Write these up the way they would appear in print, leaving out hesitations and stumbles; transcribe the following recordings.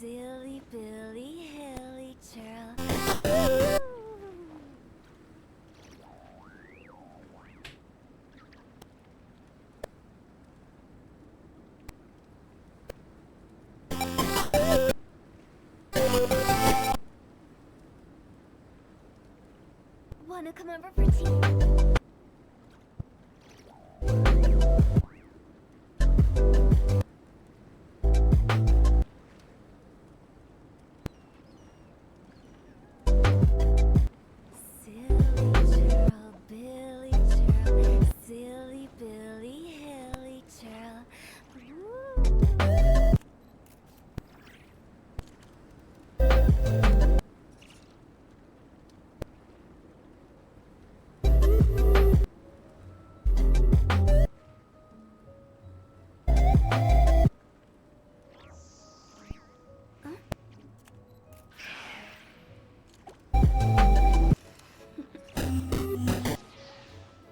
Silly Billy Hilly Churl. Wanna come over for tea?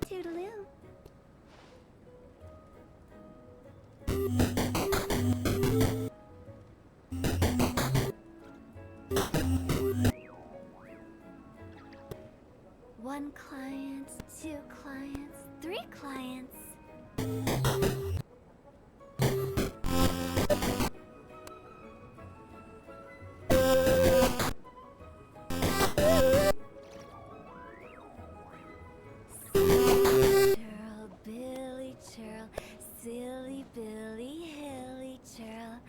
Toodaloo. One client, two clients, three clients. Churl, Billy Churl, silly Billy Hilly Churl.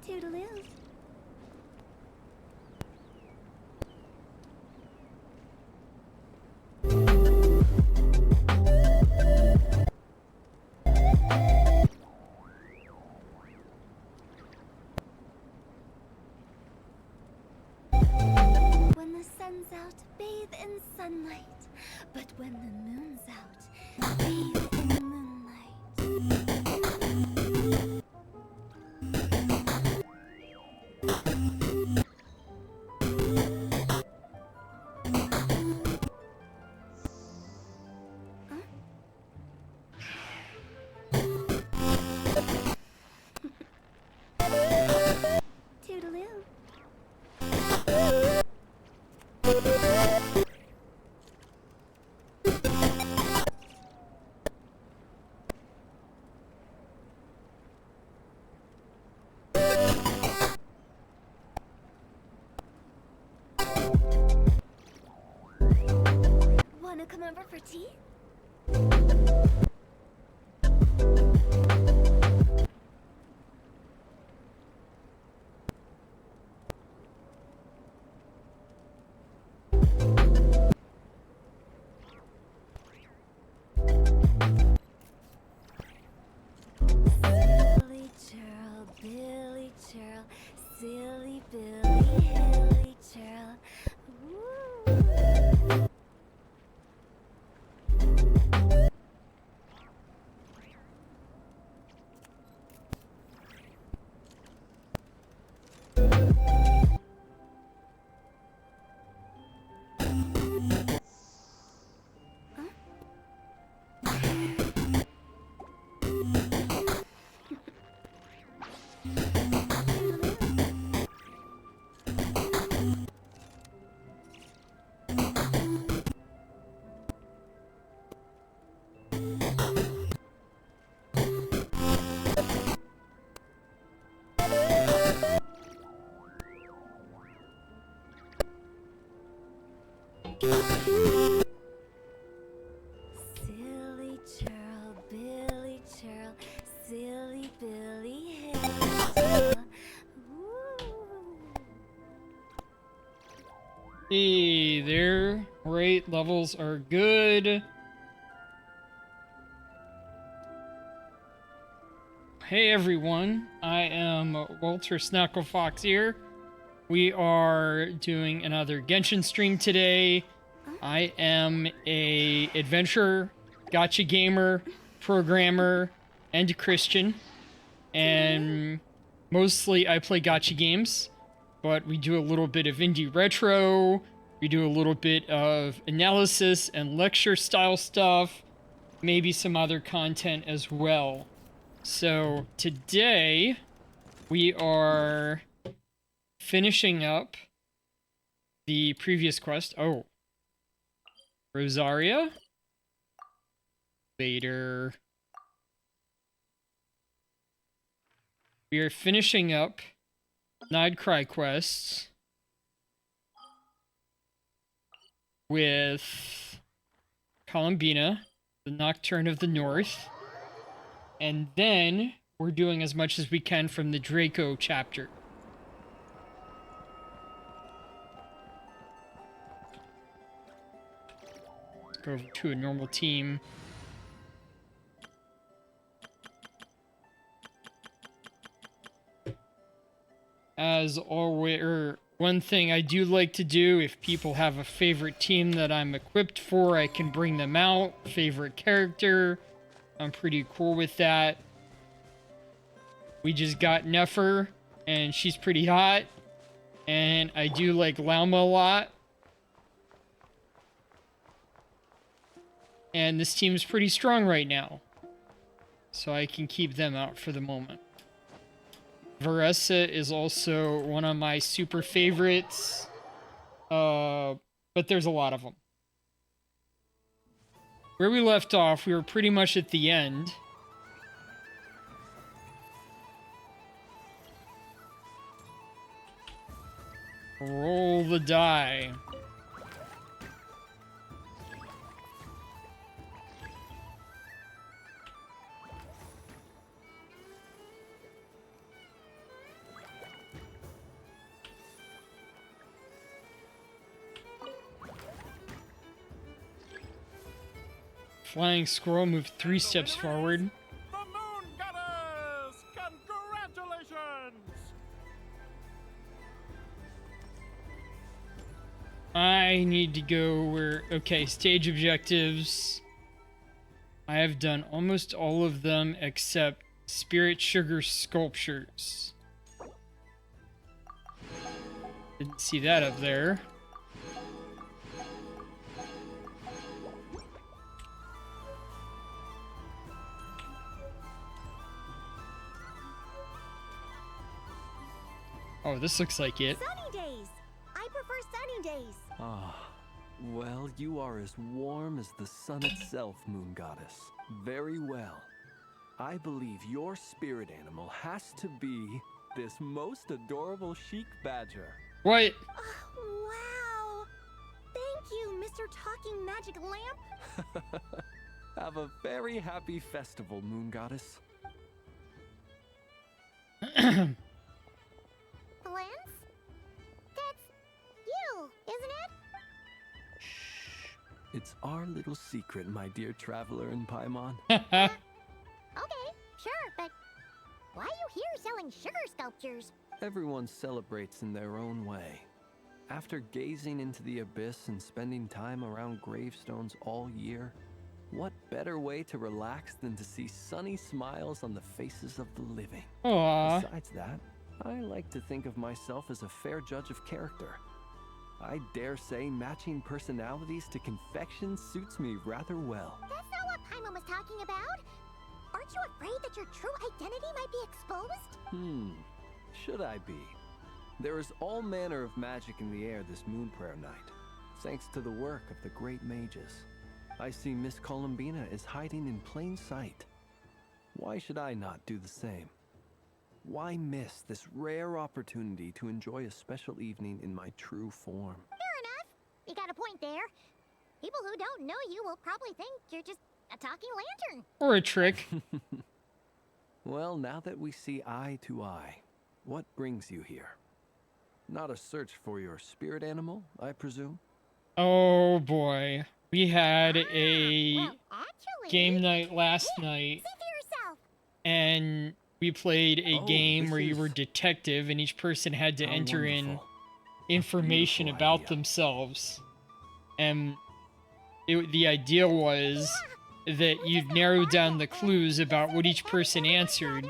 Toodaloo. When the sun's out, bathe in sunlight. But when the moon's out, bathe in moonlight. Toodaloo. Wanna come over for tea? Silly Churl, Billy Churl, silly Billy Hilly Churl. Woo. Silly Churl, Billy Churl, silly Billy Hilly Churl. Woo. Hey, their rate levels are good. Hey everyone, I am Walter Snacklefox here. We are doing another Genshin stream today. I am a adventurer, gacha gamer, programmer, and a Christian. And mostly I play gacha games, but we do a little bit of indie retro, we do a little bit of analysis and lecture style stuff, maybe some other content as well. So today we are finishing up the previous quest. Oh, Rosaria? Later. We are finishing up Nightcry quests with Columbina, the Nocturne of the North. And then we're doing as much as we can from the Draco chapter. Let's go over to a normal team. As always, one thing I do like to do, if people have a favorite team that I'm equipped for, I can bring them out. Favorite character. I'm pretty cool with that. We just got Nefer, and she's pretty hot. And I do like Lauma a lot. And this team's pretty strong right now. So I can keep them out for the moment. Varessa is also one of my super favorites. But there's a lot of them. Where we left off, we were pretty much at the end. Roll the die. Flying squirrel moved 3 steps forward. The Moon Goddess! Congratulations! I need to go where... Okay, stage objectives. I have done almost all of them except Spirit Sugar Sculptures. Didn't see that up there. Oh, this looks like it. Sunny days. I prefer sunny days. Ah, well, you are as warm as the sun itself, Moon Goddess. Very well. I believe your spirit animal has to be this most adorable chic badger. What? Oh, wow. Thank you, Mr. Talking Magic Lamp. Have a very happy festival, Moon Goddess. Lance? That's you, isn't it? Shh. It's our little secret, my dear traveler in Paimon. Okay, sure, but why are you here selling sugar sculptures? Everyone celebrates in their own way. After gazing into the abyss and spending time around gravestones all year, what better way to relax than to see sunny smiles on the faces of the living? Aww. Besides that, I like to think of myself as a fair judge of character. I dare say matching personalities to confection suits me rather well. That's not what Paimon was talking about. Aren't you afraid that your true identity might be exposed? Should I be? There is all manner of magic in the air this moon prayer night, thanks to the work of the great mages. I see Miss Columbina is hiding in plain sight. Why should I not do the same? Why miss this rare opportunity to enjoy a special evening in my true form? Fair enough. You got a point there. People who don't know you will probably think you're just a talking lantern. Or a trick. Well, now that we see eye to eye, what brings you here? Not a search for your spirit animal, I presume? Oh boy. We had a Well, actually, game night last night, see for yourself. and we played a Oh, game this where you were is- detective and each person had to How enter in wonderful. information Beautiful about idea. themselves. And the idea was that you'd narrow down the clues about what each person answered,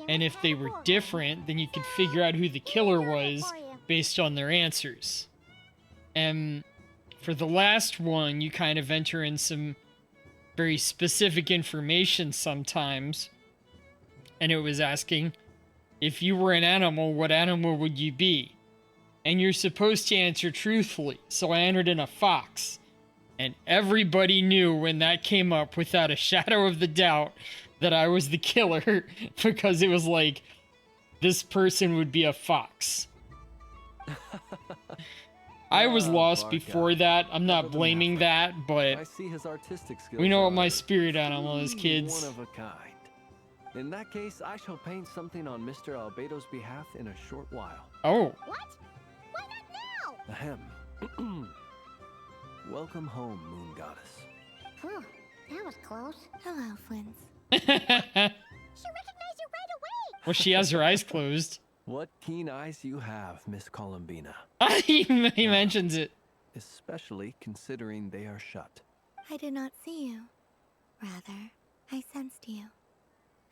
and if they were different, then you could figure out who the killer was based on their answers. And for the last one, you kind of enter in some very specific information sometimes, and it was asking, if you were an animal, what animal would you be? And you're supposed to answer truthfully, so I entered in a fox. And everybody knew when that came up without a shadow of the doubt that I was the killer because it was like, this person would be a fox. I was Ah, lost Barca. before that. I'm Cover not them blaming halfway. that, but I see his artistic skills. we know what my are spirit animal is, truly kids. One of a kind. In that case, I shall paint something on Mr. Albedo's behalf in a short while. Oh, What? Why not now? Ahem. Welcome home, Moon Goddess. Whew, that was close. Hello, Flint. well, She recognized you right away. she has her eyes closed. What keen eyes you have, Miss Columbina. he mentions it. Especially considering they are shut. I did not see you. Rather, I sensed you.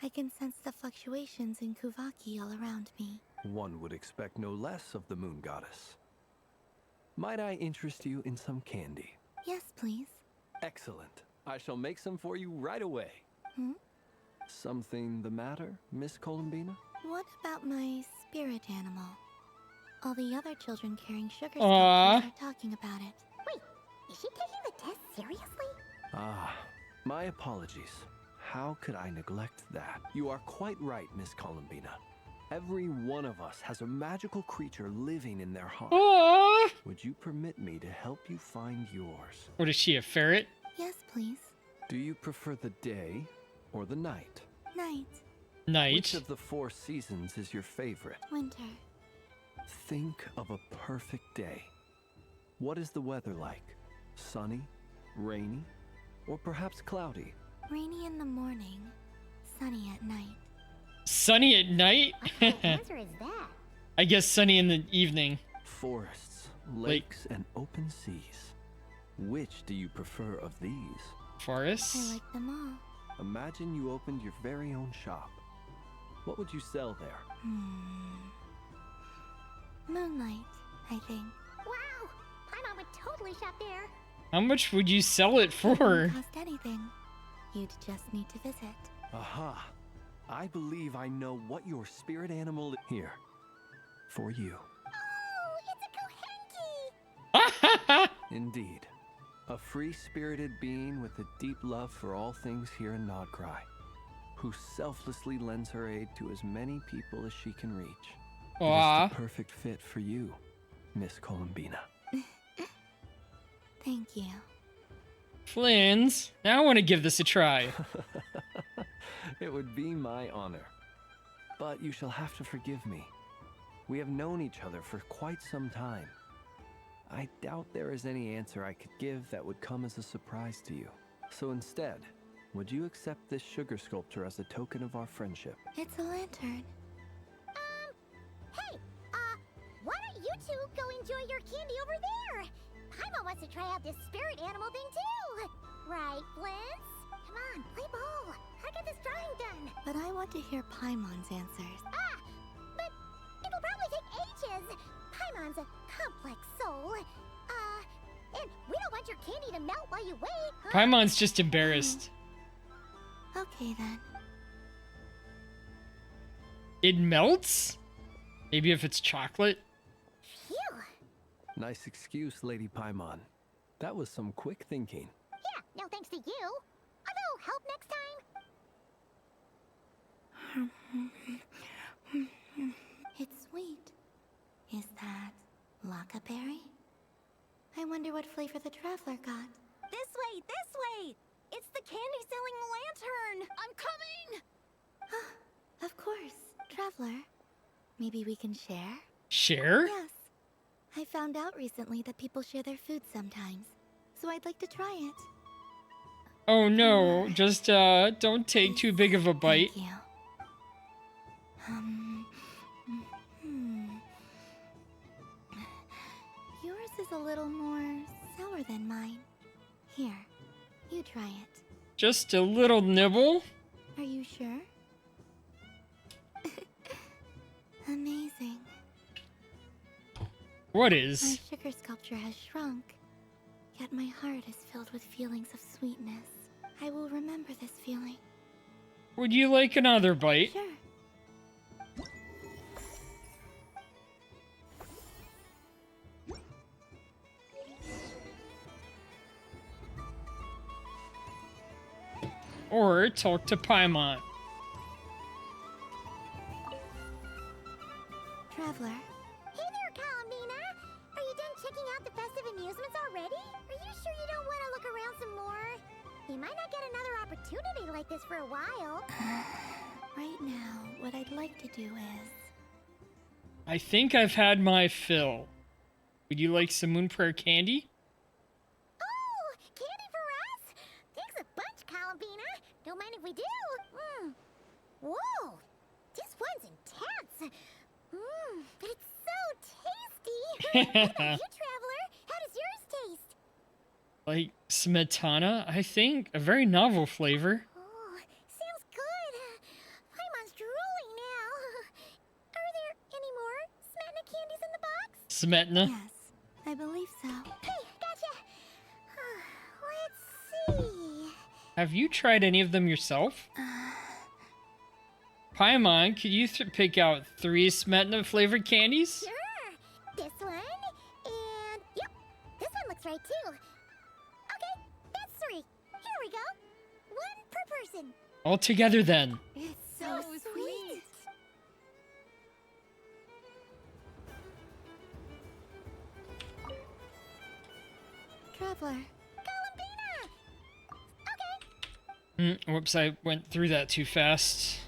I can sense the fluctuations in Kuvaki all around me. One would expect no less of the Moon Goddess. Might I interest you in some candy? Yes, please. Excellent. I shall make some for you right away. Hmm? Something the matter, Miss Columbina? What about my spirit animal? All the other children carrying sugar Aw. sculptures are talking about it. Wait, is she taking the test seriously? Ah, my apologies. How could I neglect that? You are quite right, Miss Columbina. Every one of us has a magical creature living in their heart. Aww. Would you permit me to help you find yours? What is she, a ferret? Yes, please. Do you prefer the day or the night? Night, Which Night. of the 4 seasons is your favorite? winter. Think of a perfect day. What is the weather like? Sunny, rainy, or perhaps cloudy? Rainy in the morning, sunny at night. Sunny at night? answer is that? I guess sunny in the evening. Forests, lakes, and open seas. Which do you prefer of these? Forests? I like them all. Imagine you opened your very own shop. What would you sell there? Moonlight, I think. Wow! Paimon would totally shop there. How much would you sell it for? Wouldn't cost anything. You'd just need to visit. Aha! I believe I know what your spirit animal is. Here. For you. Oh, it's a Kohenki! Indeed. A free-spirited being with a deep love for all things here in Nodcry, who selflessly lends her aid to as many people as she can reach. It Aw. is the perfect fit for you, Miss Columbina. Thank you. Flins. Now I want to give this a try. It would be my honor. But you shall have to forgive me. We have known each other for quite some time. I doubt there is any answer I could give that would come as a surprise to you. So instead, would you accept this sugar sculpture as a token of our friendship? It's a lantern. Hey, why don't you two go enjoy your candy over there? Paimon wants to try out this spirit animal thing too. Right, Flintz? Come on, play ball. I'll get this drawing done. But I want to hear Paimon's answers. Ah, but it'll probably take ages. Paimon's a complex soul. And we don't want your candy to melt while you wait. Huh? Paimon's just embarrassed. Okay then. It melts? Maybe if it's chocolate? Phew. Nice excuse, Lady Paimon. That was some quick thinking. Yeah, no thanks to you. Although, help next time. It's sweet. Is that Lockaberry? I wonder what flavor the Traveler got. This way, this way! It's the candy-selling lantern! I'm coming! Of course, Traveler. Maybe we can share? Share? Yes. I found out recently that people share their food sometimes, so I'd like to try it. Oh no, just don't take too big of a bite. Thank you. Yours is a little more sour than mine. Here, you try it. Just a little nibble? Are you sure? Amazing. What My is? sugar sculpture has shrunk, yet my heart is filled with feelings of sweetness. I will remember this feeling. Would you like another bite? Sure. Or talk to Paimon. Traveler. Hey there, Colomina! Are you done checking out the festive amusements already? Are you sure you don't want to look around some more? You might not get another opportunity like this for a while. Right now, what I'd like to do is... I think I've had my fill. Would you like some Moon Prayer candy? Oh! Candy for us? Thanks a bunch, Columbina. Don't mind if we do. Whoa! This one's intense. But it's so tasty. What about you, Traveler? How does yours taste? Like smetana, I think. A very novel flavor. Oh, sounds good. Paimon's drooling now. Are there any more Smetana candies in the box? Smetana. Yes, I believe so. Hey, gotcha. Let's see. Have you tried any of them yourself? Paimon, could you pick out 3 Smetana flavored candies? Sure. This one, and yep, this one looks right too. Okay, that's 3. Here we go. 1 per person. All together then. It's so sweet. Traveler. Columbina! Okay. Whoops, I went through that too fast.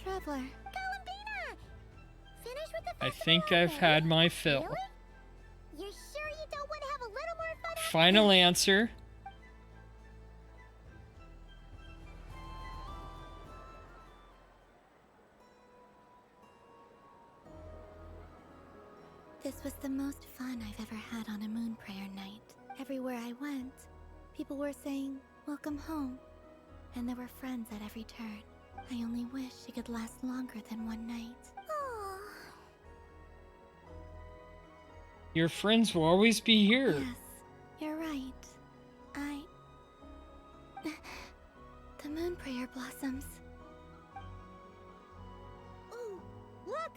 Traveler. Columbina! Finish with the I festival think I've already? had my fill. Really? You're sure you don't want to have a little more fun? Final answer. This was the most fun I've ever had on a moon prayer night. Everywhere I went, people were saying, "Welcome home." And there were friends at every turn. I only wish it could last longer than one night. Oh. Your friends will always be here. Yes, you're right. The moon prayer blossoms. Ooh, look!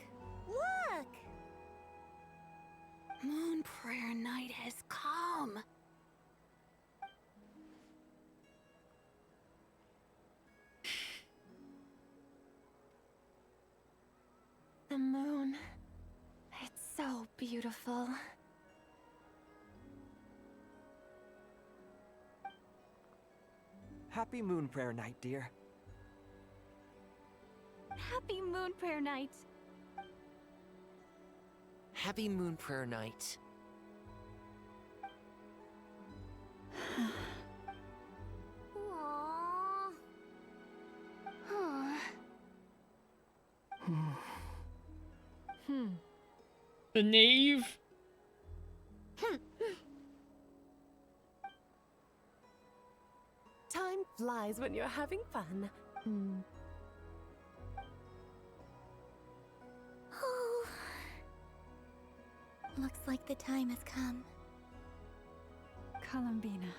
Look! Moon prayer night has come. The moon. It's so beautiful. Happy Moon Prayer Night, dear. Happy Moon Prayer Night. Happy Moon Prayer Night. Aww. The knave. Time flies when you're having fun. Oh. Looks like the time has come. Columbina.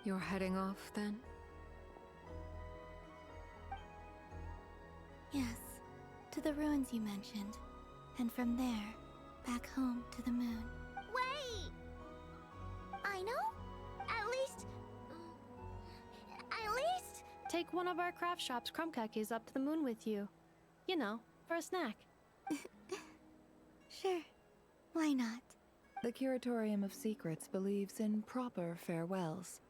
You're heading off then? Yes, to the ruins you mentioned. And from there, back home to the moon. Wait! I know? At least... Take one of our craft shop's crumb cookies up to the moon with you. You know, for a snack. Sure. Why not? The Curatorium of Secrets believes in proper farewells.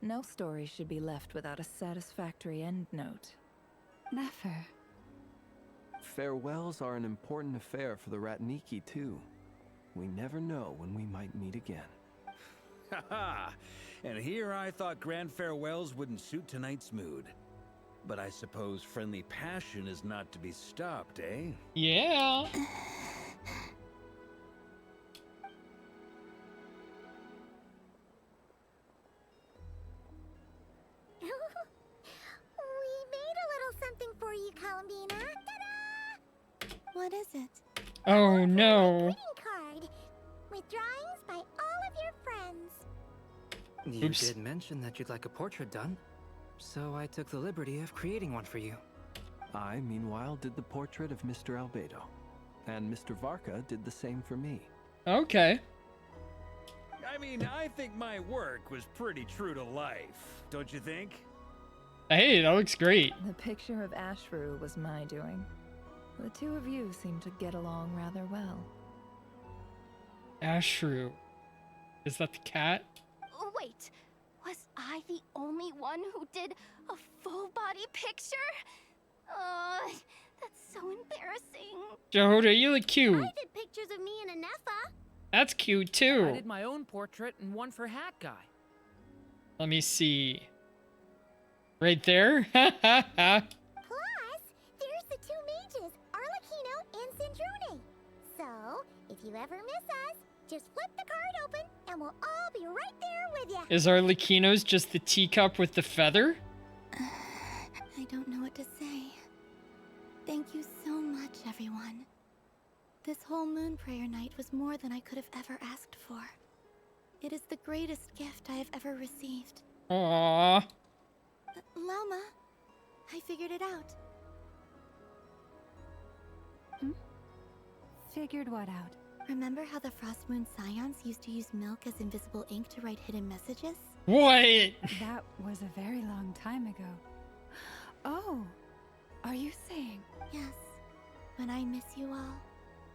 No story should be left without a satisfactory endnote. Never. Farewells are an important affair for the Ratniki, too. We never know when we might meet again. Haha! And here I thought grand farewells wouldn't suit tonight's mood. But I suppose friendly passion is not to be stopped, eh? Yeah. We made a little something for you, Columbina. Ta-da! What is it? Oh no. Greeting card with drawings by all of your friends. You Oops. did mention that you'd like a portrait done, so I took the liberty of creating one for you. I, meanwhile, did the portrait of Mr. Albedo. And Mr. Varka did the same for me. Okay. I mean, I think my work was pretty true to life, don't you think? Hey, that looks great. The picture of Ashru was my doing. The two of you seem to get along rather well. Ashru. Is that the cat? Wait, was I the only one who did a full body picture? That's so embarrassing. Jehoda, you look cute. I did pictures of me and Anefa. That's cute I too. did my own portrait and one for Hat Guy. Let me see. Right there? Ha ha ha. Plus, there's the two mages, Arlecchino and Sindrune. So, if you ever miss us, just flip the card open and we'll all be right there with you. Is Arlecchino's just the teacup with the feather? I don't know what to say. Thank you so much, everyone. This whole moon prayer night was more than I could have ever asked for. It is the greatest gift I have ever received. Aww. Lama, I figured it out. Figured what out? Remember how the Frost Moon Scions used to use milk as invisible ink to write hidden messages? What? That was a very long time ago. Oh, are you saying? Yes. When I miss you all,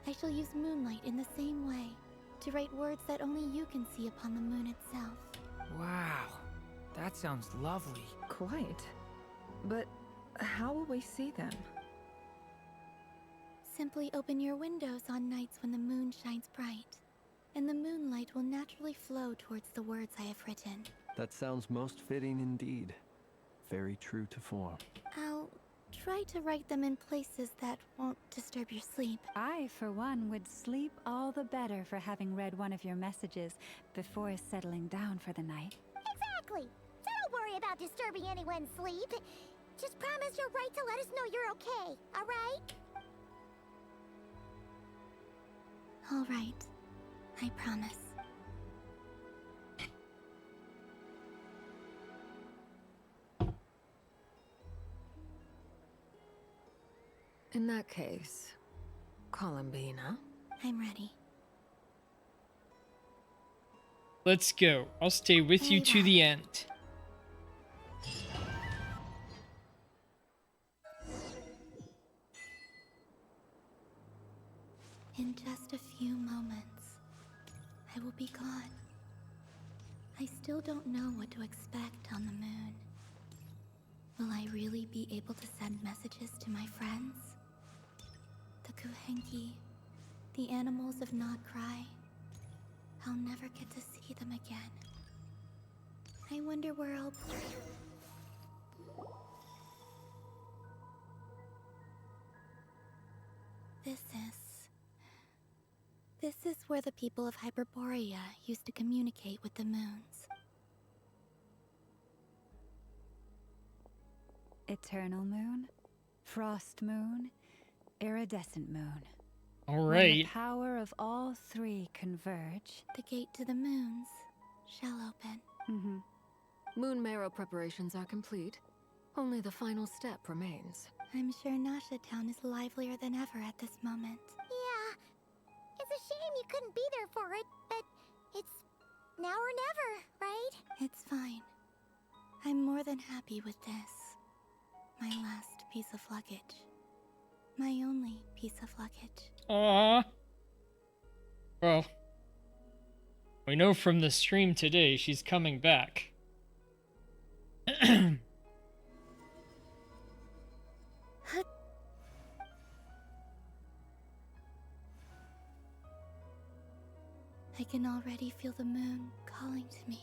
I shall use moonlight in the same way to write words that only you can see upon the moon itself. Wow, that sounds lovely. Quite. But how will we see them? Simply open your windows on nights when the moon shines bright, and the moonlight will naturally flow towards the words I have written. That sounds most fitting indeed. Very true to form. I'll try to write them in places that won't disturb your sleep. I, for one, would sleep all the better for having read one of your messages before settling down for the night. Exactly. So don't worry about disturbing anyone's sleep. Just promise you'll write to let us know you're okay, alright? All right. I promise. In that case, Columbina. I'm ready. Let's go. I'll stay with you to the end. In just a few moments, I will be gone. I still don't know what to expect on the moon. Will I really be able to send messages to my friends? The Kuhenki, the animals of Not Cry. I'll never get to see them again. I wonder where I'll... This is where the people of Hyperborea used to communicate with the moons. Eternal moon, frost moon, iridescent moon. All When right. the power of all three converge. The gate to the moons shall open. Moon marrow preparations are complete. Only the final step remains. I'm sure Nasha Town is livelier than ever at this moment. Yeah. It's a shame you couldn't be there for it, but it's now or never, right? It's fine. I'm more than happy with this. My last piece of luggage. My only piece of luggage. Aww. Well, we know from the stream today she's coming back. I can already feel the moon calling to me.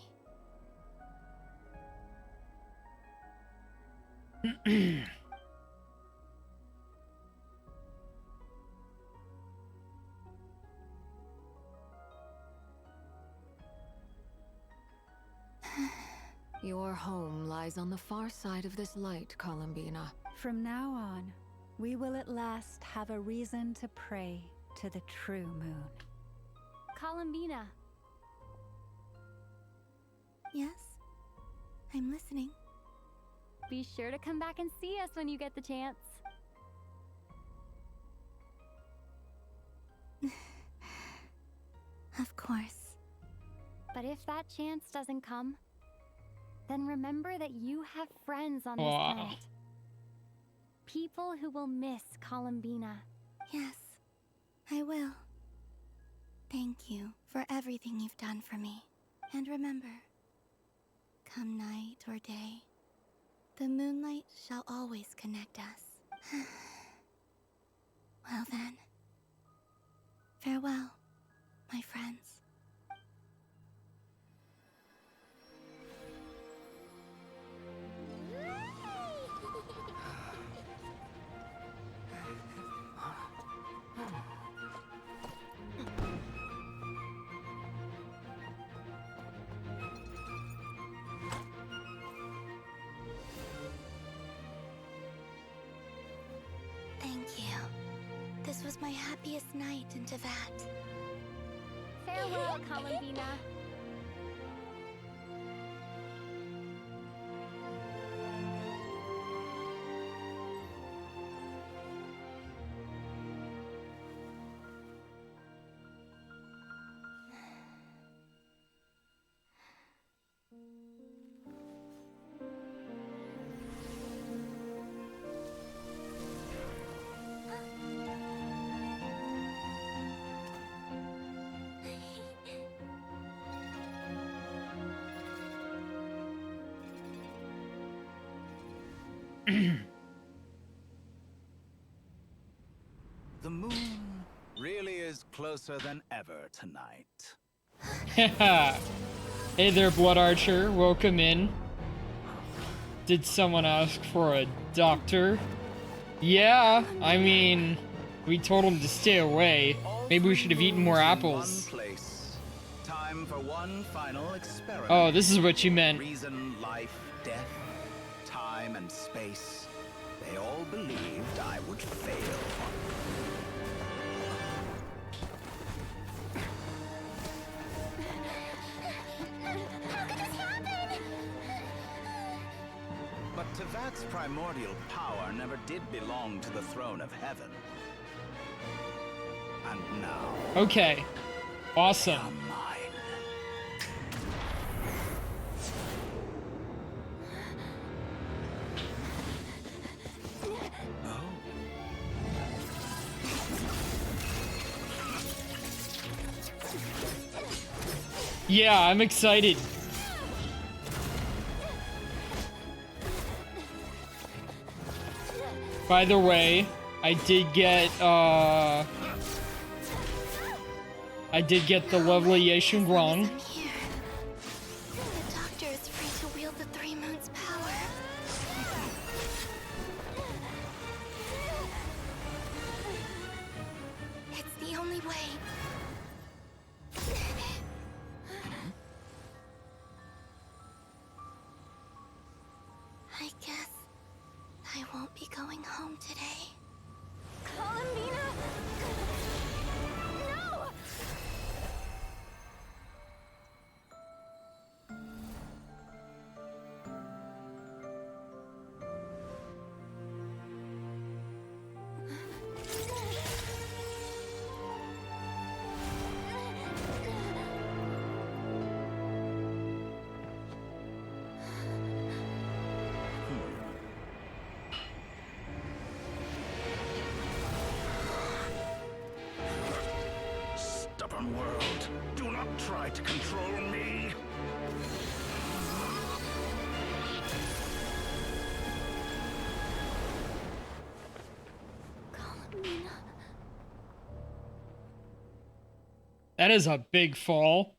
Your home lies on the far side of this light, Columbina. From now on, we will at last have a reason to pray to the true moon. Columbina. Yes? I'm listening. Be sure to come back and see us when you get the chance. Of course. But if that chance doesn't come, then remember that you have friends on this Wow. planet. People who will miss Columbina. Yes, I will. Thank you for everything you've done for me. And remember, come night or day, the moonlight shall always connect us. Well then, farewell, my friends. Thank you. This was my happiest night in Tevat. Farewell, Columbina. The moon really is closer than ever tonight. Hey there, Blood Archer. Welcome in. Did someone ask for a doctor? Yeah, I mean, we told him to stay away. Maybe we should have eaten more apples. One place. Time for one final experiment. Oh, this is what you meant. Reason, life, death, time, and space. They all believed I would fail. How could this happen? But Tevat's primordial power never did belong to the throne of heaven. And now... Okay. Awesome. Yeah, I'm excited. By the way, I did get the lovely Yeshunguang. The doctor is free to wield the Three Moons' power. It's the only way. I guess I won't be going home today. Columbina! No! Stubborn world, do not try to control me. That is a big fall.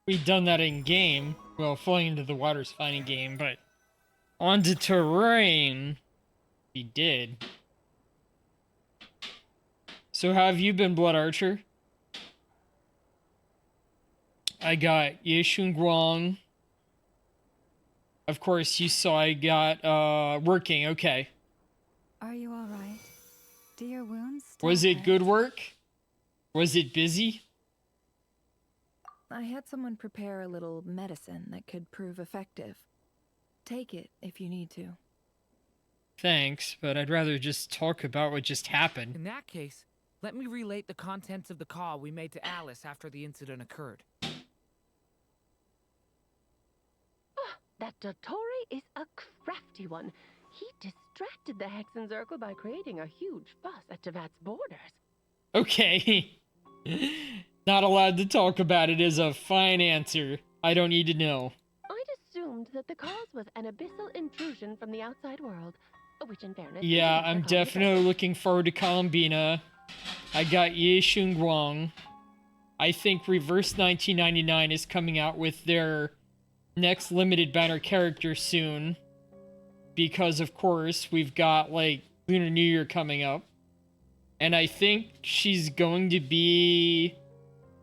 We've done that in game. Well, falling into the water's fine in game, but On to terrain. He did. So how have you been, Blood Archer? I got Yeshun Guang. Of course, you saw I got, working, okay. Are you alright? Do your wounds still Was it hurt? good work? Was it busy? I had someone prepare a little medicine that could prove effective. Take it if you need to. Thanks, but I'd rather just talk about what just happened. In that case, let me relate the contents of the call we made to Alice after the incident occurred. That Dottore is a crafty one. He distracted the Hexenzirkel by creating a huge fuss at Tevat's borders. Okay. Not allowed to talk about it is a fine answer. I don't need to know. I'd assumed that the cause was an abyssal intrusion from the outside world, which in fairness... Yeah, I'm definitely looking forward to Columbina. I got Ye Shun Guang. I think Reverse 1999 is coming out with their next limited banner character soon. Because, of course, we've got, like, Lunar New Year coming up. And I think she's going to be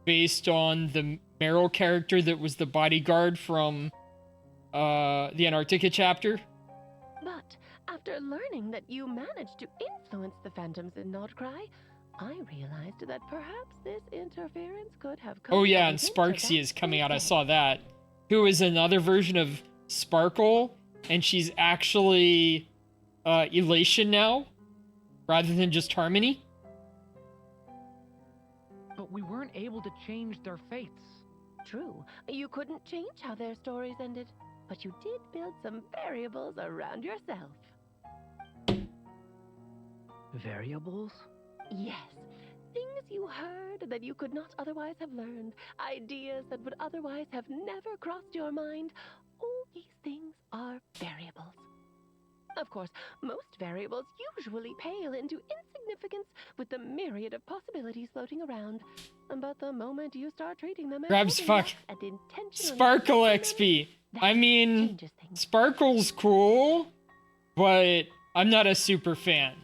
based on the Meryl character that was the bodyguard from the Antarctica chapter. But after learning that you managed to influence the phantoms in Nordcry, I realized that perhaps this interference could have come... Oh yeah, and Sparksy is coming out, I saw that. Who is another version of Sparkle, and she's actually Elation now, rather than just Harmony. But we weren't able to change their fates. True, you couldn't change how their stories ended, but you did build some variables around yourself. Variables? Yes, things you heard that you could not otherwise have learned, ideas that would otherwise have never crossed your mind. All these things are variables. Of course, most variables usually pale into insignificance with the myriad of possibilities floating around. But the moment you start treating them as Grabs fuck. and intentionally... Sparkle XP. I mean, Sparkle's cool, but I'm not a super fan.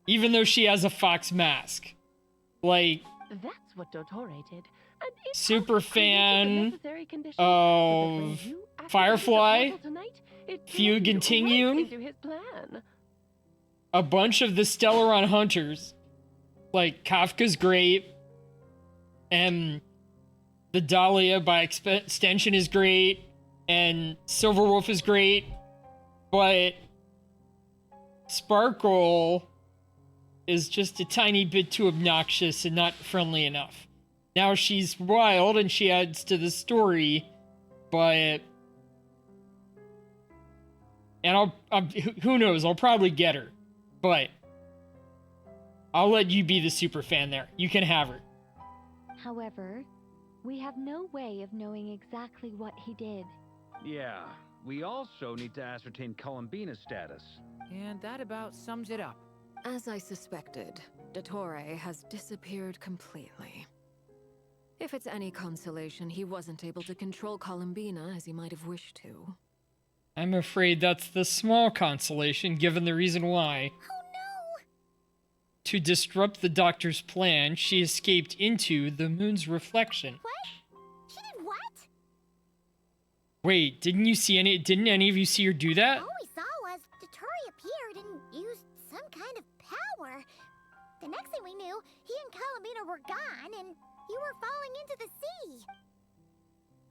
Even though she has a fox mask. Like, that's what Dottore did. And it super fan necessary conditions of Firefly, Fugue and Tingyun, into his plan. a bunch of the Stellaron Hunters. Like, Kafka's great, and the Dahlia by extension is great, and Silverwolf is great, but Sparkle is just a tiny bit too obnoxious and not friendly enough. Now she's wild and she adds to the story, but... And who knows, I'll probably get her. But I'll let you be the super fan there. You can have her. However, we have no way of knowing exactly what he did. Yeah, we also need to ascertain Columbina's status. And that about sums it up. As I suspected, Dottore has disappeared completely. If it's any consolation, he wasn't able to control Columbina as he might have wished to. I'm afraid that's the small consolation, given the reason why. Oh no! To disrupt the Doctor's plan, she escaped into the moon's reflection. What? She did what? Wait, didn't any of you see her do that? All we saw was Dottore appeared and used some kind of power. The next thing we knew, he and Columbina were gone, and you were falling into the sea.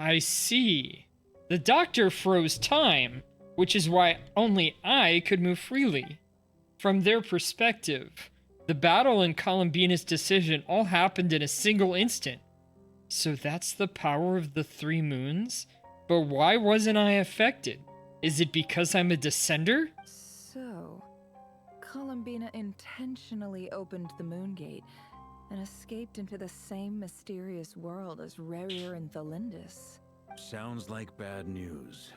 I see. The Doctor froze time, which is why only I could move freely. From their perspective, the battle and Columbina's decision all happened in a single instant. So that's the power of the three moons? But why wasn't I affected? Is it because I'm a descender? So, Columbina intentionally opened the moon gate and escaped into the same mysterious world as Rerir and Thalindus. Sounds like bad news.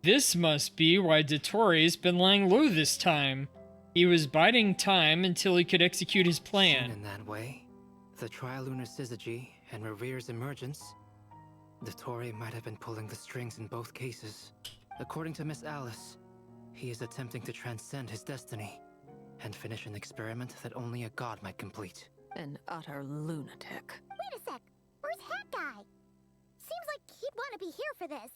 This must be why Dottore's been lying low this time. He was biding time until he could execute his plan. Seen in that way, the trilunar syzygy and Rerir's emergence, Dottore might have been pulling the strings in both cases. According to Miss Alice, he is attempting to transcend his destiny and finish an experiment that only a god might complete. An utter lunatic. Wait a sec. Where's Hat Guy? Seems like he'd want to be here for this.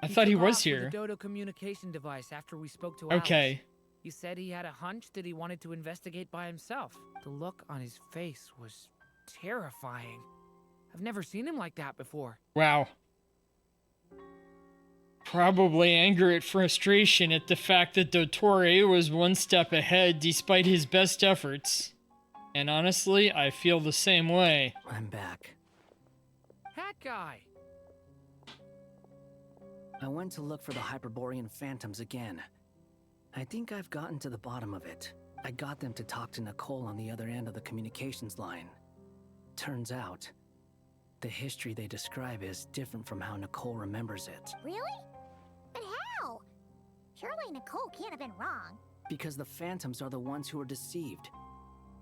I thought he took was off with here. the Dodo communication device after we spoke to Okay. Alice. He said he had a hunch that he wanted to investigate by himself. The look on his face was terrifying. I've never seen him like that before. Wow. Probably anger and frustration at the fact that Dottore was one step ahead despite his best efforts. And honestly, I feel the same way. I'm back. Hat Guy! I went to look for the Hyperborean phantoms again. I think I've gotten to the bottom of it. I got them to talk to Nicole on the other end of the communications line. Turns out, the history they describe is different from how Nicole remembers it. Really? But how? Surely Nicole can't have been wrong. Because the phantoms are the ones who are deceived.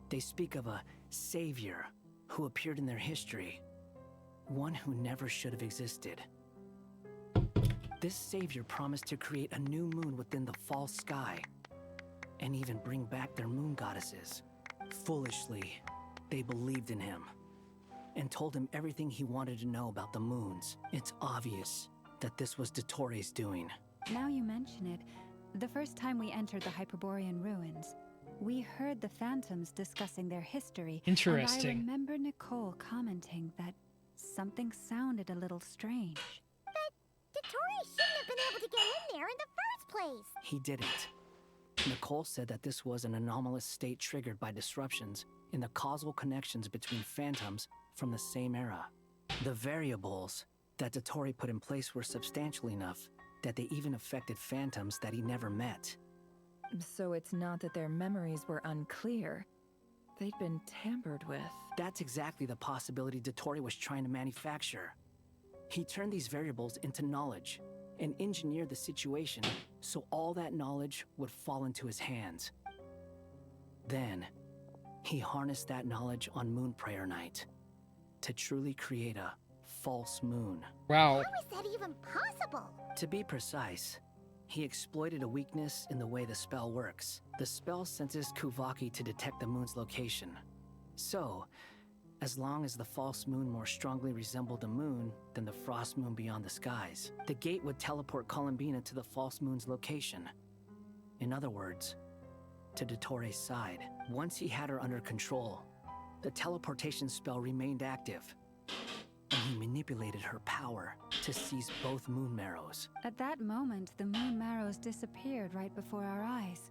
They speak of a savior who appeared in their history. One who never should have existed. This savior promised to create a new moon within the false sky, and even bring back their moon goddesses. Foolishly, they believed in him, and told him everything he wanted to know about the moons. It's obvious that this was Dottore's doing. Now you mention it, the first time we entered the Hyperborean ruins, we heard the phantoms discussing their history. Interesting. And I remember Nicole commenting that something sounded a little strange. Dottore shouldn't have been able to get in there in the first place. He didn't. Nicole said that this was an anomalous state triggered by disruptions in the causal connections between phantoms from the same era. The variables that Dottore put in place were substantial enough that they even affected phantoms that he never met. So it's not that their memories were unclear. They'd been tampered with. That's exactly the possibility Dottore was trying to manufacture. He turned these variables into knowledge and engineered the situation so all that knowledge would fall into his hands. Then, he harnessed that knowledge on Moon Prayer Night to truly create a false moon. Wow. How is that even possible? To be precise, he exploited a weakness in the way the spell works. The spell senses Kuvaki to detect the moon's location. So, as long as the false moon more strongly resembled the moon than the frost moon beyond the skies, the gate would teleport Columbina to the false moon's location. In other words, to Dottore's side. Once he had her under control, the teleportation spell remained active, and he manipulated her power to seize both moon marrows. At that moment, the moon marrows disappeared right before our eyes.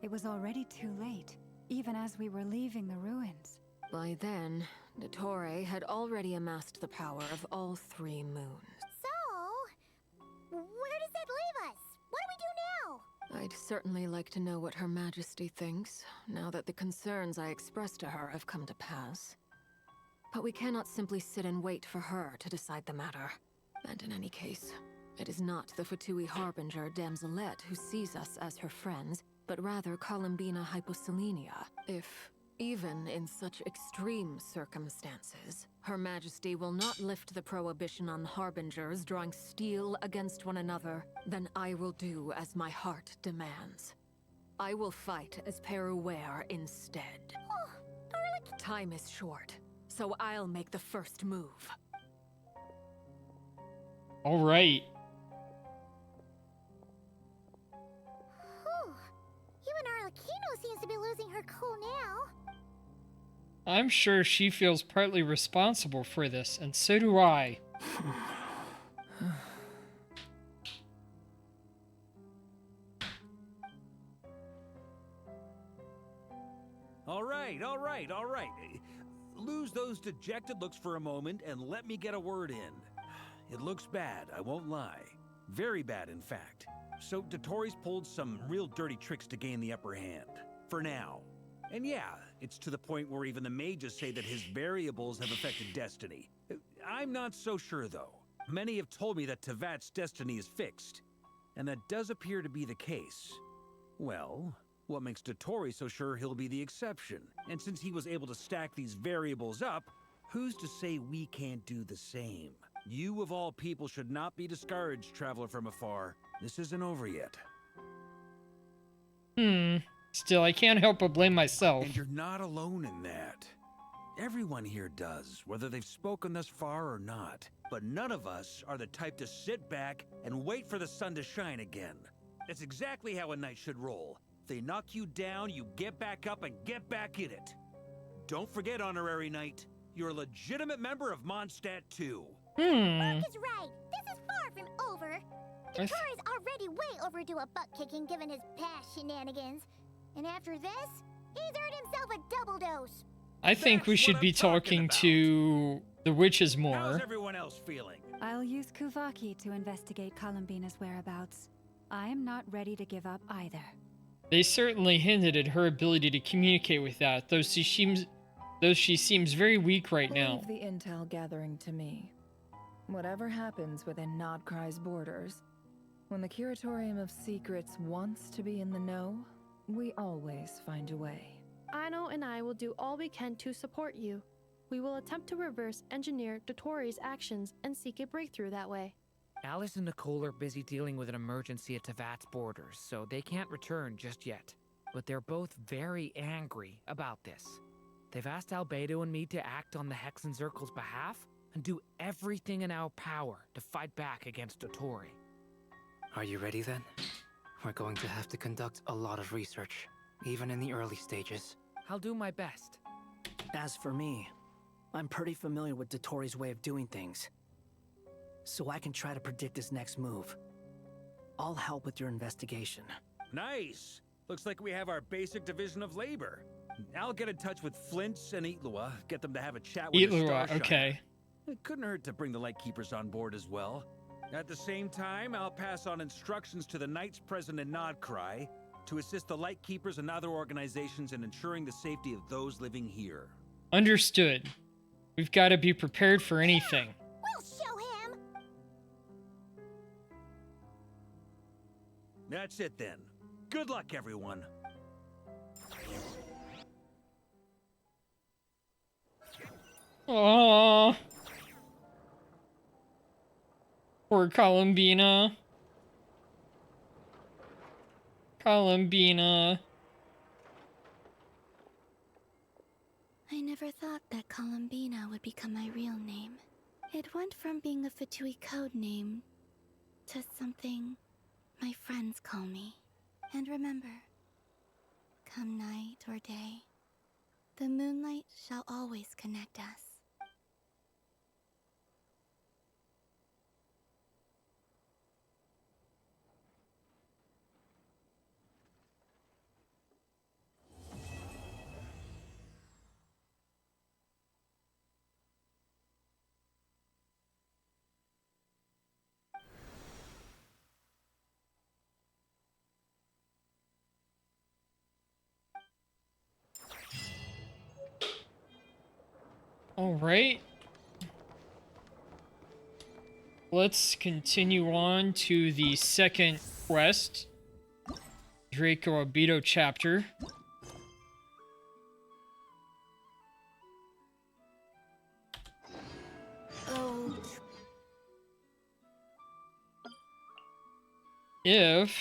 It was already too late, even as we were leaving the ruins. By then, Dottore had already amassed the power of all three moons. So, where does that leave us? What do we do now? I'd certainly like to know what Her Majesty thinks, now that the concerns I expressed to her have come to pass. But we cannot simply sit and wait for her to decide the matter. And in any case, it is not the Fatui Harbinger Damselette who sees us as her friends, but rather Columbina Hyposelenia. If, even in such extreme circumstances, Her Majesty will not lift the prohibition on Harbingers drawing steel against one another, then I will do as my heart demands. I will fight as Peruware instead. Oh, darling. Time is short, so I'll make the first move. All right. Whew. Even Arlecchino seems to be losing her cool now. I'm sure she feels partly responsible for this, and so do I. All right. Lose those dejected looks for a moment and let me get a word in. It looks bad, I won't lie. Very bad, in fact. So Dottore's pulled some real dirty tricks to gain the upper hand. For now. And yeah, it's to the point where even the mages say that his variables have affected destiny. I'm not so sure, though. Many have told me that Tevat's destiny is fixed. And that does appear to be the case. Well, what makes Dottore so sure he'll be the exception? And since he was able to stack these variables up, who's to say we can't do the same? You of all people should not be discouraged, traveler from afar. This isn't over yet. Still, I can't help but blame myself. And you're not alone in that. Everyone here does, whether they've spoken thus far or not. But none of us are the type to sit back and wait for the sun to shine again. That's exactly how a knight should roll. If they knock you down, you get back up and get back in it. Don't forget, honorary knight, you're a legitimate member of Mondstadt too. Mark is right. This is far from over. Dotori's already way overdue a butt-kicking given his past shenanigans. And after this, he's earned himself a double dose. I think we should be talking to the witches How's more. everyone else feeling? I'll use Kuvaki to investigate Columbina's whereabouts. I am not ready to give up either. They certainly hinted at her ability to communicate with that, though she seems very weak right now. Leave the intel gathering to me. Whatever happens within Nodcry's borders, when the Curatorium of Secrets wants to be in the know, we always find a way. Aino and I will do all we can to support you. We will attempt to reverse engineer Dotori's actions and seek a breakthrough that way. Alice and Nicole are busy dealing with an emergency at Tavat's borders, so they can't return just yet. But they're both very angry about this. They've asked Albedo and me to act on the Hexen Circle's behalf and do everything in our power to fight back against Dotori. Are you ready then? We're going to have to conduct a lot of research, even in the early stages. I'll do my best. As for me, I'm pretty familiar with Dotori's way of doing things, so I can try to predict his next move. I'll help with your investigation. Nice! Looks like we have our basic division of labor. I'll get in touch with Flints and Eatlua, get them to have a chat with the Eatlua, Starshiner. okay. It couldn't hurt to bring the Lightkeepers on board as well. At the same time, I'll pass on instructions to the Knights present in Nodcry to assist the Lightkeepers and other organizations in ensuring the safety of those living here. Understood. We've got to be prepared for anything. We'll show him. That's it then. Good luck, everyone. Aww. Poor Columbina. Columbina. I never thought that Columbina would become my real name. It went from being a Fatui code name to something my friends call me. And remember, come night or day, the moonlight shall always connect us. All right. Let's continue on to the second quest. Draco Rubedo chapter. If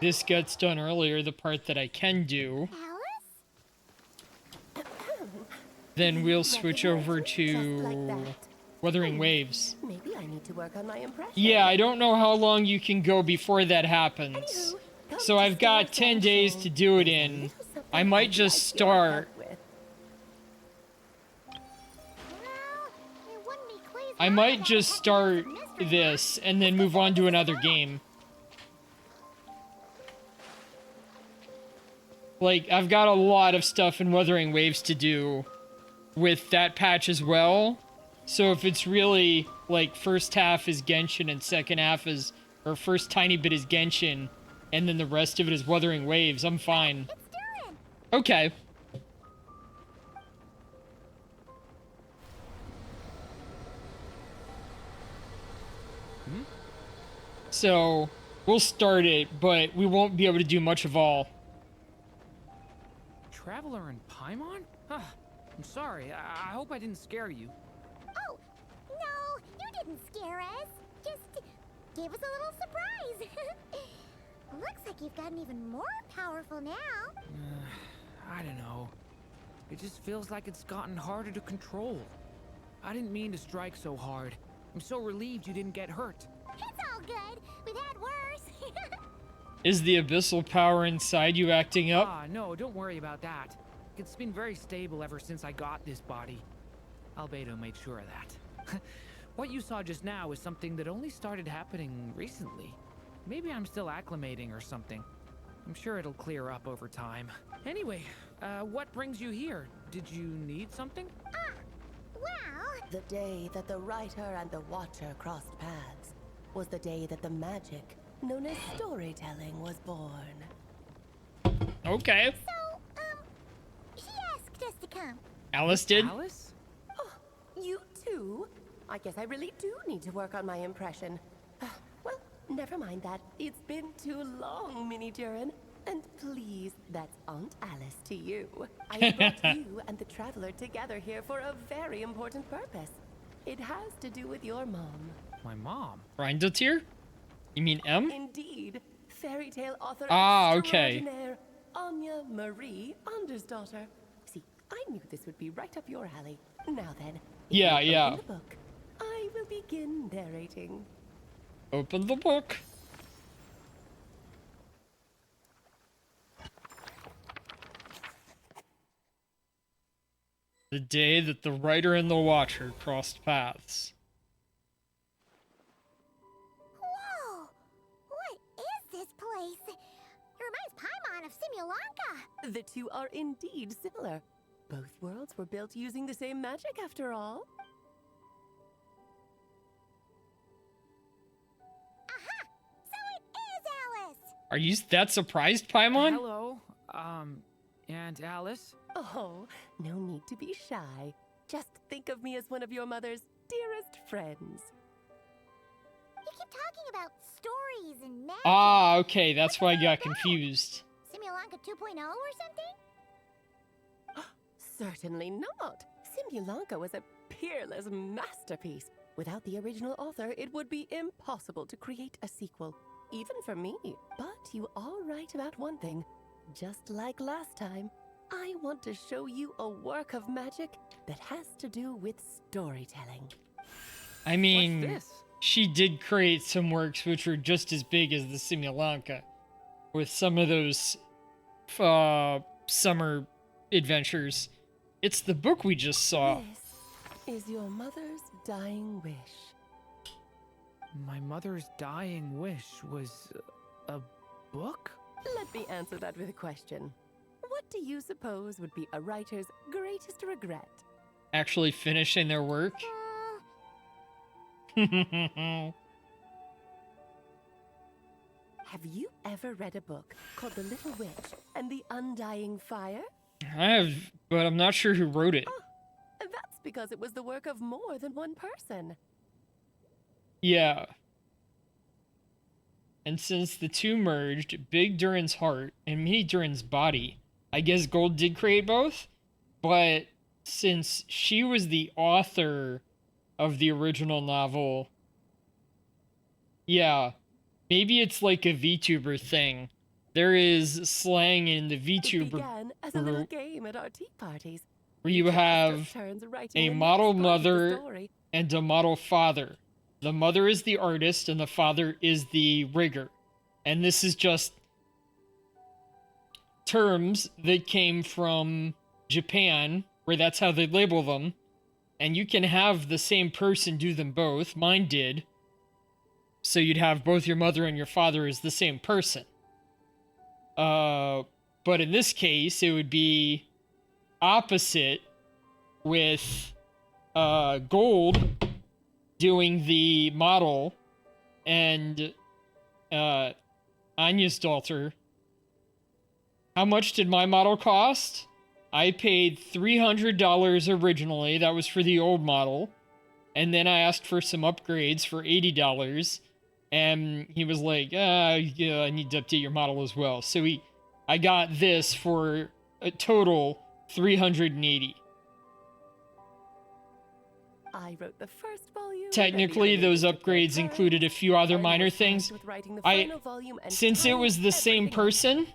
this gets done earlier, the part that I can do, then we'll switch over to Wuthering Waves. Maybe I need to work on my impression. Yeah, I don't know how long you can go before that happens. So I've got 10 days to do it in. I might just start. I might just start this and then move on to another game. Like, I've got a lot of stuff in Wuthering Waves to do with that patch as well. So if it's really, like, first half is Genshin and second half is, or first tiny bit is Genshin, and then the rest of it is Wuthering Waves, I'm fine. Okay. So, we'll start it, but we won't be able to do much of all. Traveler in Paimon? I'm sorry. I hope I didn't scare you. Oh, didn't scare us. Just gave us a little surprise. Looks like you've gotten even more powerful now. I don't know. It just feels like it's gotten harder to control. I didn't mean to strike so hard. I'm so relieved you didn't get hurt. It's all good. We've had worse. Is the abyssal power inside you acting up? Ah, no, don't worry about that. It's been very stable ever since I got this body. Albedo made sure of that. What you saw just now is something that only started happening recently. Maybe I'm still acclimating or something. I'm sure it'll clear up over time. Anyway, what brings you here? Did you need something? Well... The day that the writer and the watcher crossed paths was the day that the magic known as storytelling was born. Okay. So, she asked us to come. Alice did? Alice? Oh, you too? I guess I really do need to work on my impression. Well, never mind that. It's been too long, Mini Durin. And please, that's Aunt Alice to you. I have brought you and the Traveler together here for a very important purpose. It has to do with your mom. My mom? Rindotir? You mean M? Indeed. Fairy tale author okay. extraordinaire, Anya Marie Andersdaughter. See, I knew this would be right up your alley. Now then, Yeah. open the book. I will begin narrating. Open the book. The day that the writer and the watcher crossed paths. Whoa! What is this place? It reminds Paimon of Simulanka. The two are indeed similar. Both worlds were built using the same magic after all. Aha! So it is Alice! Are you that surprised, Paimon? Hello, and Alice? Oh, no need to be shy. Just think of me as one of your mother's dearest friends. You keep talking about stories and magic. Ah, okay, that's why I got confused. Simulanka 2.0 or something? Certainly not. Simulanka was a peerless masterpiece. Without the original author, it would be impossible to create a sequel, even for me. But you are right about one thing. Just like last time, I want to show you a work of magic that has to do with storytelling. I mean, What's this? she did create some works which were just as big as the Simulanka, with some of those summer adventures. It's the book we just saw. This is your mother's dying wish. My mother's dying wish was a book? Let me answer that with a question. What do you suppose would be a writer's greatest regret? Actually finishing their work? Have you ever read a book called The Little Witch and the Undying Fire? I have, but I'm not sure who wrote it. That's because it was the work of more than one person. Yeah. And since the two merged, Big Durin's heart and Mini Durin's body, I guess Gold did create both, but since she was the author of the original novel, yeah, maybe it's like a VTuber thing. There is slang in the VTuber It began as a little game at our tea parties. where you have Turns writing a the model next part of the mother story. and a model father. The mother is the artist and the father is the rigger. And this is just terms that came from Japan, where that's how they label them. And you can have the same person do them both. Mine did. So you'd have both your mother and your father as the same person. But in this case, it would be opposite, with Gold doing the model and Anya's daughter. How much did my model cost? I paid $300 originally. That was for the old model. And then I asked for some upgrades for $80. And he was like, yeah, I need to update your model as well. So I got this for a total $380. I wrote the first volume. Technically, those upgrades included a few other minor things. Since it was the same person,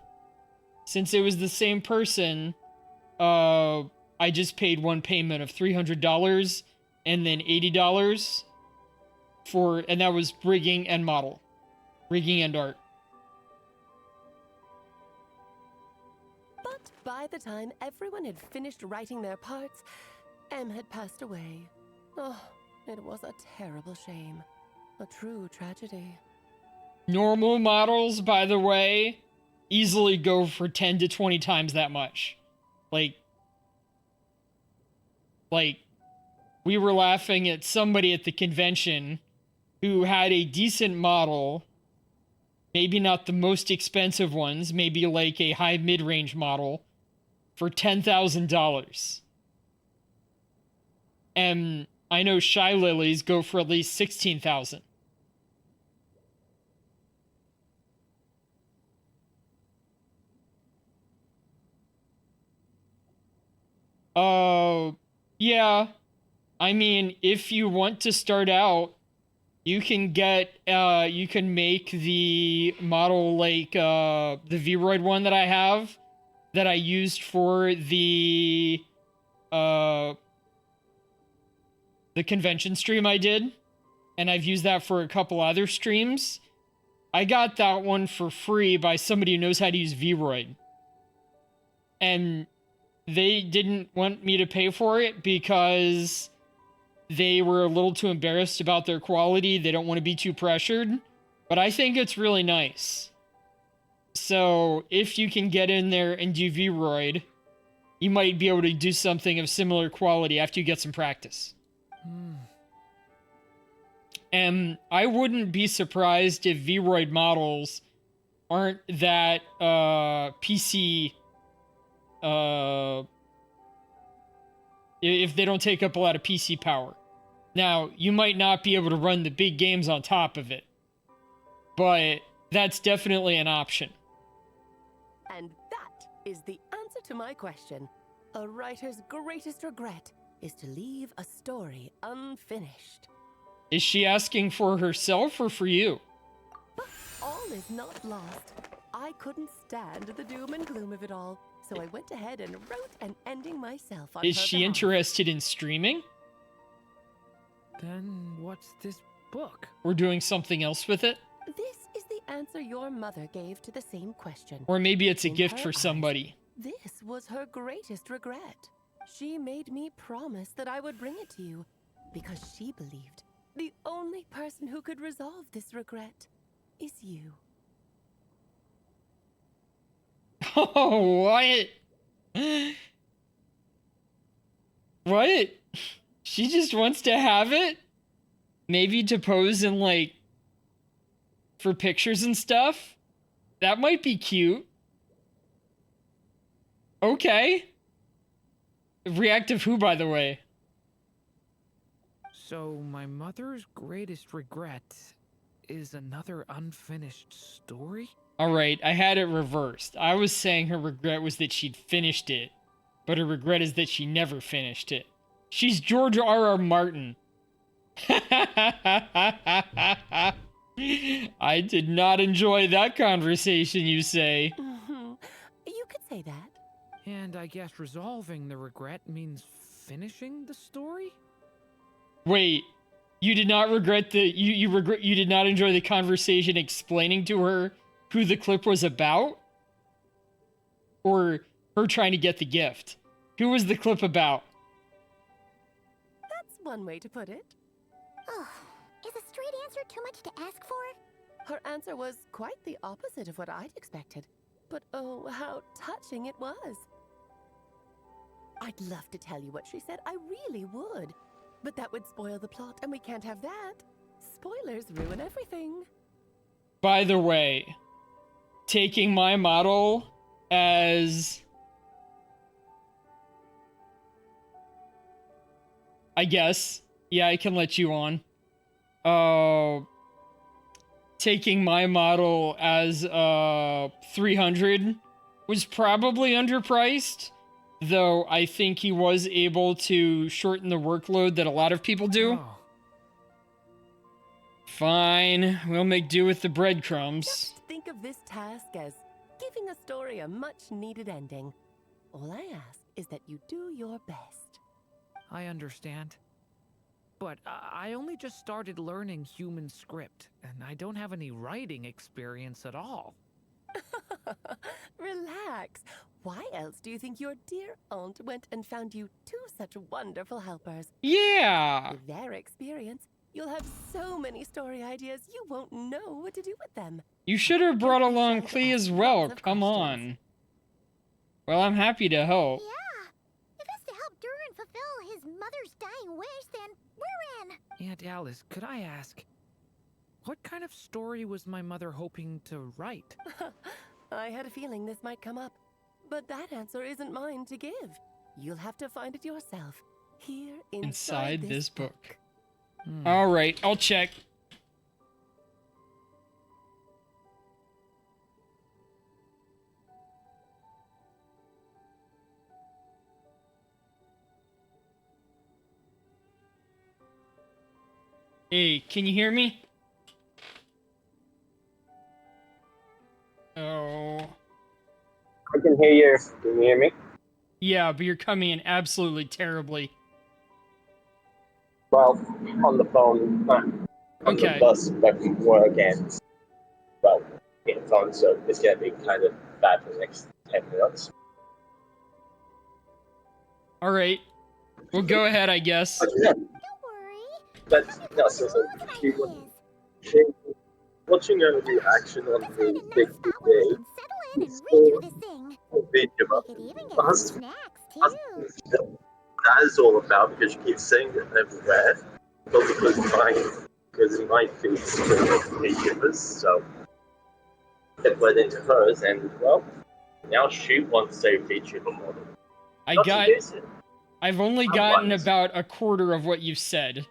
I just paid one payment of $300 and then $80 and that was rigging and model, rigging and art. But by the time everyone had finished writing their parts, Em had passed away. Oh, it was a terrible shame. A true tragedy. Normal models, by the way, easily go for 10 to 20 times that much. Like, we were laughing at somebody at the convention who had a decent model, maybe not the most expensive ones, maybe like a high mid-range model, for $10,000. And I know Shy Lilies go for at least $16,000. Yeah. I mean, if you want to start out, you can make the model like, the Vroid one that I have, that I used for the convention stream I did, and I've used that for a couple other streams. I got that one for free by somebody who knows how to use Vroid. And they didn't want me to pay for it because they were a little too embarrassed about their quality. They don't want to be too pressured. But I think it's really nice. So if you can get in there and do Vroid, you might be able to do something of similar quality after you get some practice. And I wouldn't be surprised if Vroid models aren't that PC, if they don't take up a lot of PC power. Now, you might not be able to run the big games on top of it, but that's definitely an option. And that is the answer to my question. A writer's greatest regret is to leave a story unfinished. Is she asking for herself or for you? But all is not lost. I couldn't stand the doom and gloom of it all, so I went ahead and wrote an ending myself on Is her she behalf. interested in streaming? Then what's this book? Or doing something else with it? This is the answer your mother gave to the same question. Or maybe it's a In gift her for eyes, somebody. This was her greatest regret. She made me promise that I would bring it to you because she believed the only person who could resolve this regret is you. Oh, what? What? She just wants to have it? Maybe to pose in, like, for pictures and stuff? That might be cute. Okay. Reactive who, by the way? So my mother's greatest regret is another unfinished story? Alright, I had it reversed. I was saying her regret was that she'd finished it, but her regret is that she never finished it. She's George R.R. Martin. I did not enjoy that conversation, you say. You could say that. And I guess resolving the regret means finishing the story? Wait, you did not regret you did not enjoy the conversation explaining to her who the clip was about? Or her trying to get the gift? Who was the clip about? That's one way to put it. Oh, is a straight answer too much to ask for? Her answer was quite the opposite of what I'd expected. But oh, how touching it was. I'd love to tell you what she said, I really would. But that would spoil the plot, and we can't have that. Spoilers ruin everything. By the way, taking my model as... I guess. Yeah, I can let you on. Taking my model as 300 was probably underpriced. though I think he was able to shorten the workload that a lot of people do. Oh. Fine, we'll make do with the breadcrumbs. Think of this task as giving a story a much-needed ending. All I ask is that you do your best. I understand. But I only just started learning human script, and I don't have any writing experience at all. Relax. Why else do you think your dear aunt went and found you two such wonderful helpers? Yeah! With their experience, you'll have so many story ideas you won't know what to do with them. You should have brought along Clee as well, come on. Well, I'm happy to help. Yeah. If it's to help Durin fulfill his mother's dying wish, then we're in. Aunt Alice, could I ask, what kind of story was my mother hoping to write? I had a feeling this might come up, but that answer isn't mine to give. You'll have to find it yourself, here inside this book. Alright, I'll check. Hey, can you hear me? Oh. I can hear you. Can you hear me? Yeah, but you're coming in absolutely terribly. Well, on the phone, on the bus back from work, and well, in phone, so it's gonna be kind of bad for the next 10 minutes. Alright. Well, go ahead, I guess. But no, so watching a reaction on the big day. That is all about, because she keeps saying it everywhere. But because my feet VTubers, so it went into hers, and well, now she wants a VTuber model. I've only gotten about a quarter of what you've said.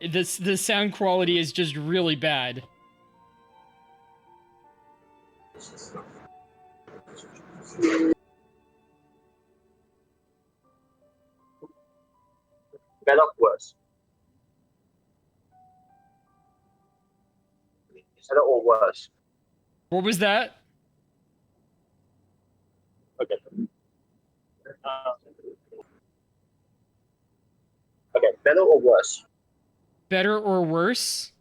The sound quality is just really bad. Better or worse? Better or worse? What was that? Okay. Okay, better or worse? Better or worse?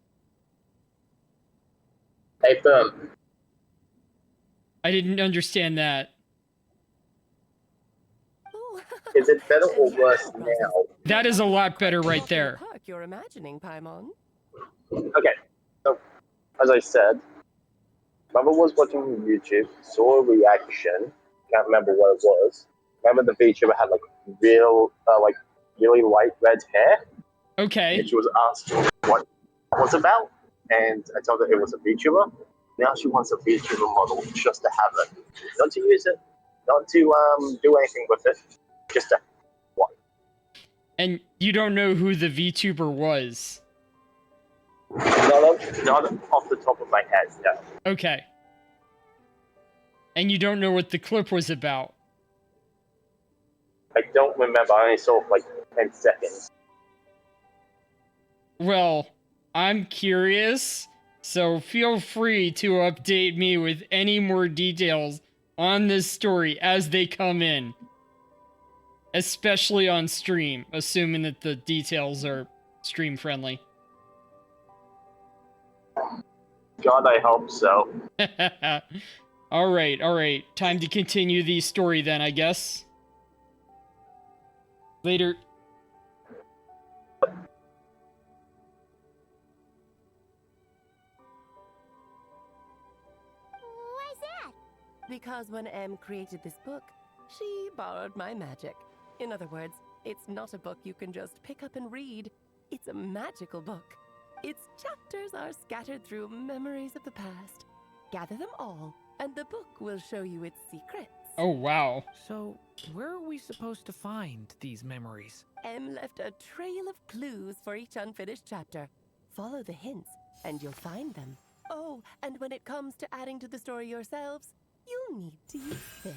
Hey, firm. I didn't understand that. Is it better or worse now? That is a lot better right there. You're imagining, Paimon. Okay, so as I said, Mother was watching YouTube, saw a reaction. Can't remember what it was. Remember the VTuber had like really light red hair. Okay. And she was asked what it was about, and I told her it was a VTuber. Now she wants a VTuber model just to have it, not to use it, not to do anything with it, just to what? And you don't know who the VTuber was? Not off the top of my head, no. Okay. And you don't know what the clip was about? I don't remember. I only saw it for like 10 seconds. Well, I'm curious, so feel free to update me with any more details on this story as they come in. Especially on stream, assuming that the details are stream friendly. God, I hope so. Alright. Time to continue the story then, I guess. Later. Why's that? Because when Em created this book, she borrowed my magic. In other words, it's not a book you can just pick up and read. It's a magical book. Its chapters are scattered through memories of the past. Gather them all, and the book will show you its secrets. Oh, wow. So, where are we supposed to find these memories? Em left a trail of clues for each unfinished chapter. Follow the hints, and you'll find them. Oh, and when it comes to adding to the story yourselves, you'll need to use this.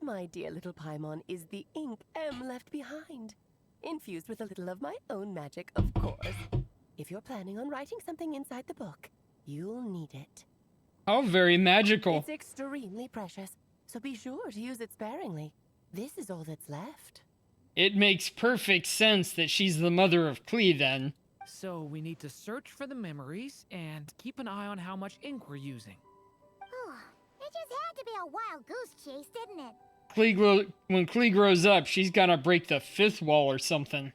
my dear little Paimon, is the ink M left behind. Infused with a little of my own magic, of course. If you're planning on writing something inside the book, you'll need it. How very magical. It's extremely precious, so be sure to use it sparingly. This is all that's left. It makes perfect sense that she's the mother of Klee then. So we need to search for the memories and keep an eye on how much ink we're using. Oh, it just had to be a wild goose chase, didn't it? When Klee grows up, she's gotta break the fifth wall or something.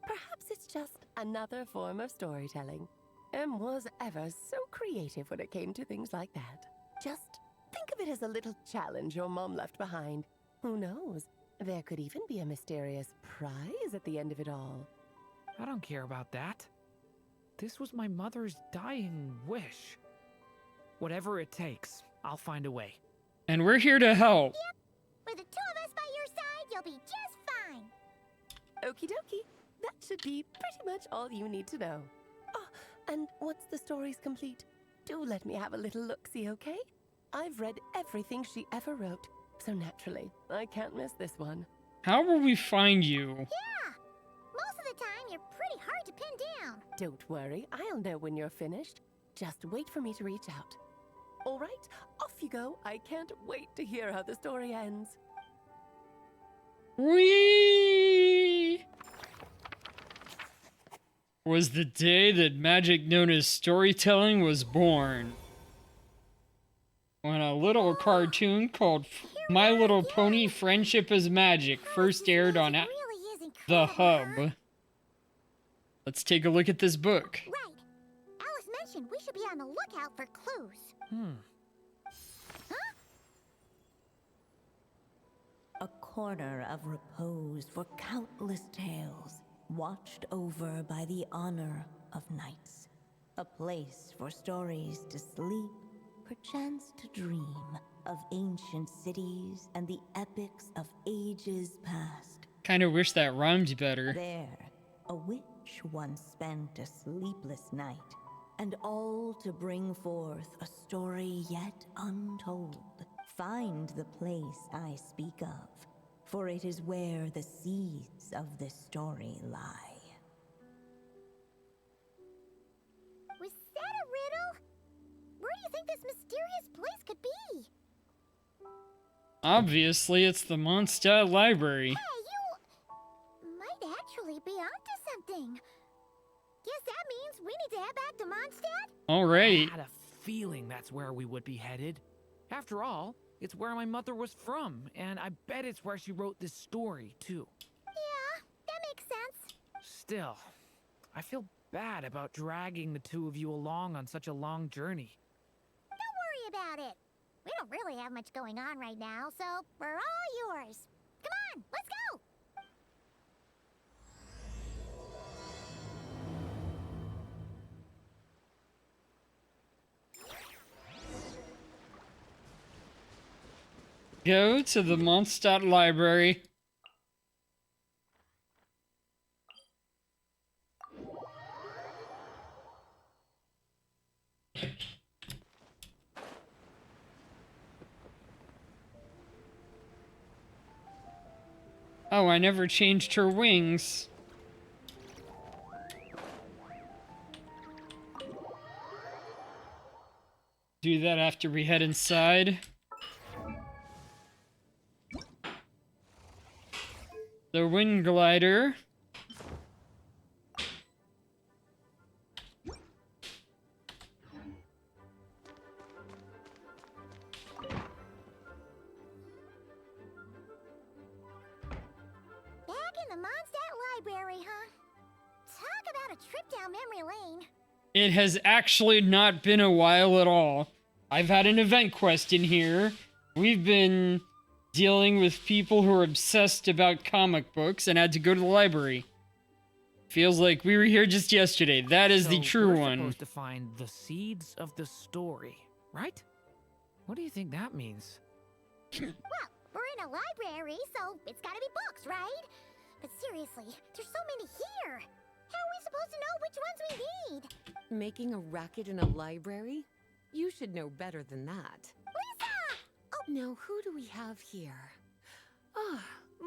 Perhaps it's just another form of storytelling. Em was ever so creative when it came to things like that. Just think of it as a little challenge your mom left behind. Who knows? There could even be a mysterious prize at the end of it all. I don't care about that. This was my mother's dying wish. Whatever it takes, I'll find a way. And we're here to help. Yep. With the two of us by your side, you'll be just fine. Okie dokie. That should be pretty much all you need to know. Oh, and once the story's complete, do let me have a little look-see, okay? I've read everything she ever wrote, so naturally, I can't miss this one. How will we find you? Yeah! Most of the time, you're pretty hard to pin down. Don't worry, I'll know when you're finished. Just wait for me to reach out. All right, off you go. I can't wait to hear how the story ends. Whee! Was the day that magic known as storytelling was born. When a little cartoon called My Little Pony Friendship is Magic first aired on the Hub. Let's take a look at this book. Right. Alice mentioned we should be on the lookout for clues. Huh? A corner of repose for countless tales, watched over by the honor of knights. A place for stories to sleep, perchance to dream of ancient cities and the epics of ages past. Kinda wish that rhymed better. There, a witch once spent a sleepless night, and all to bring forth a story yet untold. Find the place I speak of, for it is where the seeds of this story lie. Was that a riddle? Where do you think this mysterious place could be? Obviously, it's the Mondstadt Library. Hey, you might actually be onto something. Guess that means we need to head back to Mondstadt? Alright. I had a feeling that's where we would be headed. After all, it's where my mother was from, and I bet it's where she wrote this story, too. Yeah, that makes sense. Still, I feel bad about dragging the two of you along on such a long journey. Don't worry about it. We don't really have much going on right now, so we're all yours. Come on, let's go! Go to the Mondstadt Library. Oh, I never changed her wings. Do that after we head inside. The wind glider. Back in the Mondstadt Library, huh? Talk about a trip down memory lane. It has actually not been a while at all. I've had an event quest in here. We've been dealing with people who are obsessed about comic books and had to go to the library. Feels like we were here just yesterday. That is the true we're one. Supposed to find the seeds of the story, right? What do you think that means? Well, we're in a library, so it's gotta be books, right? But seriously, there's so many here. How are we supposed to know which ones we need? Making a racket in a library? You should know better than that. Lisa! Oh, now who do we have here?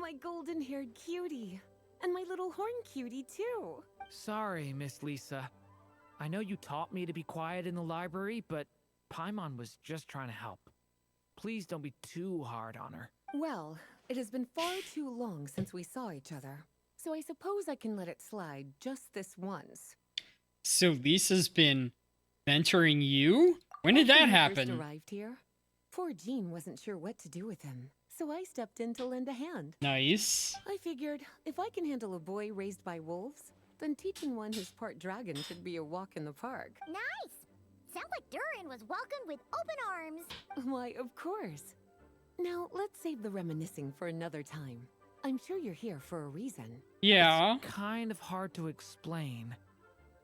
my golden-haired cutie. And my little horn cutie, too. Sorry, Miss Lisa. I know you taught me to be quiet in the library, but Paimon was just trying to help. Please don't be too hard on her. Well, it has been far too long since we saw each other. So I suppose I can let it slide just this once. So Lisa's been mentoring you? When did that When he happen? first arrived here, poor Jean wasn't sure what to do with him. So I stepped in to lend a hand. Nice. I figured, if I can handle a boy raised by wolves, then teaching one who's part dragon should be a walk in the park. Nice! Sounds like Durin was welcomed with open arms. Why, of course. Now, let's save the reminiscing for another time. I'm sure you're here for a reason. Yeah. It's kind of hard to explain.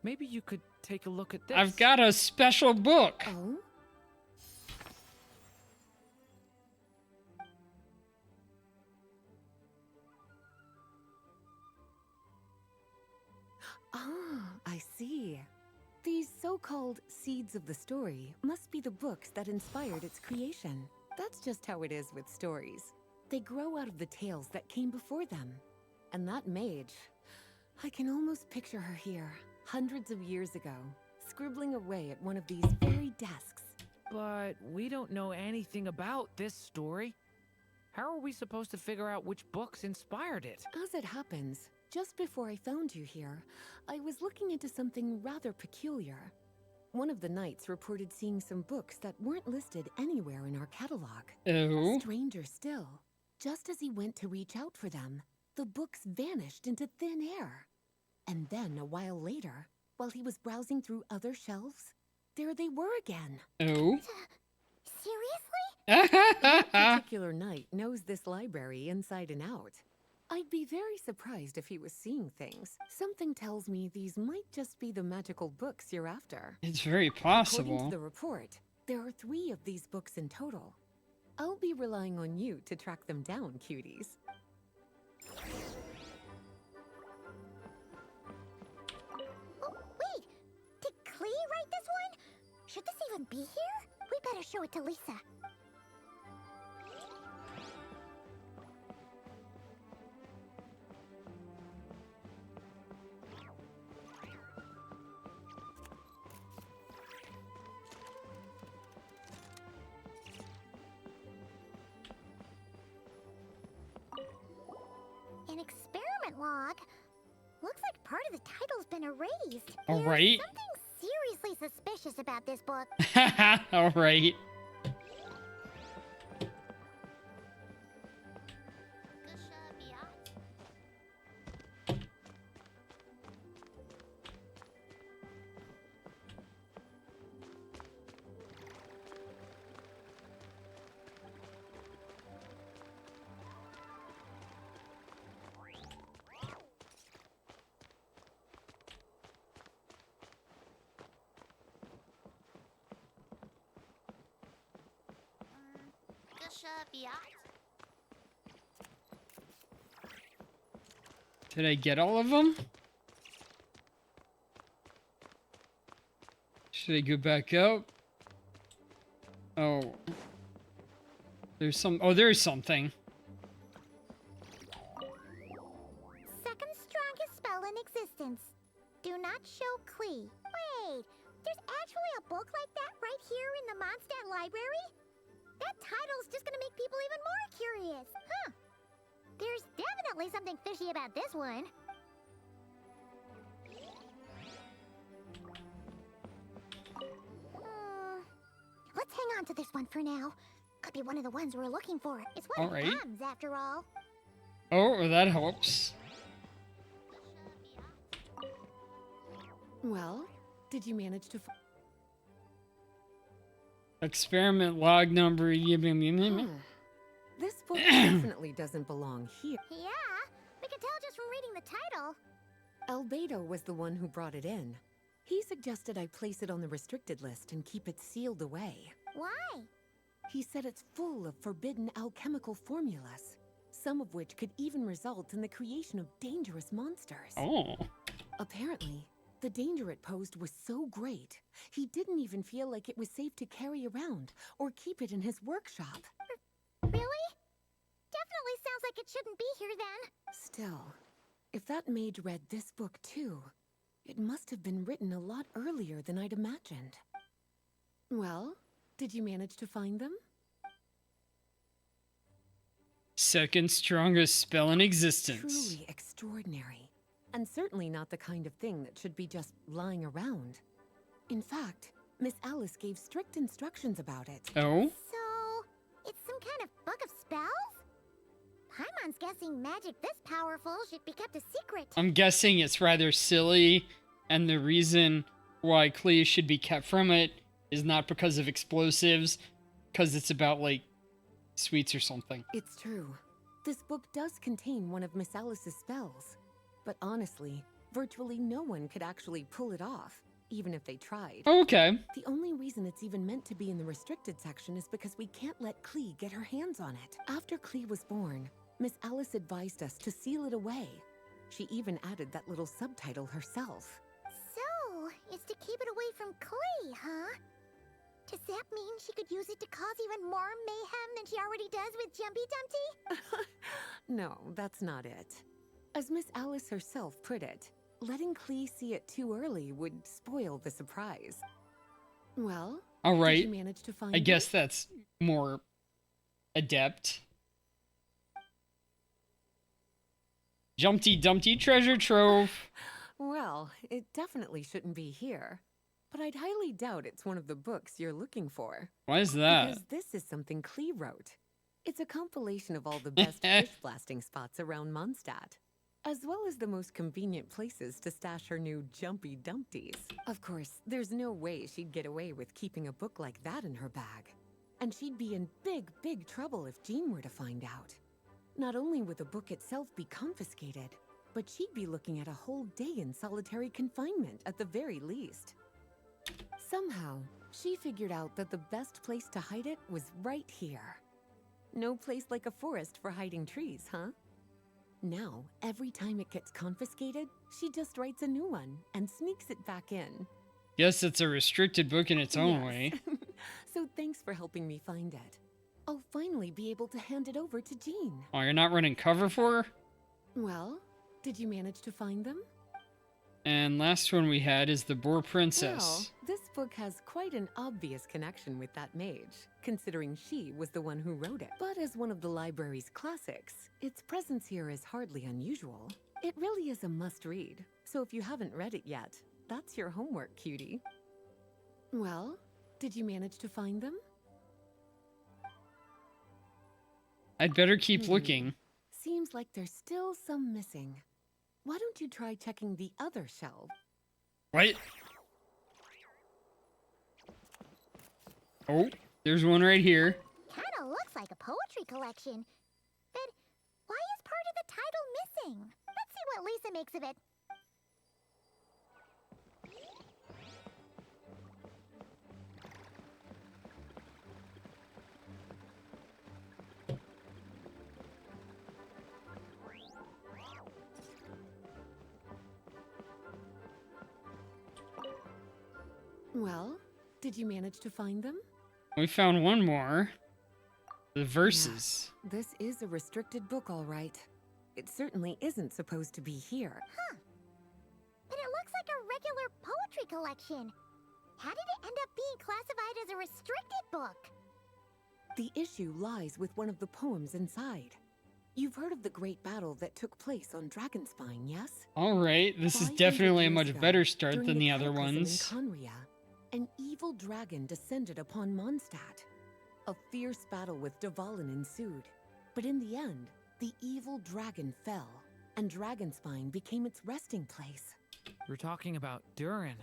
Maybe you could take a look at this. I've got a special book. Oh? Ah, I see. These so-called seeds of the story must be the books that inspired its creation. That's just how it is with stories. They grow out of the tales that came before them. And that mage, I can almost picture her here, hundreds of years ago, scribbling away at one of these very desks. But we don't know anything about this story. How are we supposed to figure out which books inspired it? As it happens, just before I found you here, I was looking into something rather peculiar. One of the knights reported seeing some books that weren't listed anywhere in our catalog. Oh. Stranger still, just as he went to reach out for them, the books vanished into thin air. And then, a while later, while he was browsing through other shelves, there they were again. Oh. Seriously? That particular knight knows this library inside and out. I'd be very surprised if he was seeing things. Something tells me these might just be the magical books you're after. It's very According possible. to the report, there are 3 of these books in total. I'll be relying on you to track them down, cuties. Oh, wait! Did Klee write this one? Should this even be here? We better show it to Lisa. An experiment log? Looks like part of the title's been erased. All right. There's something seriously suspicious about this book. All right. Did I get all of them? Should I go back up? Oh. There's some... Oh, there's something. Second strongest spell in existence. Do not show Klee. Wait, there's actually a book like that right here in the Mondstadt library? That title's just gonna make people even more curious. Huh. There's definitely something fishy about this one. Let's hang on to this one for now. Could be one of the ones we're looking for. It's one of Alright. M's, after all. Oh, well, that helps. Well, did you manage to... Experiment log number... This book definitely doesn't belong here. Yeah, we can tell just from reading the title. Albedo was the one who brought it in. He suggested I place it on the restricted list and keep it sealed away. Why? He said it's full of forbidden alchemical formulas, some of which could even result in the creation of dangerous monsters. Oh. Apparently, the danger it posed was so great, he didn't even feel like it was safe to carry around or keep it in his workshop. Really? Definitely sounds like it it shouldn't be here then. Still, if that mage read this book too, it must have been written a lot earlier than I'd imagined. Well, did you manage to find them? Second strongest spell in existence. Truly extraordinary. And certainly not the kind of thing that should be just lying around. In fact, Miss Alice gave strict instructions about it. Oh? So, it's some kind of book of spells? Paimon's guessing magic this powerful should be kept a secret. I'm guessing it's rather silly, and the reason why Klee should be kept from it is not because of explosives, because it's about, like, sweets or something. It's true. This book does contain one of Miss Alice's spells. But honestly, virtually no one could actually pull it off, even if they tried. Okay. The only reason it's even meant to be in the restricted section is because we can't let Klee get her hands on it. After Klee was born, Miss Alice advised us to seal it away. She even added that little subtitle herself. So, it's to keep it away from Klee, huh? Does that mean she could use it to cause even more mayhem than she already does with Jumpy Dumpty? No, that's not it. As Miss Alice herself put it, letting Klee see it too early would spoil the surprise. Well, all right. Did you manage to find I guess that's more adept. Jumpty Dumpty treasure trove. Well, it definitely shouldn't be here. But I'd highly doubt it's one of the books you're looking for. Why is that? Because this is something Klee wrote. It's a compilation of all the best fish blasting spots around Mondstadt, as well as the most convenient places to stash her new Jumpy Dumpties. Of course, there's no way she'd get away with keeping a book like that in her bag. And she'd be in big, big trouble if Jean were to find out. Not only would the book itself be confiscated, but she'd be looking at a whole day in solitary confinement at the very least. Somehow, she figured out that the best place to hide it was right here. No place like a forest for hiding trees, huh? Now, every time it gets confiscated, she just writes a new one and sneaks it back in. Yes, it's a restricted book in its own way. So thanks for helping me find it. I'll finally be able to hand it over to Jean. Oh, you're not running cover for her? Well, did you manage to find them? And last one we had is the Boar Well, Princess. this book has quite an obvious connection with that mage, considering she was the one who wrote it. But as one of the library's classics, its presence here is hardly unusual. It really is a must-read, so if you haven't read it yet, that's your homework, cutie. Well, did you manage to find them? I'd better keep looking. Seems like there's still some missing. Why don't you try checking the other shelf? What? Oh, there's one right here. Kinda looks like a poetry collection. But why is part of the title missing? Let's see what Lisa makes of it. Well, did you manage to find them? We found one more. The verses. Yeah, this is a restricted book, all right. It certainly isn't supposed to be here. Huh. But it looks like a regular poetry collection. How did it end up being classified as a restricted book? The issue lies with one of the poems inside. You've heard of the great battle that took place on Dragonspine, yes? Alright, this is definitely a much better start than the other ones. In Conria, an evil dragon descended upon Mondstadt. A fierce battle with Dvalin ensued, but in the end, the evil dragon fell, and Dragonspine became its resting place. We're talking about Durin.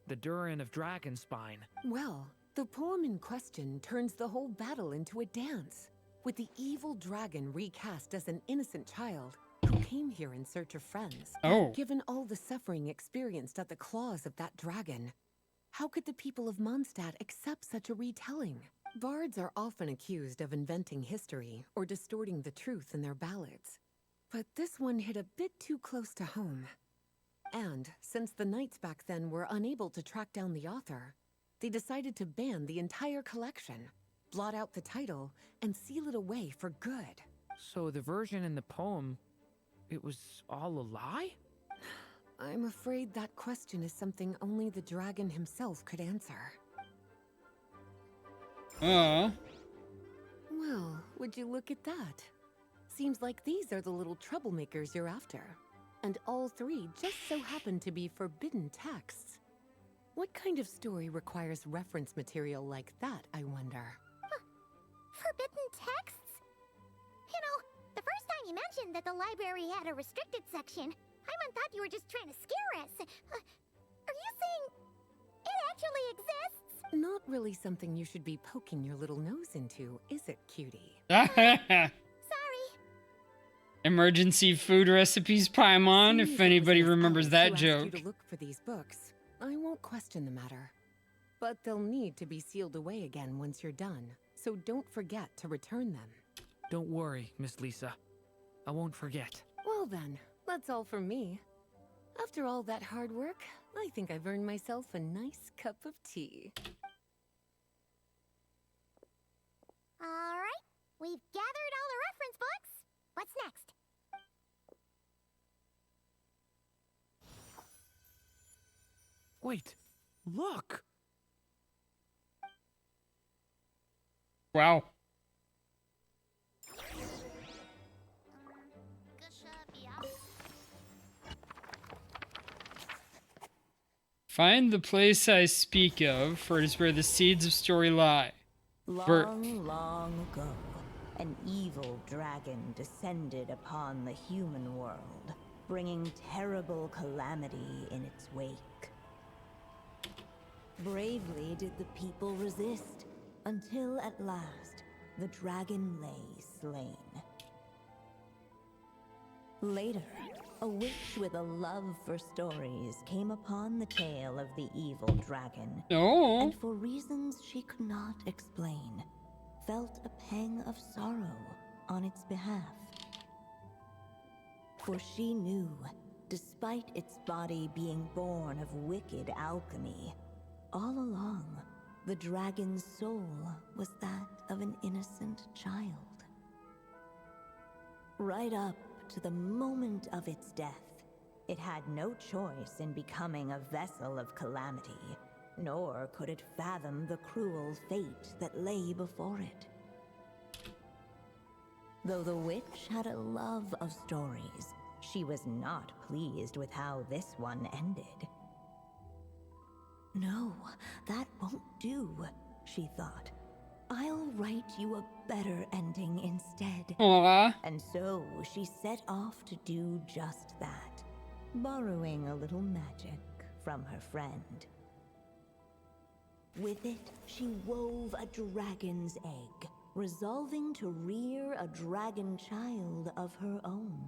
The Durin of Dragonspine. Well, the poem in question turns the whole battle into a dance, with the evil dragon recast as an innocent child who came here in search of friends. Oh. Given all the suffering experienced at the claws of that dragon, how could the people of Mondstadt accept such a retelling? Bards are often accused of inventing history or distorting the truth in their ballads. But this one hit a bit too close to home. And since the knights back then were unable to track down the author, they decided to ban the entire collection, blot out the title, and seal it away for good. So the version in the poem, it was all a lie? I'm afraid that question is something only the dragon himself could answer. Uh. Well, would you look at that? Seems like these are the little troublemakers you're after. And all three just so happen to be forbidden texts. What kind of story requires reference material like that, I wonder? Forbidden texts? You know, the first time you mentioned that the library had a restricted section, I thought you were just trying to scare us. Are you saying it actually exists? Not really something you should be poking your little nose into, is it, cutie? Sorry. Emergency food recipes Paimon, if anybody remembers that joke. You to look for these books. I won't question the matter. But they'll need to be sealed away again once you're done, so don't forget to return them. Don't worry, Miss Lisa. I won't forget. Well then, that's all from me. After all that hard work, I think I've earned myself a nice cup of tea. Alright, we've gathered all the reference books. What's next? Wait, look! Wow. Find the place I speak of, for it is where the seeds of story lie. Long, long ago, an evil dragon descended upon the human world, bringing terrible calamity in its wake. Bravely did the people resist, until at last, the dragon lay slain. Later, a witch with a love for stories came upon the tale of the evil dragon. Oh. And for reasons she could not explain, felt a pang of sorrow on its behalf. For she knew, despite its body being born of wicked alchemy, all along, the dragon's soul was that of an innocent child. Right up to the moment of its death, it had no choice in becoming a vessel of calamity, nor could it fathom the cruel fate that lay before it. Though the witch had a love of stories, she was not pleased with how this one ended. No, that won't do, she thought. I'll write you a better ending instead. Aww. And so she set off to do just that, borrowing a little magic from her friend. With it, she wove a dragon's egg, resolving to rear a dragon child of her own.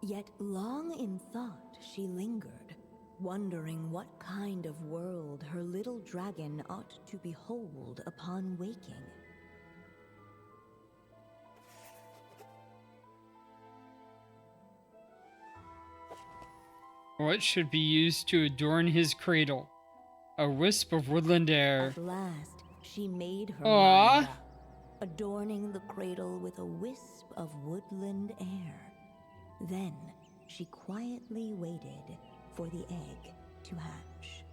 Yet long in thought she lingered, wondering what kind of world her little dragon ought to behold upon waking. What should be used to adorn his cradle? A wisp of woodland air. At last, she made her Aww. mind up, adorning the cradle with a wisp of woodland air. Then she quietly waited for the egg to hatch.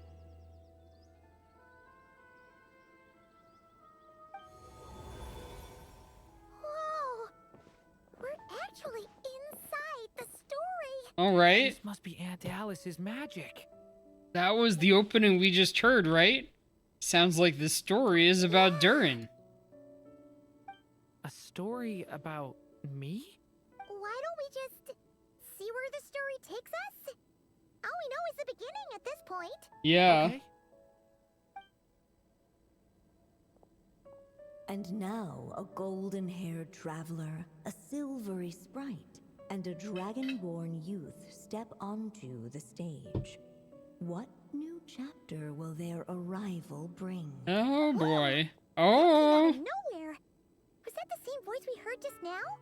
Whoa! We're actually inside the story! Alright. This must be Aunt Alice's magic. That was the opening we just heard, right? Sounds like this story is about Durin. A story about me? Why don't we just see where the story takes us? All we know is the beginning at this point. Yeah. Okay. And now a golden-haired traveler, a silvery sprite, and a dragon-born youth step onto the stage. What new chapter will their arrival bring? Oh boy. Out Oh. of nowhere! Was that the same voice we heard just now?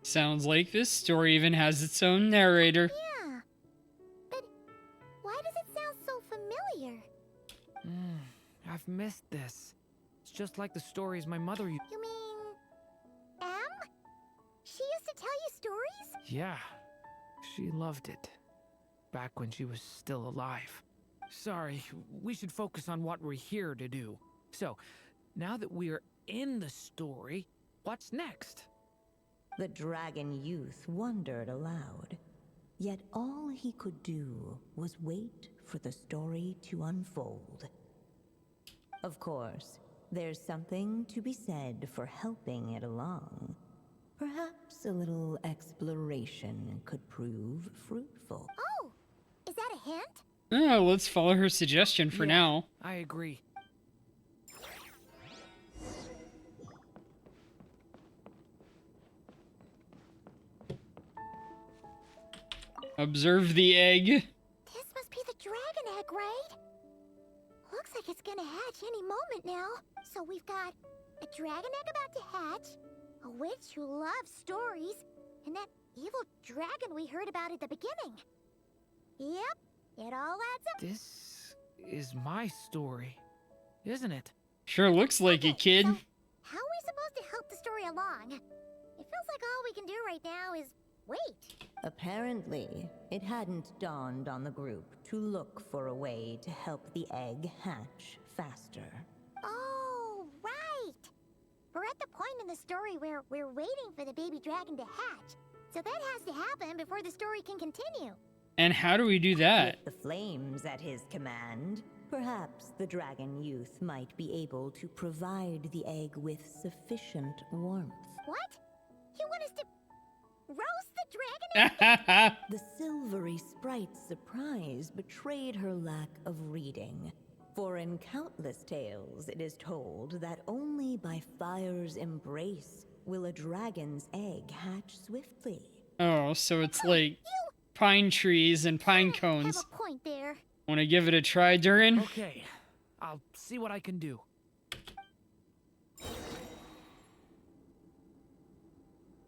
Sounds like this story even has its own narrator. Yeah. But why does it sound so familiar? I've missed this. It's just like the stories my mother used. You mean... M? Yeah, she loved it. Back when she was still alive. Sorry, we should focus on what we're here to do. So, now that we're in the story, what's next? The dragon youth wondered aloud. Yet all he could do was wait for the story to unfold. Of course, there's something to be said for helping it along. Perhaps a little exploration could prove fruitful. Oh, is that a hint? Oh, let's follow her suggestion for now. I agree. Observe the egg. This must be the dragon egg, right? Looks like it's gonna hatch any moment now. So we've got a dragon egg about to hatch, a witch who loves stories, and that evil dragon we heard about at the beginning. Yep, it all adds up. This is my story, isn't it? Sure looks like it, kid. How are we supposed to help the story along? It feels like all we can do right now is wait. Apparently, it hadn't dawned on the group to look for a way to help the egg hatch faster. Oh, right! We're at the point in the story where we're waiting for the baby dragon to hatch. So that has to happen before the story can continue. And how do we do that? With the flames at his command, perhaps the dragon youth might be able to provide the egg with sufficient warmth. What? You want us to roast the dragon? The silvery sprite's surprise betrayed her lack of reading. For in countless tales, it is told that only by fire's embrace will a dragon's egg hatch swiftly. Oh, so it's like pine trees and pine cones. Have a point there. Want to give it a try, Durin? Okay, I'll see what I can do.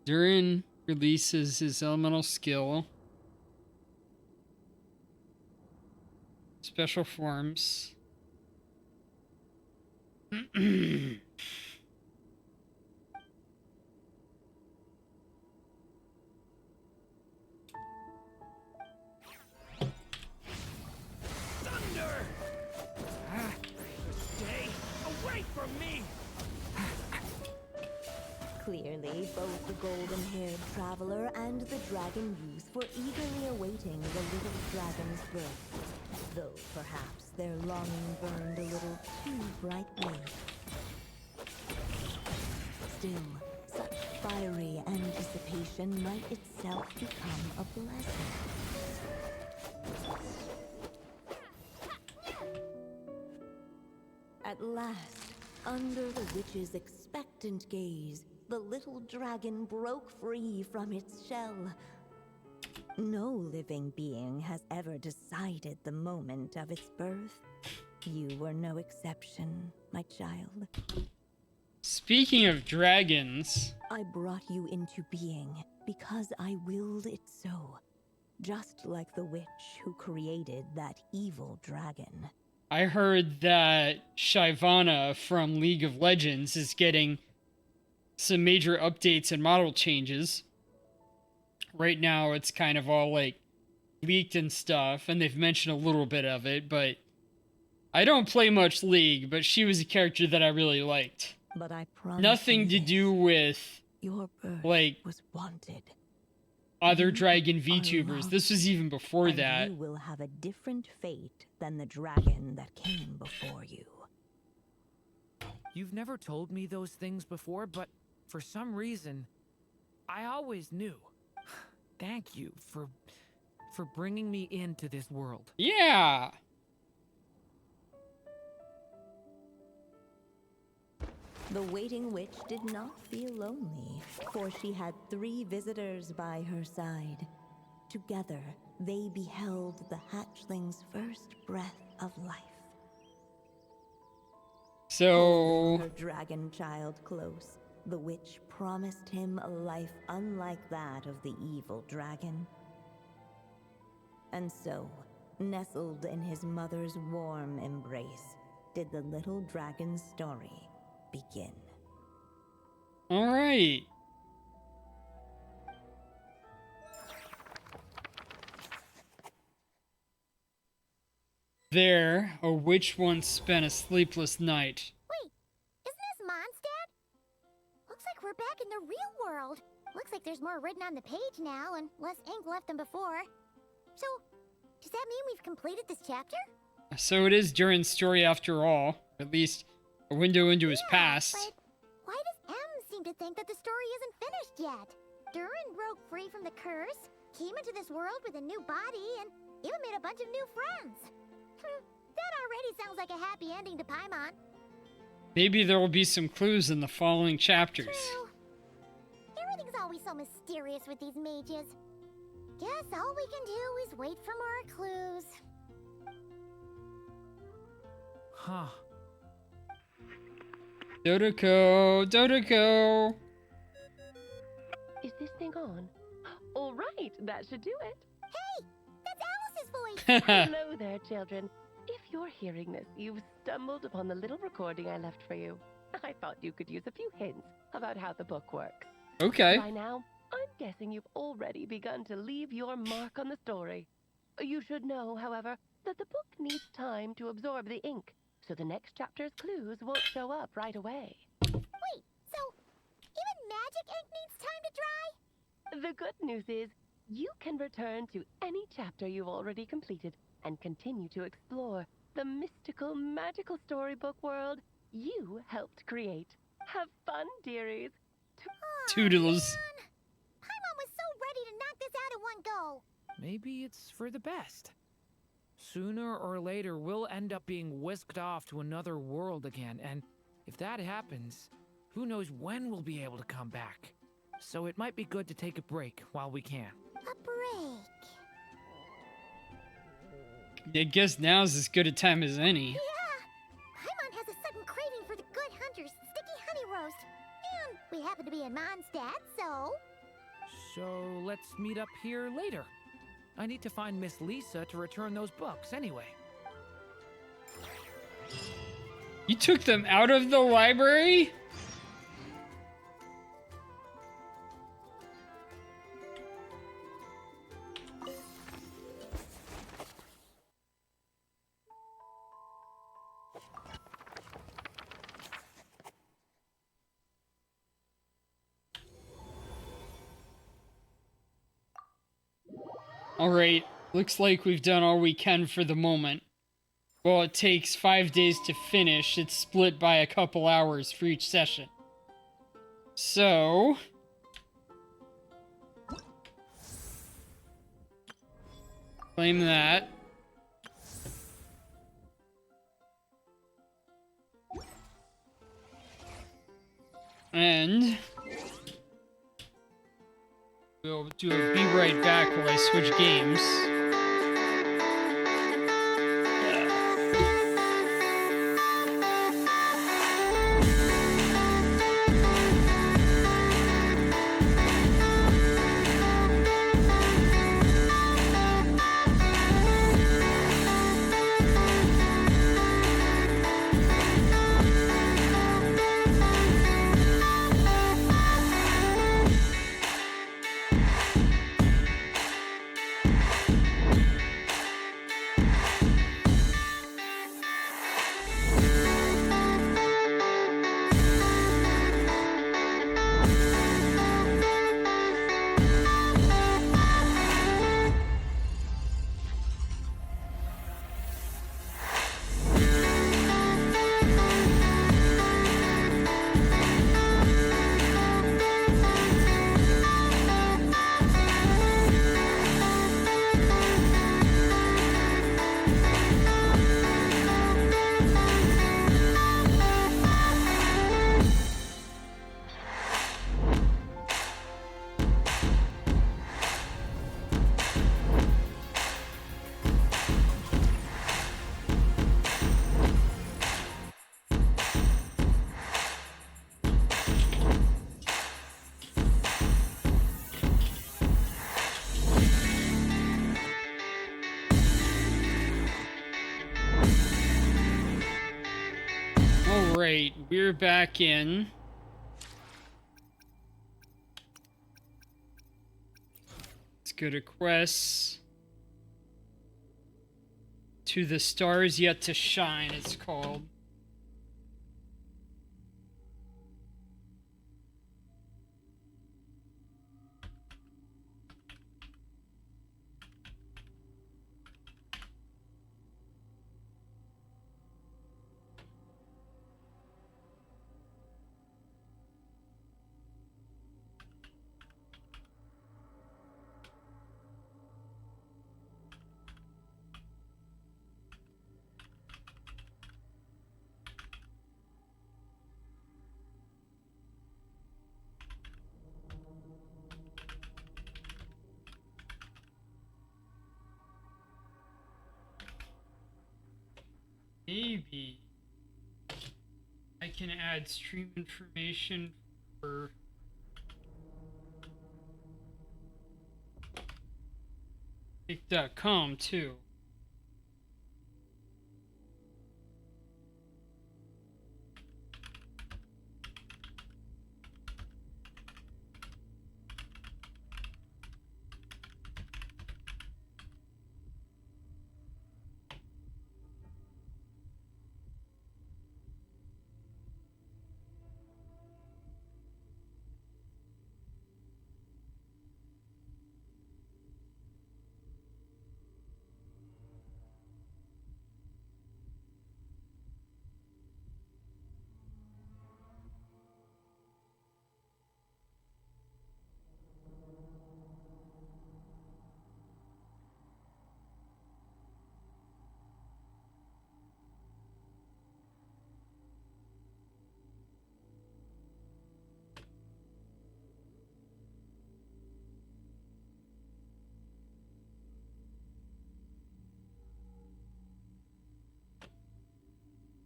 Durin releases his elemental skill. Special forms. Thunder! Stay away from me! Clearly, both the golden-haired traveler and the dragon youth were eagerly awaiting the little dragon's birth, though perhaps their longing burned a little too brightly. Still, such fiery anticipation might itself become a blessing. At last, under the witch's expectant gaze, the little dragon broke free from its shell. No living being has ever decided the moment of its birth. You were no exception, my child. Speaking of dragons... I brought you into being because I willed it so. Just like the witch who created that evil dragon. I heard that Shyvana from League of Legends is getting some major updates and model changes. Right now, it's kind of all, like, leaked and stuff, and they've mentioned a little bit of it, but I don't play much League, but she was a character that I really liked. But I promise Nothing to do with, your birth like, was wanted. other dragon VTubers. This was even before And that. you will have a different fate than the dragon that came before you. You've never told me those things before, but for some reason, I always knew. Thank you for bringing me into this world. Yeah! The waiting witch did not feel lonely, for she had 3 visitors by her side. Together, they beheld the hatchling's first breath of life. So... Her dragon child close, the witch promised him a life unlike that of the evil dragon. And so, nestled in his mother's warm embrace, did the little dragon's story begin. Alright. There, a witch once spent a sleepless night. Wait, isn't this Mondstadt? Looks like we're back in the real world. Looks like there's more written on the page now and less ink left than before. So, does that mean we've completed this chapter? So it is Durin's story after all. At least a window into his past. But why does M seem to think that the story isn't finished yet? Durin broke free from the curse, came into this world with a new body, and even made a bunch of new friends. That already sounds like a happy ending to Paimon. Maybe there will be some clues in the following chapters. True. Everything's always so mysterious with these mages. Guess all we can do is wait for more clues. Huh. Dodoko! Is this thing on? All right, that should do it. Hey, that's Alice's voice. Hello there, children. If you're hearing this, you've stumbled upon the little recording I left for you. I thought you could use a few hints about how the book works. Okay. By now, I'm guessing you've already begun to leave your mark on the story. You should know, however, that the book needs time to absorb the ink, so the next chapter's clues won't show up right away. Wait, so even magic ink needs time to dry? The good news is, you can return to any chapter you've already completed and continue to explore the mystical, magical storybook world you helped create. Have fun, dearies. Toodles. Paimon was so ready to knock this out in one go. Maybe it's for the best. Sooner or later, we'll end up being whisked off to another world again, and if that happens, who knows when we'll be able to come back. So it might be good to take a break while we can. A break. I guess now's as good a time as any. Yeah! Paimon has a sudden craving for the good hunter's sticky honey roast. And we happen to be in Mondstadt, so... So let's meet up here later. I need to find Miss Lisa to return those books anyway. You took them out of the library? Alright, looks like we've done all we can for the moment. Well, it takes 5 days to finish. It's split by a couple hours for each session. So... claim that. And... we'll do a be right back while I switch games. Alright, we're back in. Let's go to quests. To the Stars Yet to Shine, it's called. Maybe I can add stream information for pick.com too.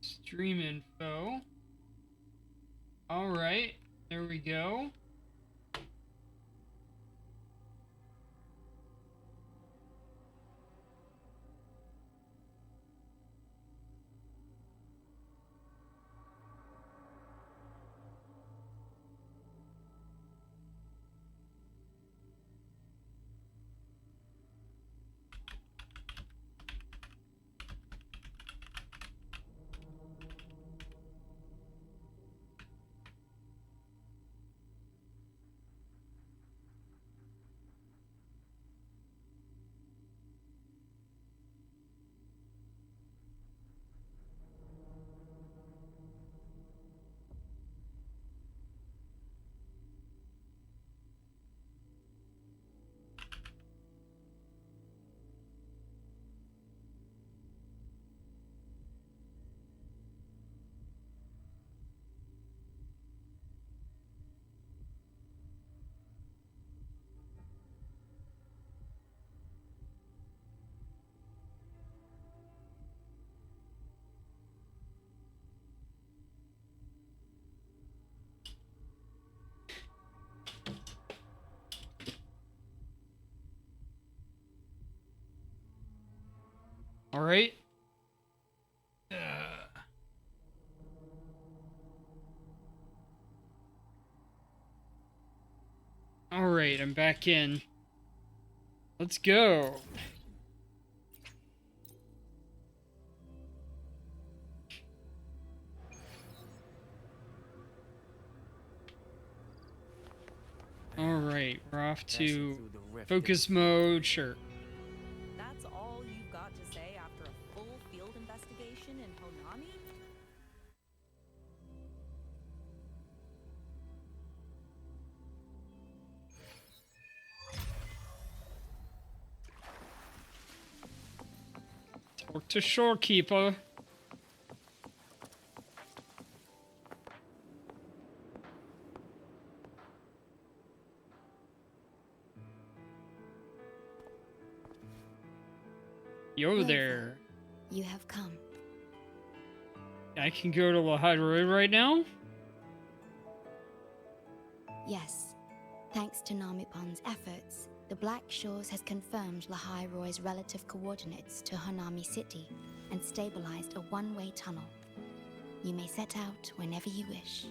Stream info. All right, there we go. All right. All right, I'm back in. Let's go. All right, we're off to focus mode. Sure. That's all you've got to say after a full field investigation in Honami? Talk to Shorekeeper. Yo there. You have come. I can go to Lahai right now? Yes. Thanks to Namipon's efforts, the Black Shores has confirmed Lahai Roy's relative coordinates to Honami City and stabilized a one-way tunnel. You may set out whenever you wish.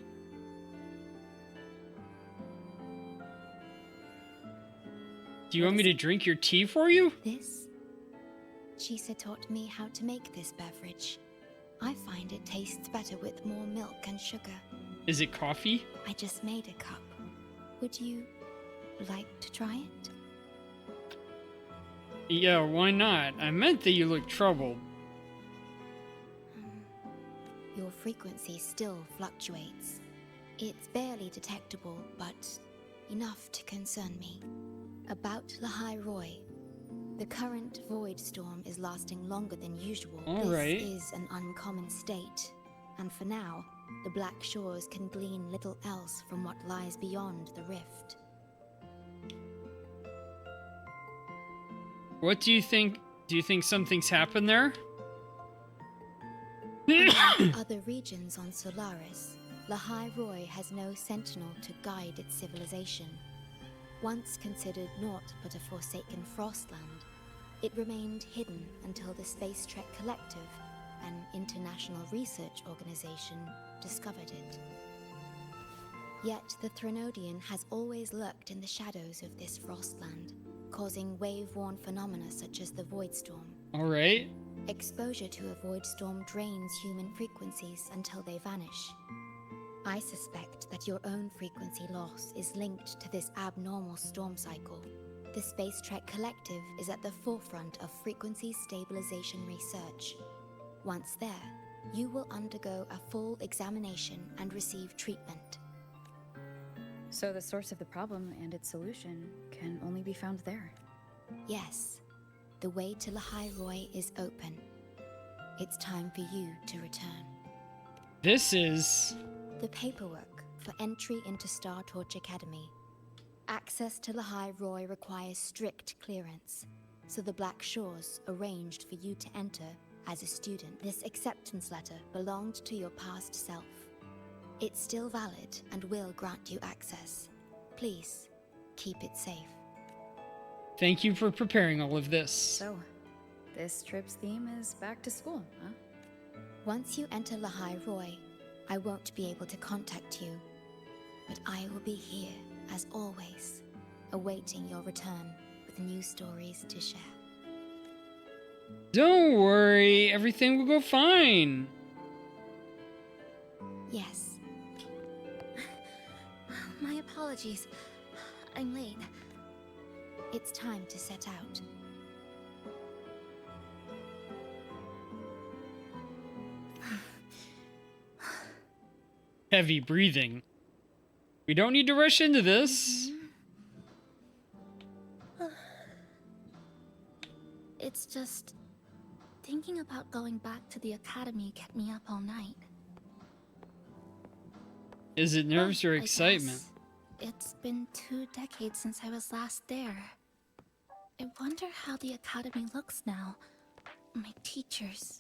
Do you want me to drink your tea for you? This Chisa taught me how to make this beverage. I find it tastes better with more milk and sugar. Is it coffee? I just made a cup. Would you like to try it? Yeah, why not? I meant that you look troubled. Your frequency still fluctuates. It's barely detectable, but enough to concern me. About Lahai Roy. The current void storm is lasting longer than usual. Alright. This is an uncommon state, and for now, the Black Shores can glean little else from what lies beyond the rift. What do you think? Do you think something's happened there? Unlike other regions on Solaris, Lahai Roy has no sentinel to guide its civilization. Once considered naught but a forsaken frostland, it remained hidden until the Space Trek Collective, an international research organization, discovered it. Yet the Threnodian has always lurked in the shadows of this frostland, causing wave-worn phenomena such as the Void Storm. Alright. Exposure to a void storm drains human frequencies until they vanish. I suspect that your own frequency loss is linked to this abnormal storm cycle. The Space Trek Collective is at the forefront of frequency stabilization research. Once there, you will undergo a full examination and receive treatment. So the source of the problem and its solution can only be found there? Yes. The way to Lahai Roy is open. It's time for you to return. This is... The paperwork for entry into Star Torch Academy. Access to Lahai Roy requires strict clearance, so the Black Shores arranged for you to enter as a student. This acceptance letter belonged to your past self. It's still valid and will grant you access. Please, keep it safe. Thank you for preparing all of this. So, this trip's theme is back to school, huh? Once you enter Lahai Roy, I won't be able to contact you, but I will be here, as always, awaiting your return with new stories to share. Don't worry, everything will go fine. Yes. My apologies. I'm late. It's time to set out. Heavy breathing. We don't need to rush into this. It's just... thinking about going back to the academy kept me up all night. Is it nerves or I excitement? guess it's been 2 decades since I was last there. I wonder how the academy looks now. My teachers,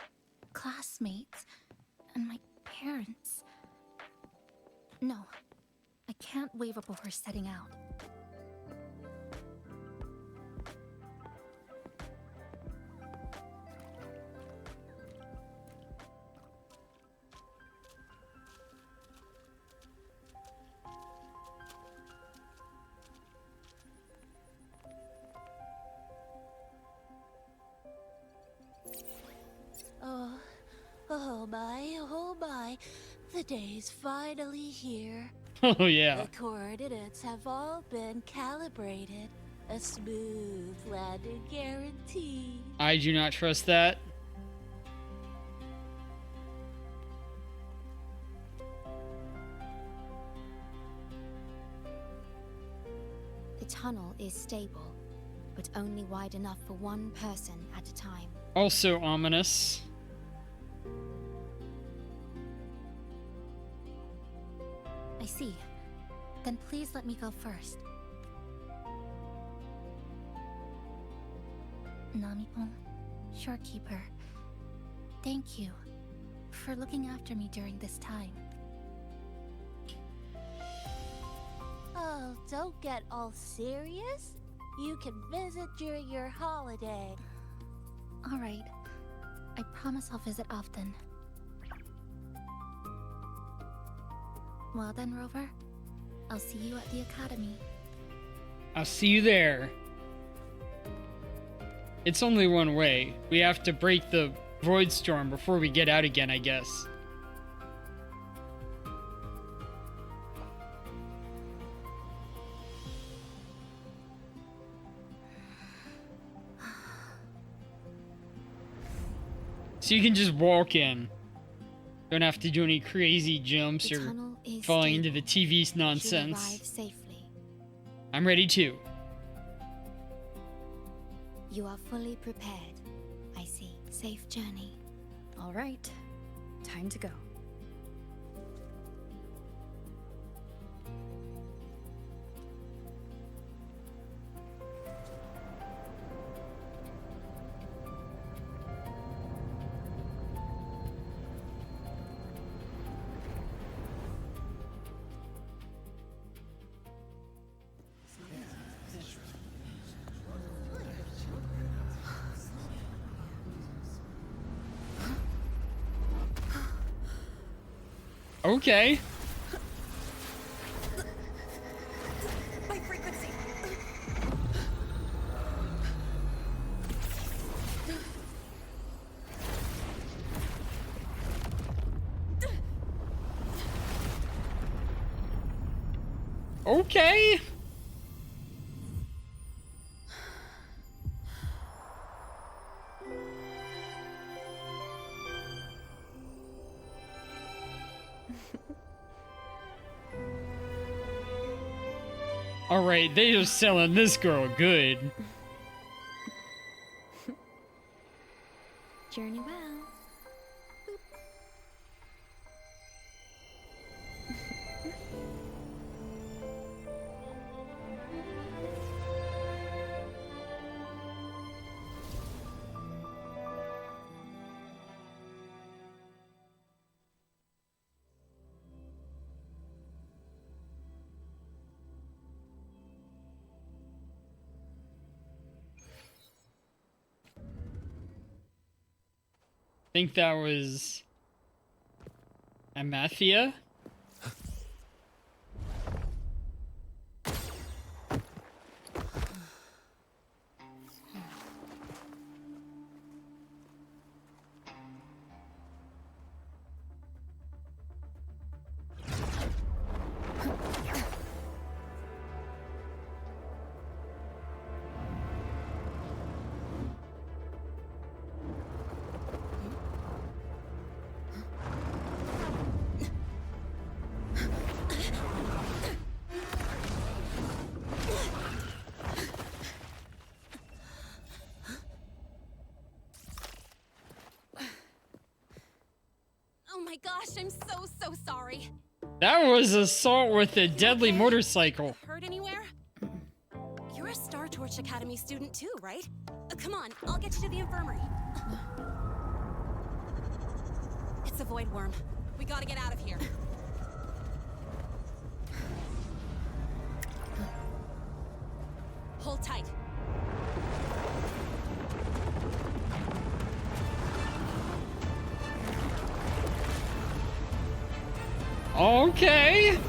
classmates, and my parents. No, I can't waver before setting out. Oh my, the day's finally here. Oh yeah. The coordinates have all been calibrated. A smooth landing guaranteed. I do not trust that. The tunnel is stable, but only wide enough for one person at a time. Also ominous. I see. Then please let me go first. Namipon, Shorekeeper, thank you for looking after me during this time. Oh, don't get all serious. You can visit during your holiday. All right. I promise I'll visit often. Well then, Rover. I'll see you at the academy. I'll see you there. It's only one way. We have to break the void storm before we get out again, I guess. So you can just walk in. Don't have to do any crazy jumps or falling into the TV's nonsense. Safely. I'm ready too. You are fully prepared. I see. Safe journey. All right. Time to go. Okay. My frequency. Okay. Alright, they are selling this girl good. Journey well. I think that was Amathia. Oh my gosh, I'm so sorry. That was assault with a deadly motorcycle. Hurt anywhere? You're a Star Torch Academy student too, right? Come on, I'll get you to the infirmary. It's a void worm. We gotta get out of here. Hold tight. Okay.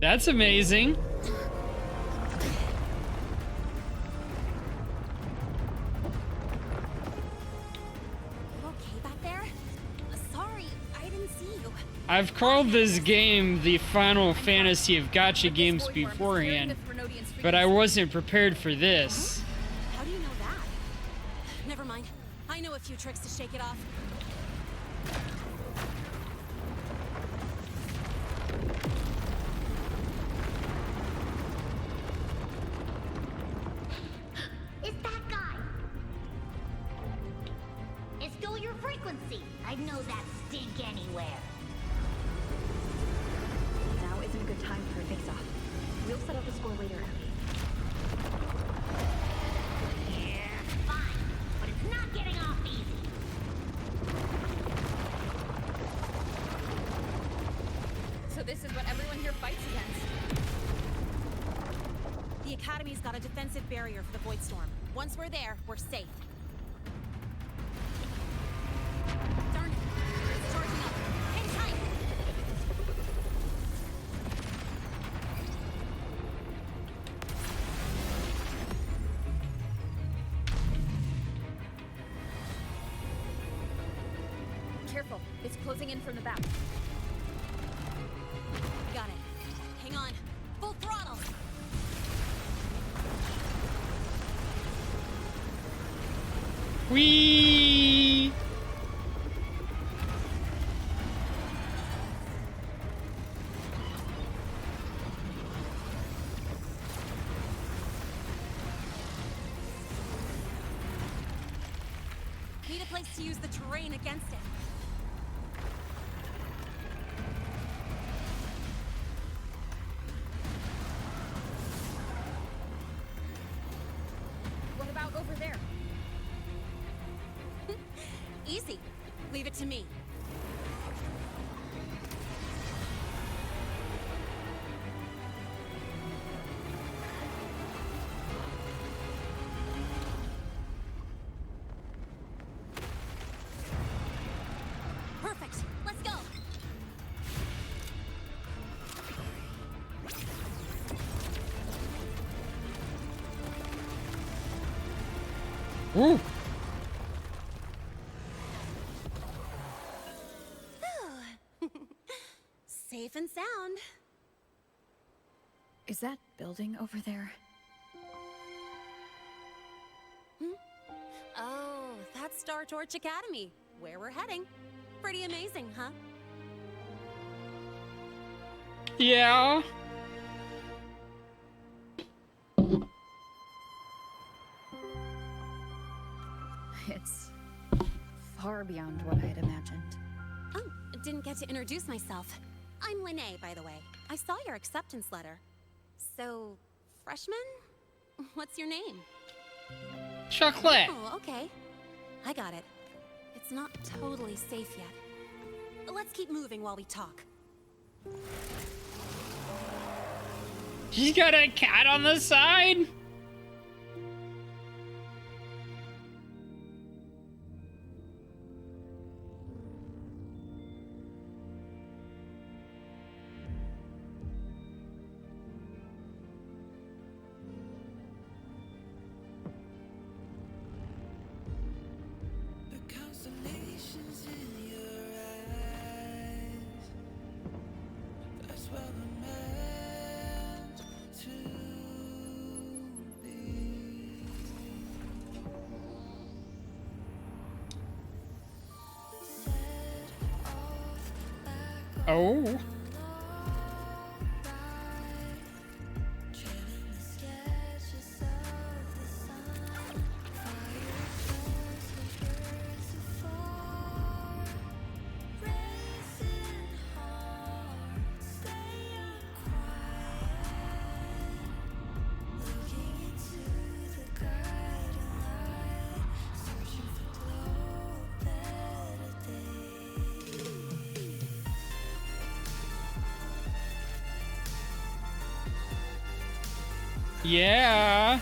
That's amazing. Okay back there? Sorry, I didn't see you. I've called this game the Final Fantasy of gacha games beforehand, but I wasn't prepared for this. How do you know that? Never mind. I know a few tricks to shake it off. It's that guy. It's still your frequency. I'd know that stink anywhere. Now isn't a good time for a face-off. We'll settle the score later. Yeah, fine. But it's not getting off easy. So this is what everyone here fights against. The Academy's got a defensive barrier for the Void Storm. Once we're there, we're safe. Darn it. It's charging up. Hang tight. Careful, it's closing in from the back. Got it. Hang on. Full throttle. Whee! Need a place to use the terrain against it. What about over there? Easy. Leave it to me. Perfect. Let's go. Woo! Safe and sound. Is that building over there? Oh, that's Star Torch Academy, where we're heading. Pretty amazing, huh? Yeah. It's far beyond what I had imagined. Oh, didn't get to introduce myself. I'm Lene, by the way. I saw your acceptance letter. So, freshman? What's your name? Chocolate. Oh, okay. I got it. It's not totally safe yet. Let's keep moving while we talk. She's got a cat on the side. Oh. Yeah.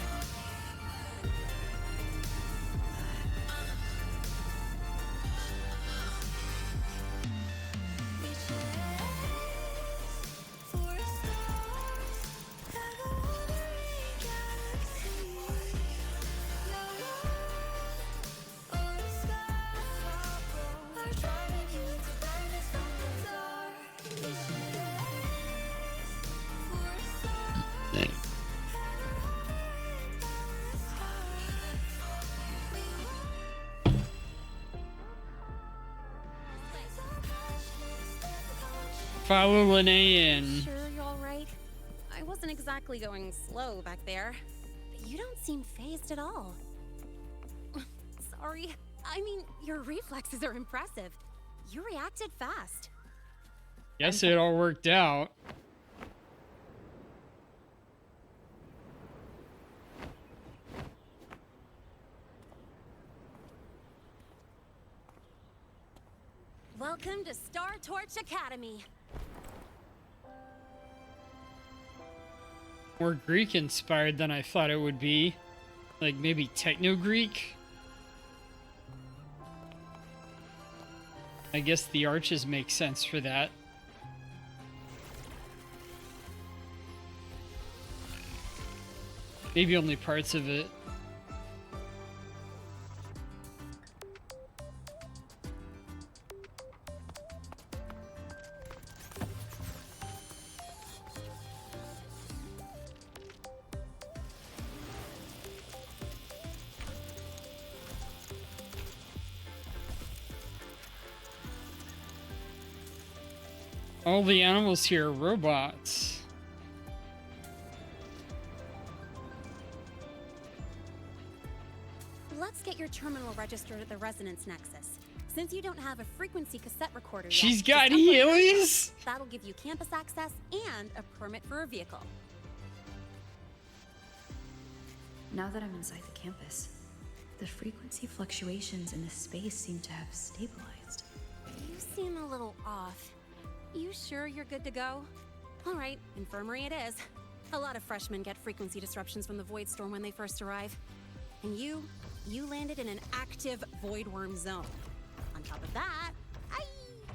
Follow Lene in. Sure you're all right? I wasn't exactly going slow back there. But you don't seem phased at all. Sorry. I mean, your reflexes are impressive. You reacted fast. Guess it all worked out. Welcome to Star Torch Academy. More Greek inspired than I thought it would be. Like maybe Techno-Greek? I guess the arches make sense for that. Maybe only parts of it. All the animals here are robots. Let's get your terminal registered at the Resonance Nexus. Since you don't have a frequency cassette recorder She's yet, got just upload your Heelys? stuff. That'll give you campus access and a permit for a vehicle. Now that I'm inside the campus, the frequency fluctuations in this space seem to have stabilized. You seem a little off. You sure you're good to go? All right, infirmary it is. A lot of freshmen get frequency disruptions from the Void Storm when they first arrive. And you landed in an active Voidworm zone. On top of that, I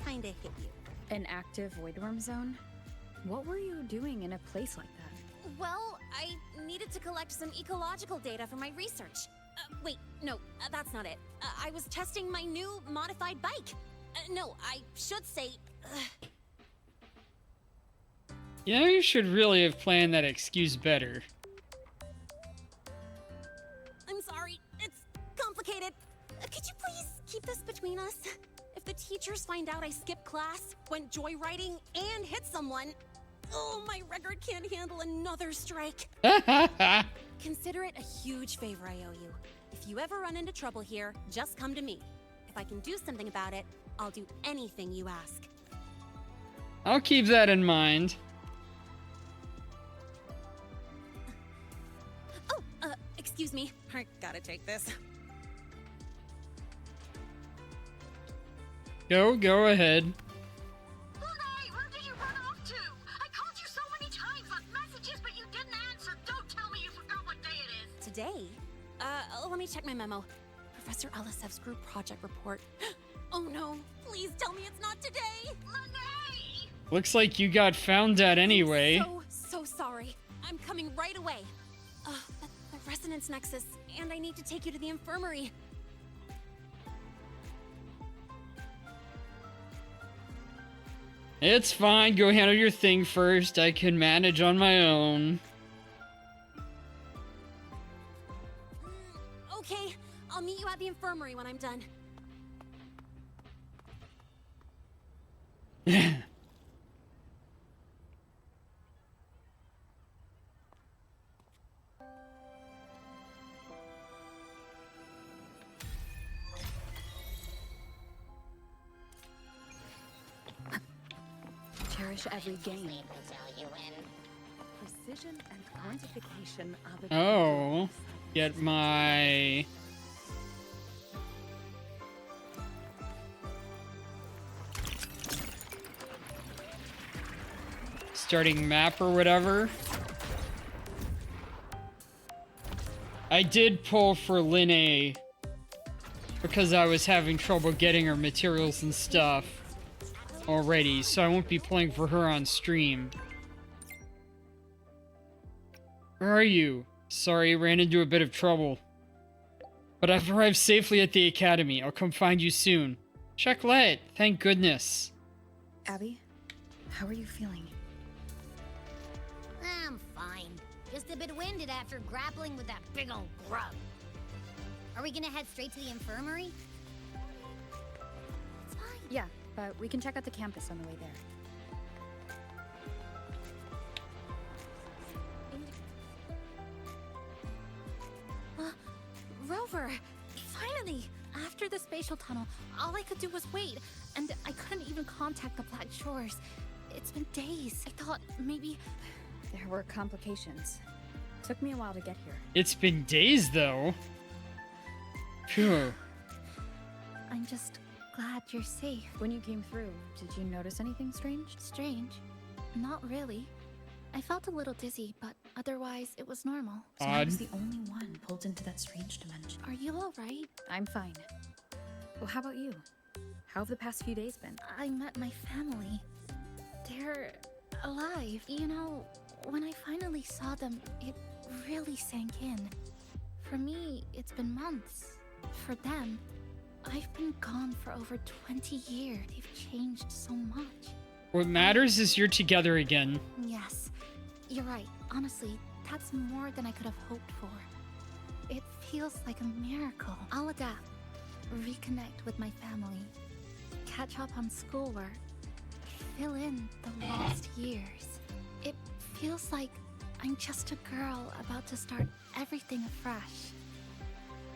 kinda hit you. An active voidworm zone? What were you doing in a place like that? Well, I needed to collect some ecological data for my research. Wait, no, that's not it. I was testing my new modified bike. No, I should say... You know, you should really have planned that excuse better. I'm sorry, it's complicated. Could you please keep this between us? If the teachers find out I skipped class, went joyriding, and hit someone, oh, my record can't handle another strike. Consider it a huge favor I owe you. If you ever run into trouble here, just come to me. If I can do something about it, I'll do anything you ask. I'll keep that in mind. Oh, excuse me. I gotta take this. Go ahead. Hey, where did you run off to? I called you so many times, left messages, but you didn't answer. Don't tell me you forgot what day it is. Today? Let me check my memo. Professor Alisev's group project report. Oh no, please tell me it's not today. Lene! Looks like you got found out anyway. So sorry. I'm coming right away. The Resonance Nexus, and I need to take you to the infirmary. It's fine, go handle your thing first. I can manage on my own. Okay, I'll meet you at the infirmary when I'm done. Cherish every gain. Precision and quantification are the Oh, get my... starting map or whatever. I did pull for Lene because I was having trouble getting her materials and stuff already, so I won't be playing for her on stream. Where are you? Sorry, ran into a bit of trouble. But I've arrived safely at the academy. I'll come find you soon. Chaclet, thank goodness. Abby, how are you feeling? I'm fine. Just a bit winded after grappling with that big old grub. Are we gonna head straight to the infirmary? It's fine. Yeah, but we can check out the campus on the way there. Rover! Finally! After the spatial tunnel, all I could do was wait, and I couldn't even contact the Black Shores. It's been days. I thought maybe... There were complications. Took me a while to get here. It's been days, though. Phew. I'm just glad you're safe. When you came through, did you notice anything strange? Strange? Not really. I felt a little dizzy, but otherwise it was normal. So I was the only one pulled into that strange dimension. Are you alright? I'm fine. Well, how about you? How have the past few days been? I met my family. They're alive. You know, when I finally saw them, it really sank in. For me, it's been months. For them, I've been gone for over 20 years. They've changed so much. What matters is you're together again. Yes, you're right. Honestly, that's more than I could have hoped for. It feels like a miracle. I'll adapt, reconnect with my family, catch up on schoolwork, fill in the lost years. It feels like I'm just a girl about to start everything afresh.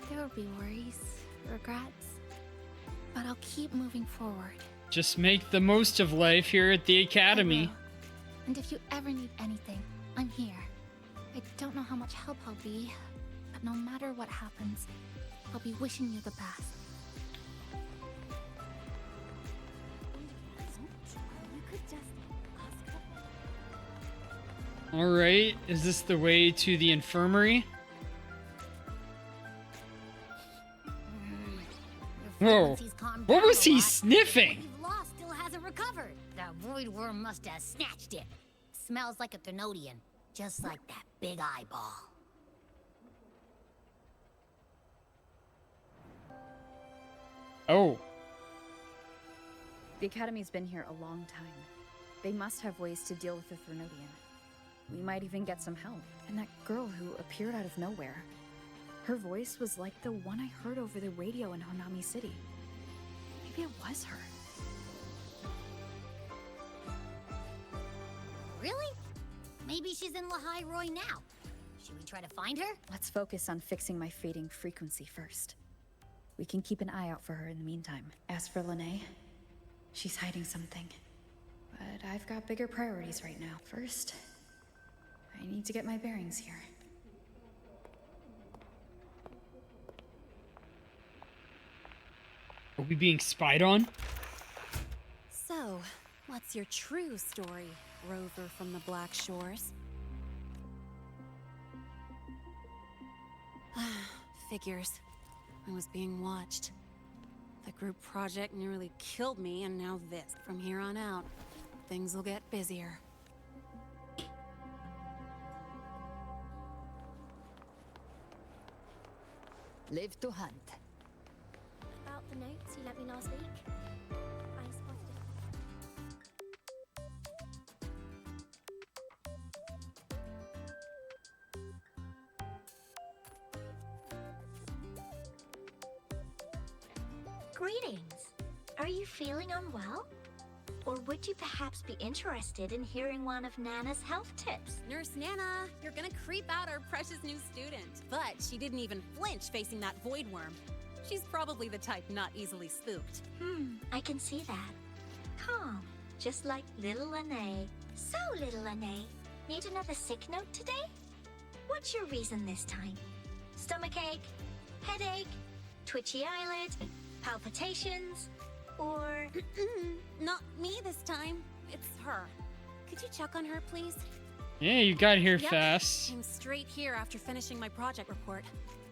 There will be worries, regrets, but I'll keep moving forward. Just make the most of life here at the academy. And if you ever need anything, I'm here. I don't know how much help I'll be, but no matter what happens, I'll be wishing you the best. You could just ask her. All right, is this the way to the infirmary? Whoa, what was he sniffing? You've lost still hasn't recovered. That void worm must have snatched it. Smells like a Thenodian, just like that big eyeball. Oh. The Academy's been here a long time. They must have ways to deal with the Thenodian. We might even get some help. And that girl who appeared out of nowhere. Her voice was like the one I heard over the radio in Honami City. Maybe it was her. Really? Maybe she's in Lahai Roy now. Should we try to find her? Let's focus on fixing my fading frequency first. We can keep an eye out for her in the meantime. As for Lene, she's hiding something. But I've got bigger priorities right now. First, I need to get my bearings here. Are we being spied on? So, what's your true story, rover from the Black Shores? Figures. I was being watched. The group project nearly killed me, and now this. From here on out, things will get busier. Live to hunt. About the notes you lent me last week? I spotted it. Greetings. Are you feeling unwell? Or would you perhaps be interested in hearing one of Nana's health tips? Nurse Nana, you're gonna creep out our precious new student. But she didn't even flinch facing that void worm. She's probably the type not easily spooked. I can see that. Calm, just like little Lene. So, little Lene, need another sick note today? What's your reason this time? Stomachache? Headache? Twitchy eyelid? Palpitations? Or... Not me this time. It's her. Could you check on her, please? Yeah, you got here Yep. fast. Came straight here after finishing my project report.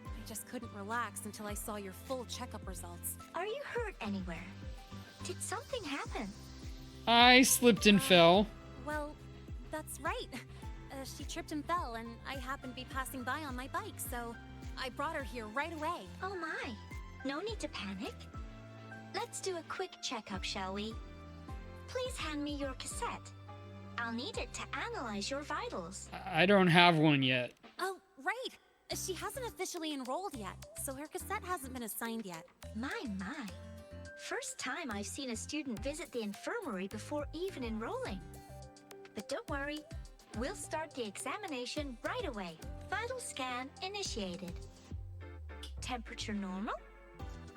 I just couldn't relax until I saw your full checkup results. Are you hurt anywhere? Did something happen? I slipped and fell. Well, that's right. She tripped and fell, and I happened to be passing by on my bike, so I brought her here right away. Oh my. No need to panic. Let's do a quick checkup, shall we? Please hand me your cassette. I'll need it to analyze your vitals. I don't have one yet. Oh, right. She hasn't officially enrolled yet, so her cassette hasn't been assigned yet. My. First time I've seen a student visit the infirmary before even enrolling. But don't worry, we'll start the examination right away. Vital scan initiated. Temperature normal.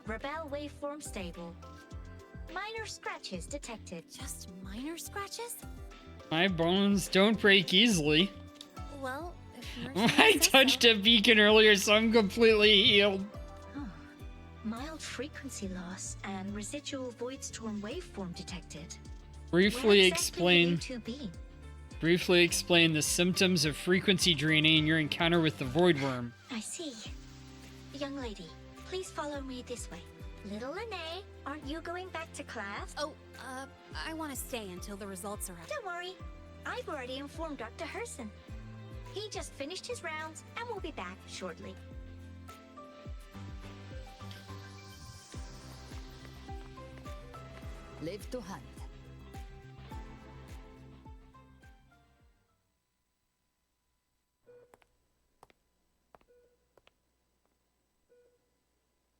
Rebel waveform stable. Minor scratches detected. Just minor scratches? My bones don't break easily. Well, if I touched a beacon earlier, so I'm completely healed. Mild frequency loss and residual void storm waveform detected. Briefly Where exactly explain. will you two be? Briefly explain the symptoms of frequency draining in your encounter with the void worm. I see. Young lady, please follow me this way. Little Lene, aren't you going back to class? Oh, I want to stay until the results are out. Don't worry. I've already informed Dr. Herson. He just finished his rounds and will be back shortly. Live to hunt.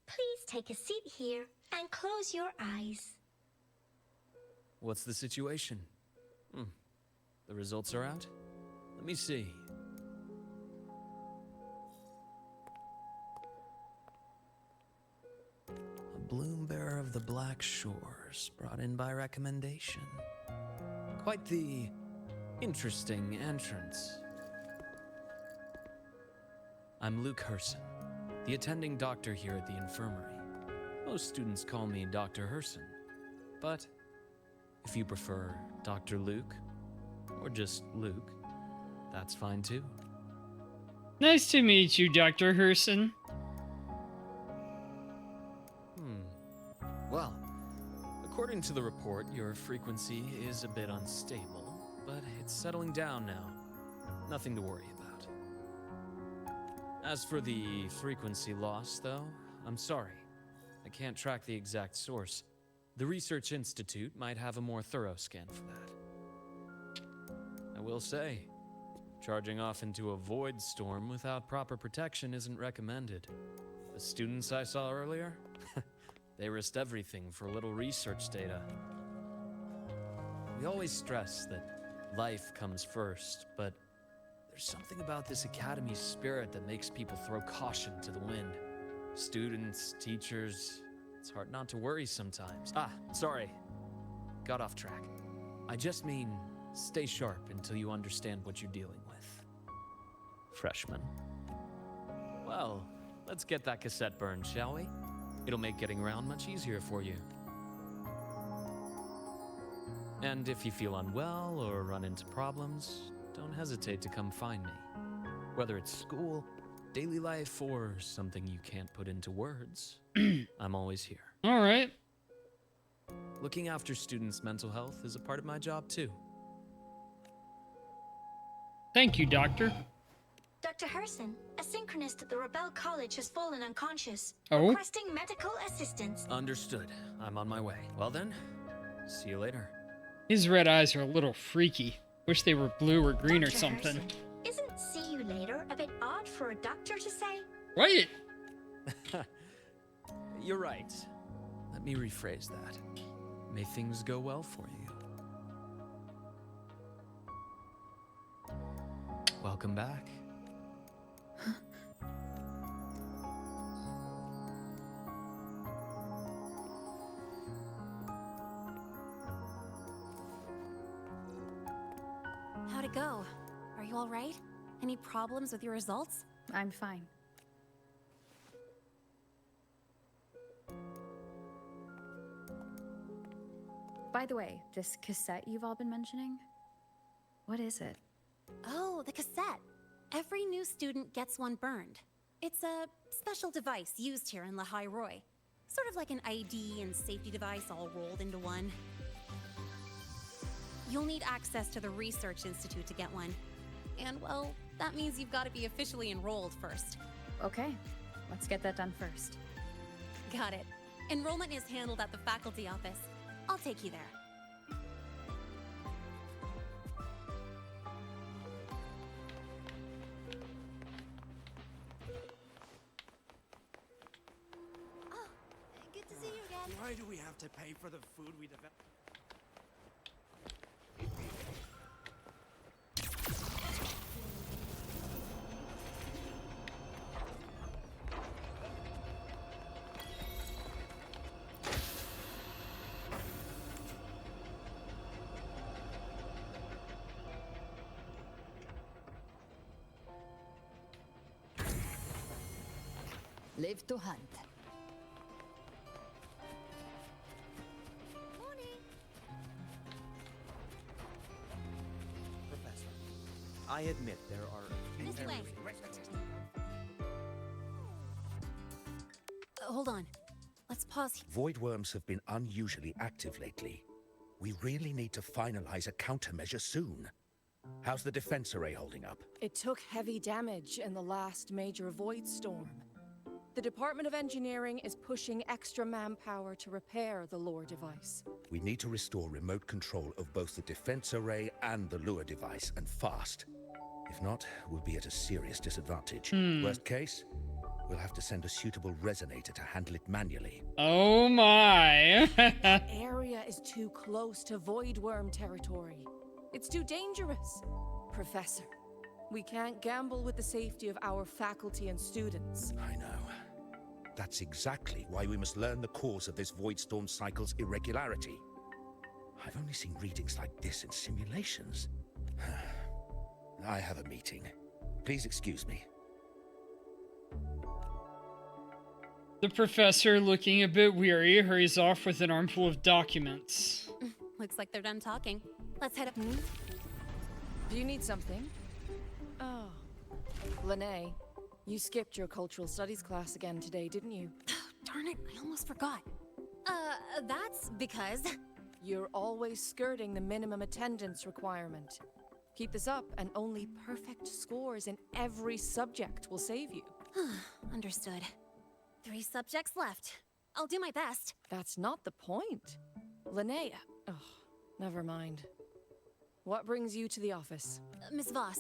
Please take a seat here and close your eyes. What's the situation? The results are out? Let me see. A bloom bearer of the Black Shores, brought in by recommendation. Quite the interesting entrance. I'm Luke Herson, the attending doctor here at the infirmary. Most students call me Dr. Herson, but if you prefer Dr. Luke, or just Luke, that's fine too. Nice to meet you, Dr. Herson. Well, according to the report, your frequency is a bit unstable, but it's settling down now. Nothing to worry about. As for the frequency loss, though, I'm sorry. I can't track the exact source. The Research Institute might have a more thorough scan for that. I will say, charging off into a void storm without proper protection isn't recommended. The students I saw earlier, they risked everything for a little research data. We always stress that life comes first, but there's something about this academy's spirit that makes people throw caution to the wind. Students, teachers, it's hard not to worry sometimes. Sorry. Got off track. I just mean, stay sharp until you understand what you're dealing with. Freshman. Well, let's get that cassette burned, shall we? It'll make getting around much easier for you. And if you feel unwell or run into problems, don't hesitate to come find me. Whether it's school, daily life, or something you can't put into words, I'm always here. All right. Looking after students' mental health is a part of my job, too. Thank you, Doctor. Dr. Herson, a synchronist at the Rebel College has fallen unconscious. Oh? Requesting medical assistance. Understood. I'm on my way. Well then, see you later. His red eyes are a little freaky. Wish they were blue or green or something. Herson, isn't see you later a bit odd for a doctor to say? Right. You're right. Let me rephrase that. May things go well for you. Welcome back. How'd it go? Are you all right? Any problems with your results? I'm fine. By the way, this cassette you've all been mentioning, what is it? Oh, the cassette. Every new student gets one burned. It's a special device used here in La High Roy. Sort of like an ID and safety device all rolled into one. You'll need access to the Research Institute to get one. And, well, that means you've got to be officially enrolled first. Okay, let's get that done first. Got it. Enrollment is handled at the faculty office. I'll take you there. Oh, good to see you again. Why do we have to pay for the food we develop? Live to hunt. Professor, I admit there are... This way. Hold on. Let's pause here. Void worms have been unusually active lately. We really need to finalize a countermeasure soon. How's the defense array holding up? It took heavy damage in the last major void storm. The Department of Engineering is pushing extra manpower to repair the lure device. We need to restore remote control of both the defense array and the lure device, and fast. If not, we'll be at a serious disadvantage. Worst case, we'll have to send a suitable resonator to handle it manually. Oh my. That area is too close to Voidworm territory. It's too dangerous. Professor, we can't gamble with the safety of our faculty and students. I know. That's exactly why we must learn the cause of this Voidstorm cycle's irregularity. I've only seen readings like this in simulations. I have a meeting. Please excuse me. The professor, looking a bit weary, hurries off with an armful of documents. Looks like they're done talking. Let's head up. Do you need something? Oh. Lene, you skipped your cultural studies class again today, didn't you? Darn it, I almost forgot. That's because... You're always skirting the minimum attendance requirement. Keep this up, and only perfect scores in every subject will save you. Understood. 3 subjects left. I'll do my best. That's not the point. Linnea. Oh, never mind. What brings you to the office? Miss Voss,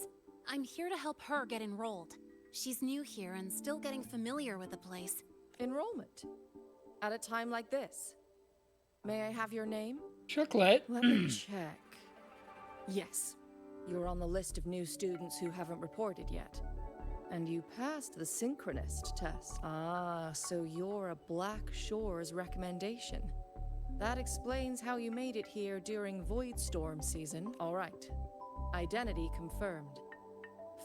I'm here to help her get enrolled. She's new here and still getting familiar with the place. Enrollment? At a time like this? May I have your name? Chocolate. Let me check. Yes, you're on the list of new students who haven't reported yet. And you passed the synchronist test. Ah, so you're a Black Shores recommendation. That explains how you made it here during Voidstorm season. All right. Identity confirmed.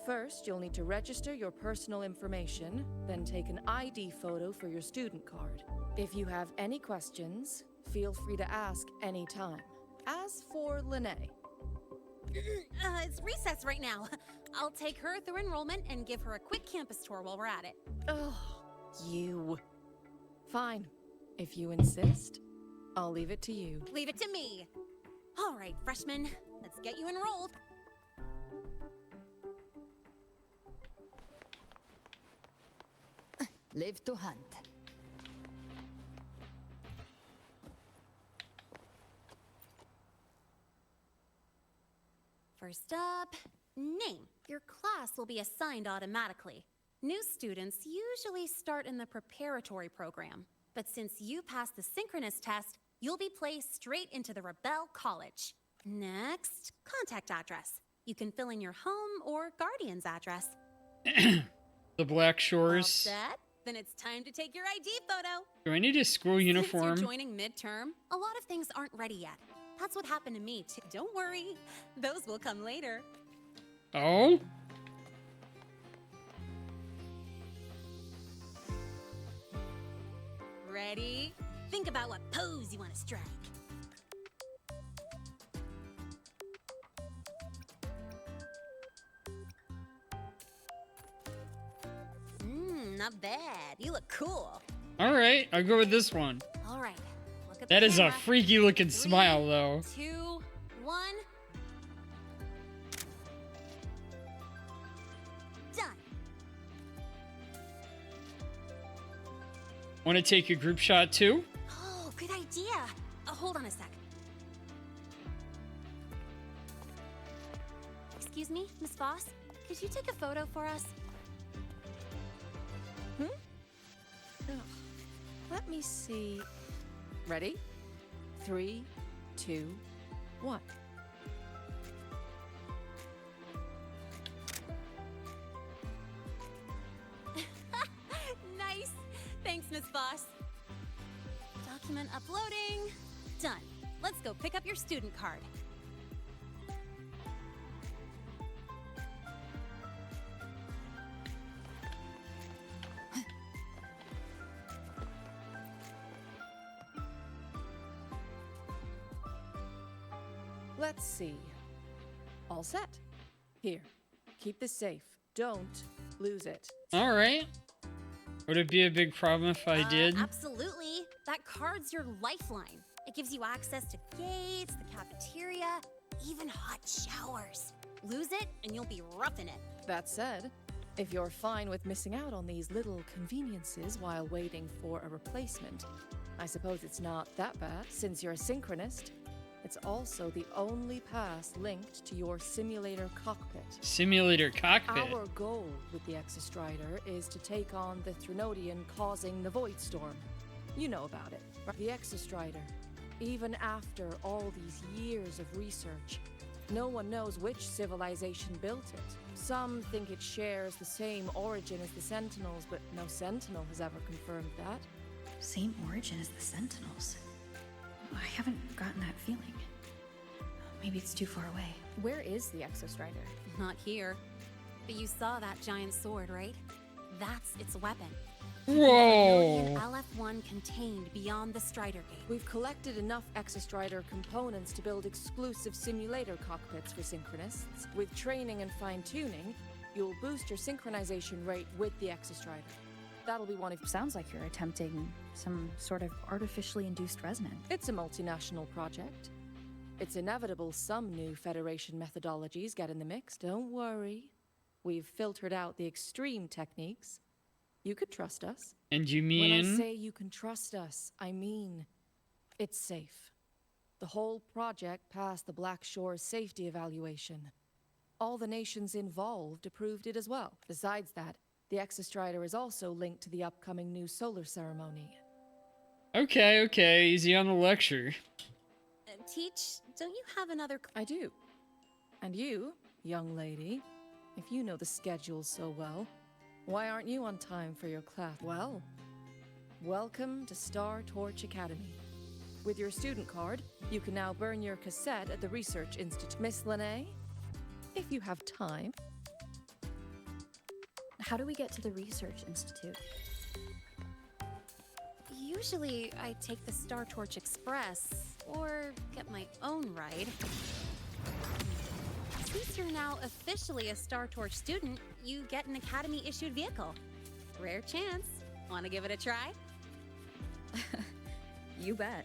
First, you'll need to register your personal information, then take an ID photo for your student card. If you have any questions, feel free to ask any time. As for Lene. It's recess right now. I'll take her through enrollment and give her a quick campus tour while we're at it. Oh, you. Fine. If you insist, I'll leave it to you. Leave it to me. All right, freshmen, let's get you enrolled. Live to hunt. First up, name. Your class will be assigned automatically. New students usually start in the preparatory program, but since you passed the synchronous test, you'll be placed straight into the Rebel College. Next, contact address. You can fill in your home or guardian's address. The Black All Shores. set? Then it's time to take your ID photo. Do I need a school uniform? Since you're joining midterm, a lot of things aren't ready yet. That's what happened to me too. Don't worry, those will come later. Oh? Ready? Think about what pose you want to strike. Not bad. You look cool. Alright, I'll go with this one. All right. Look at That the is a camera. freaky looking 3, smile, though. 2, 1. Done. Want to take a group shot too? Oh, good idea. Hold on a sec. Excuse me, Miss Voss. Could you take a photo for us? Let me see. Ready? 3, 2, 1. Nice. Thanks, Miss Voss. Document uploading. Done. Let's go pick up your student card. Let's see. All set. Here, keep this safe. Don't lose it. Alright. Would it be a big problem if I did? Absolutely. That card's your lifeline. It gives you access to gates, the cafeteria, even hot showers. Lose it, and you'll be roughing it. That said, if you're fine with missing out on these little conveniences while waiting for a replacement, I suppose it's not that bad. Since you're a synchronist, it's also the only pass linked to your simulator cockpit. Simulator cockpit? Our goal with the Exostrider is to take on the Threnodian causing the Voidstorm. You know about it, right? The Exostrider. Even after all these years of research, no one knows which civilization built it. Some think it shares the same origin as the Sentinels, but no Sentinel has ever confirmed that. Same origin as the Sentinels? I haven't gotten that feeling. Maybe it's too far away. Where is the Exostrider? Not here. But you saw that giant sword, right? That's its weapon. Whoa! LF1 contained beyond the Strider Gate. We've collected enough Exostrider components to build exclusive simulator cockpits for Synchronists. With training and fine-tuning, you'll boost your synchronization rate with the Exostrider. That'll be one of... Sounds like you're attempting some sort of artificially induced resonance. It's a multinational project. It's inevitable some new Federation methodologies get in the mix. Don't worry. We've filtered out the extreme techniques. You could trust us. And you mean? When I say you can trust us, I mean it's safe. The whole project passed the Black Shore's safety evaluation. All the nations involved approved it as well. Besides that, the Exostrider is also linked to the upcoming new solar ceremony. Okay, easy on the lecture. Teach, don't you have another... I do. And you, young lady, if you know the schedule so well, why aren't you on time for your class? Well, welcome to Star Torch Academy. With your student card, you can now burn your cassette at the Research Institute. Miss Lene, if you have time. How do we get to the Research Institute? Usually, I take the Star Torch Express, or get my own ride. Since you're now officially a Star Torch student, you get an Academy-issued vehicle. Rare chance. Want to give it a try? You bet.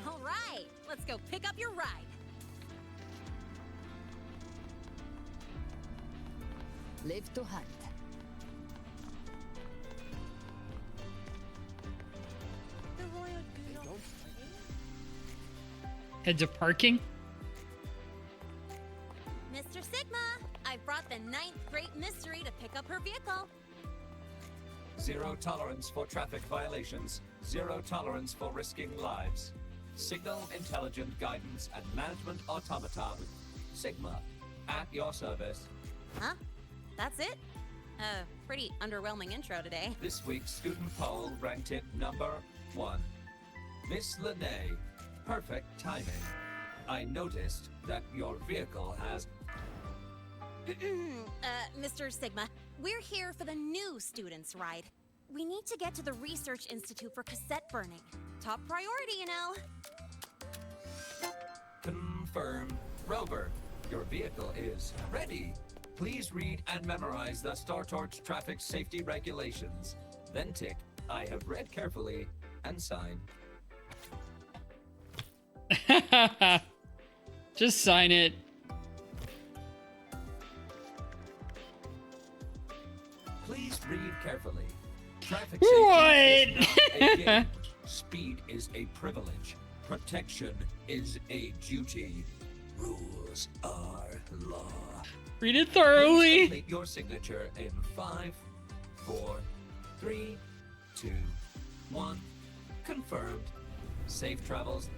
All right, let's go pick up your ride. Live to hunt. Head to parking? Mr. Sigma, I've brought the 9th Great Mystery to pick up her vehicle. Zero tolerance for traffic violations. Zero tolerance for risking lives. Signal intelligent guidance and management automaton. Sigma, at your service. Huh? That's it? Pretty underwhelming intro today. This week's student poll ranked it number 1. Miss Lene, perfect timing. I noticed that your vehicle has... Mr. Sigma, we're here for the new students' ride. We need to get to the Research Institute for cassette burning. Top priority, you know. Confirmed. Rover, your vehicle is ready. Please read and memorize the Star Torch traffic safety regulations. Then tick, I have read carefully, and sign. Just sign it. Please read carefully. Traffic What? safety is not a game. Speed is a privilege. Protection is a duty. Rules are law. Read it Please thoroughly. complete your signature in 5, 4, 3, 2, 1. Confirmed. Safe travels.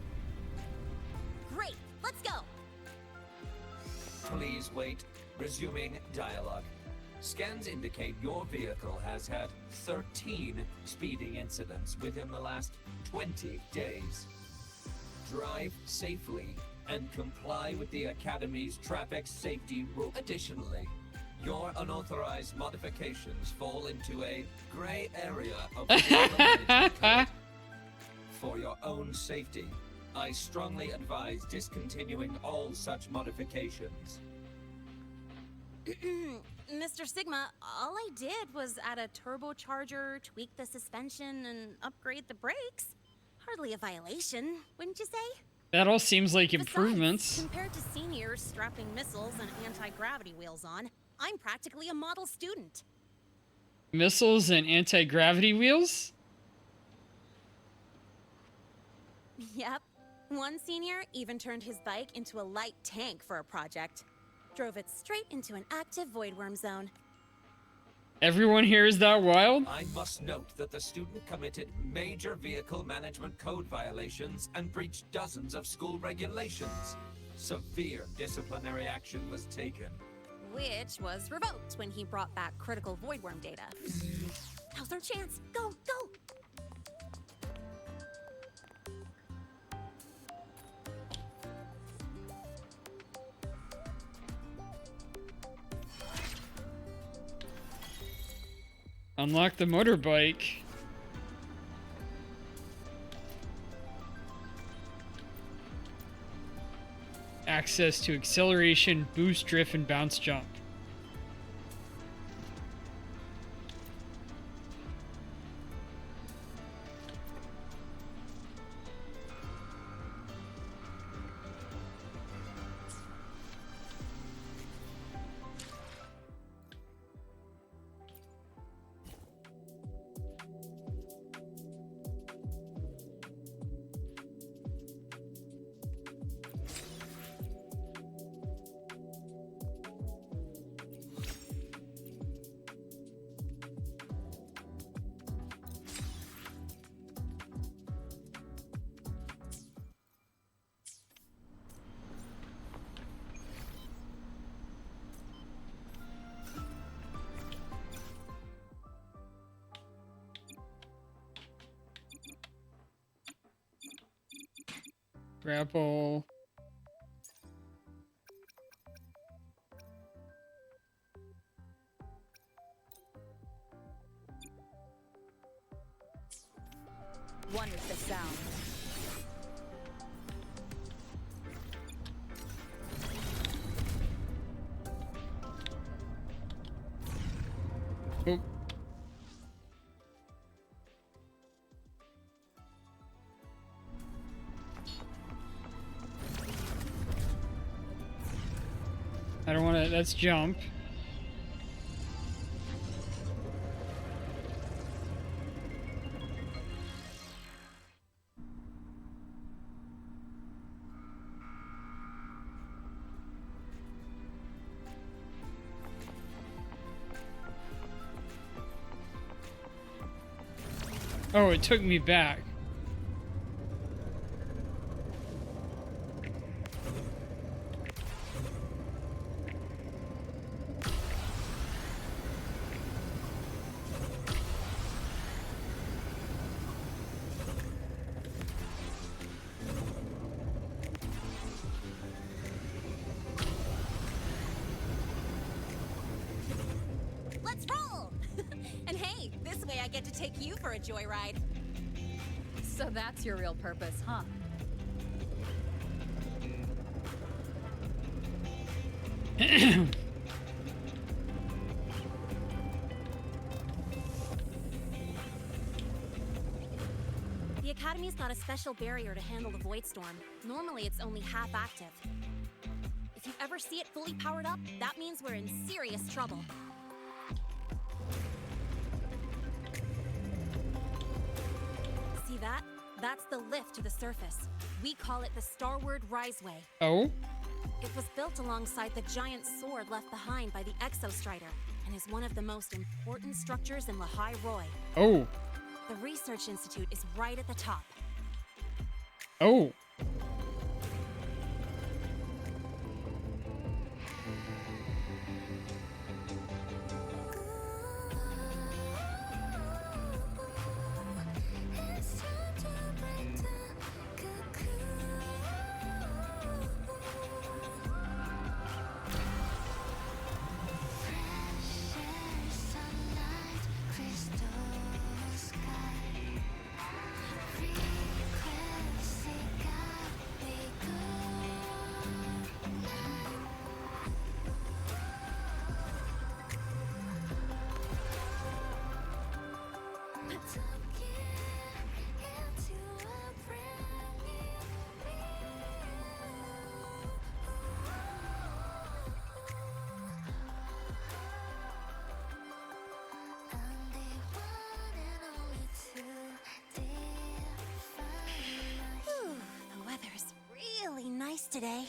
Great, let's go. Please wait. Resuming dialogue. Scans indicate your vehicle has had 13 speeding incidents within the last 20 days. Drive safely and comply with the Academy's traffic safety rule. Additionally, your unauthorized modifications fall into a gray area of the vehicle management code. For your own safety, I strongly advise discontinuing all such modifications. Mr. Sigma, all I did was add a turbocharger, tweak the suspension, and upgrade the brakes. Hardly a violation, wouldn't you say? That all seems like Besides, improvements. compared to seniors strapping missiles and anti-gravity wheels on, I'm practically a model student. Missiles and anti-gravity wheels? Yep. One senior even turned his bike into a light tank for a project. Drove it straight into an active void worm zone. Everyone here is that wild? I must note that the student committed major vehicle management code violations and breached dozens of school regulations. Severe disciplinary action was taken. Which was revoked when he brought back critical voidworm data. Now's our chance. Go, go! Unlock the motorbike. Access to acceleration, boost, drift, and bounce jump. Grapple. One is the sound. Oop. I don't want to. Let's jump. Oh, it took me back. Let's roll! And hey, this way I get to take you for a joyride. So that's your real purpose, huh? The Academy's got a special barrier to handle the Void Storm. Normally it's only half active. If you ever see it fully powered up, that means we're in serious trouble. See that? That's the lift to the surface. We call it the Starward Riseway. Oh? It was built alongside the giant sword left behind by the Exostrider, and is one of the most important structures in Lehigh Roy. Oh. The Research Institute is right at the top. Oh. The weather's really nice today.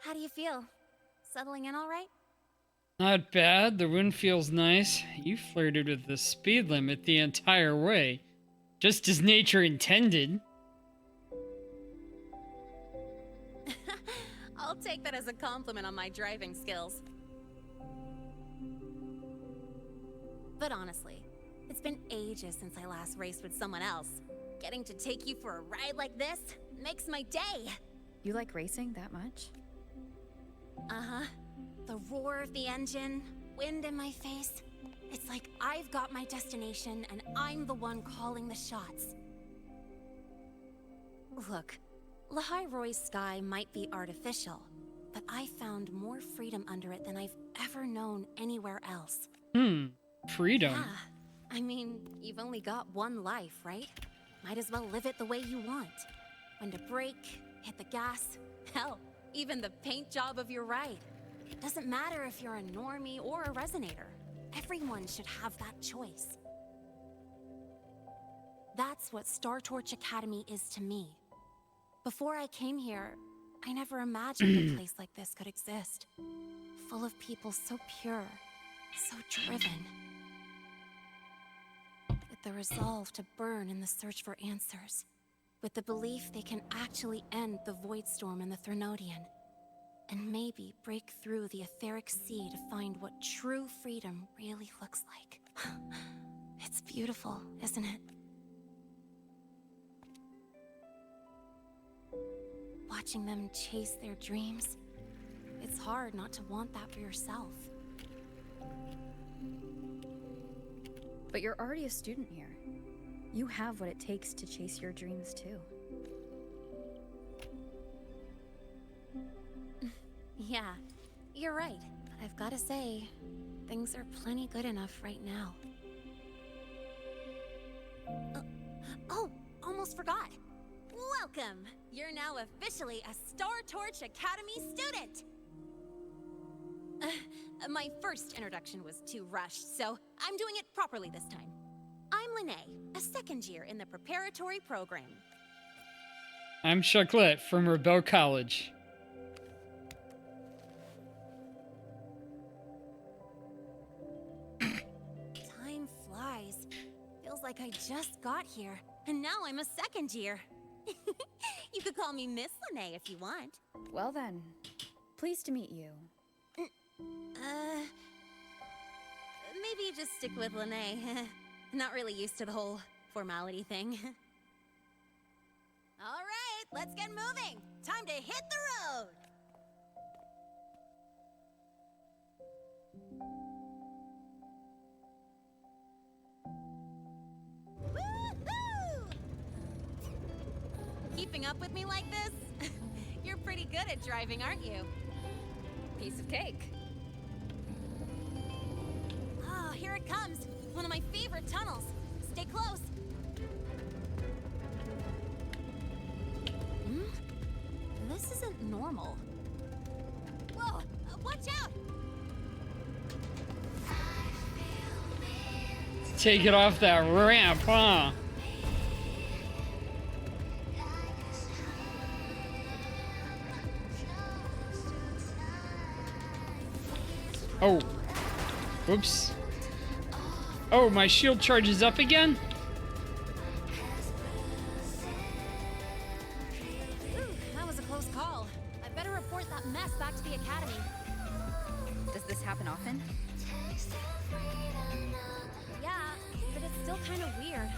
How do you feel? Settling in all right? Not bad. The wind feels nice. You flirted with the speed limit the entire way. Just as nature intended. I'll take that as a compliment on my driving skills. But honestly, it's been ages since I last raced with someone else. Getting to take you for a ride like this makes my day. You like racing that much? Uh-huh. The roar of the engine, wind in my face. It's like I've got my destination and I'm the one calling the shots. Look, Lehigh Roy's sky might be artificial, but I found more freedom under it than I've ever known anywhere else. Freedom. Yeah. I mean, you've only got one life, right? Might as well live it the way you want. When to brake, hit the gas, hell, even the paint job of your ride. Doesn't matter if you're a normie or a resonator. Everyone should have that choice. That's what Star Torch Academy is to me. Before I came here, I never imagined a place like this could exist. Full of people so pure, so driven. With the resolve to burn in the search for answers. With the belief they can actually end the Void Storm and the Threnodian. And maybe break through the etheric sea to find what true freedom really looks like. It's beautiful, isn't it? Watching them chase their dreams. It's hard not to want that for yourself. But you're already a student here. You have what it takes to chase your dreams too. Yeah, you're right. But I've gotta say, things are plenty good enough right now. Oh, almost forgot. Welcome! You're now officially a Star Torch Academy student! My first introduction was too rushed, so I'm doing it properly this time. I'm Lene, a second year in the preparatory program. I'm Chocolate from Rubedo College. Time flies. Feels like I just got here, and now I'm a second year. You could call me Miss Lene if you want. Well then, pleased to meet you. Maybe just stick with Lene. Not really used to the whole formality thing. All right, let's get moving. Time to hit the road. Woohoo! Keeping up with me like this? You're pretty good at driving, aren't you? Piece of cake. Oh, here it comes. One of my favorite tunnels. Stay close. This isn't normal. Whoa, watch out! Take it off that ramp, huh? Oh. Whoops. Oh, my shield charges up again? Ooh, that was a close call. I better report that mess back to the academy. Does this happen often? Yeah, but it's still kind of weird.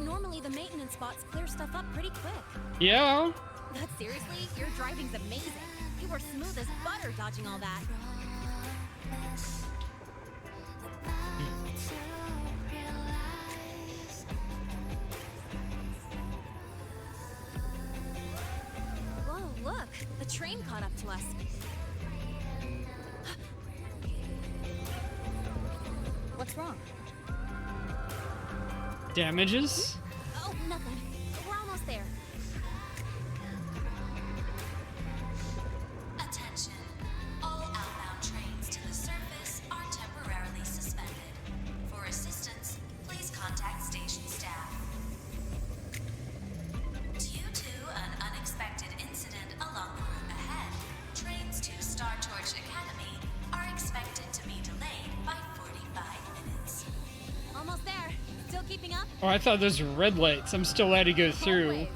Normally the maintenance bots clear stuff up pretty quick. Yeah. But seriously, your driving's amazing. You were smooth as butter dodging all that. Whoa, look! The train caught up to us. What's wrong? Damages? Oh, nothing. We're almost there. Attention. All outbound trains to the surface are temporarily suspended. For assistance, please contact station staff. Due to an unexpected incident along the route ahead, trains to Keeping up? Oh, I thought those were red lights. I'm still allowed to go through. Always.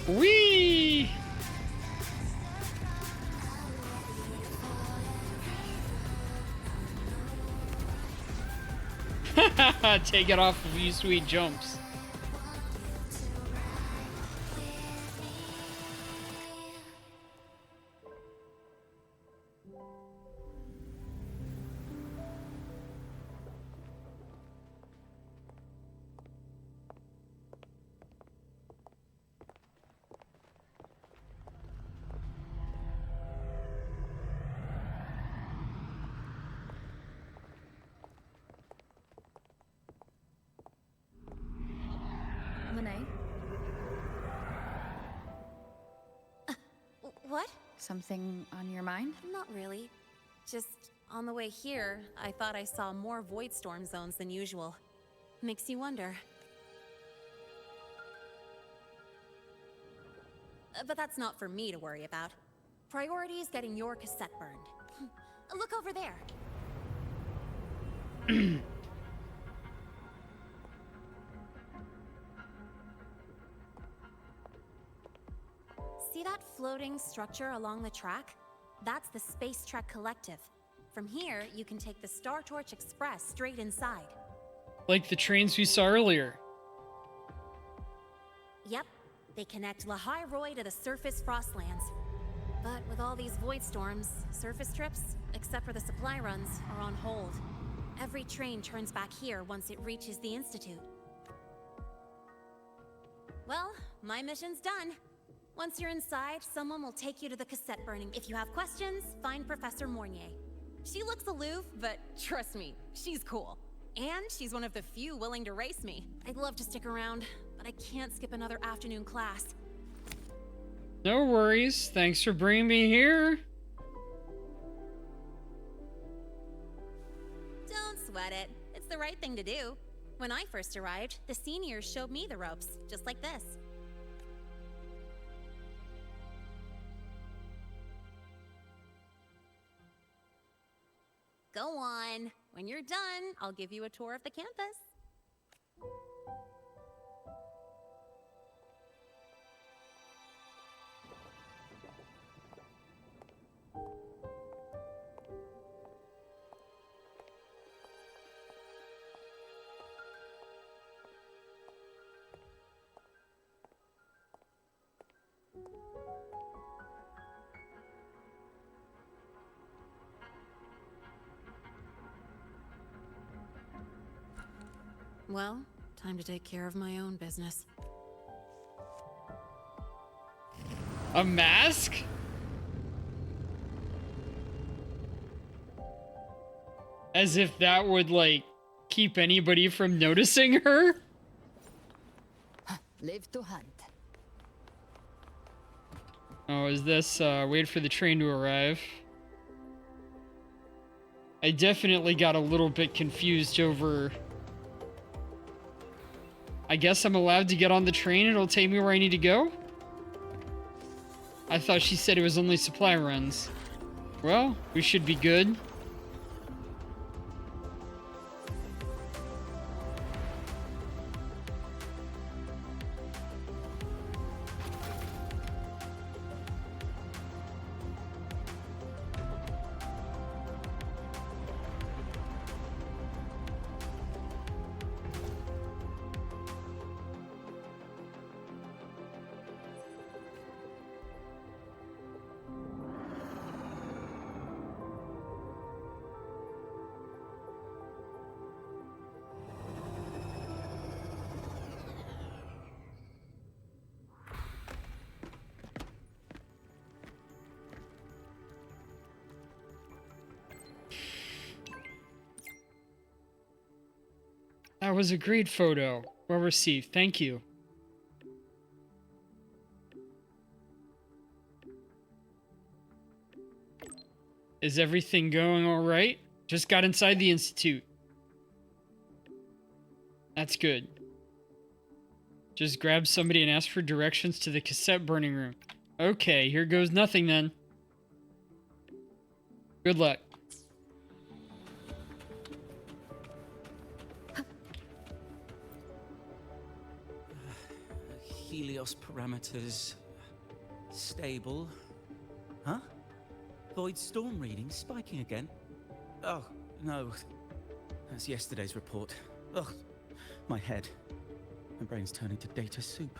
Whee! Take it off of you, sweet jumps. Lene, What? something on your mind? Not really. Just on the way here, I thought I saw more void storm zones than usual. Makes you wonder. But that's not for me to worry about. Priority is getting your cassette burned. Look over there. See that floating structure along the track? That's the Space Trek Collective. From here, you can take the Star Torch Express straight inside. Like the trains we saw earlier. Yep, they connect Lahai Roy to the surface Frostlands. But with all these void storms, surface trips, except for the supply runs, are on hold. Every train turns back here once it reaches the Institute. Well, my mission's done. Once you're inside, someone will take you to the cassette burning. If you have questions, find Professor Mornier. She looks aloof, but trust me, she's cool. And she's one of the few willing to race me. I'd love to stick around, but I can't skip another afternoon class. No worries. Thanks for bringing me here. Don't sweat it. It's the right thing to do. When I first arrived, the seniors showed me the ropes, just like this. Go on. When you're done, I'll give you a tour of the campus. Well, time to take care of my own business. A mask? As if that would, like, keep anybody from noticing her? Live to hunt. Oh, is this, wait for the train to arrive? I definitely got a little bit confused over... I guess I'm allowed to get on the train and it'll take me where I need to go? I thought she said it was only supply runs. Well, we should be good. That was a great photo. Well received. Thank you. Is everything going all right? Just got inside the Institute. That's good. Just grab somebody and ask for directions to the cassette burning room. Okay, here goes nothing then. Good luck. Helios parameters stable. Huh? Void storm reading spiking again? Oh, no. That's yesterday's report. Ugh, my head. My brain's turning to data soup.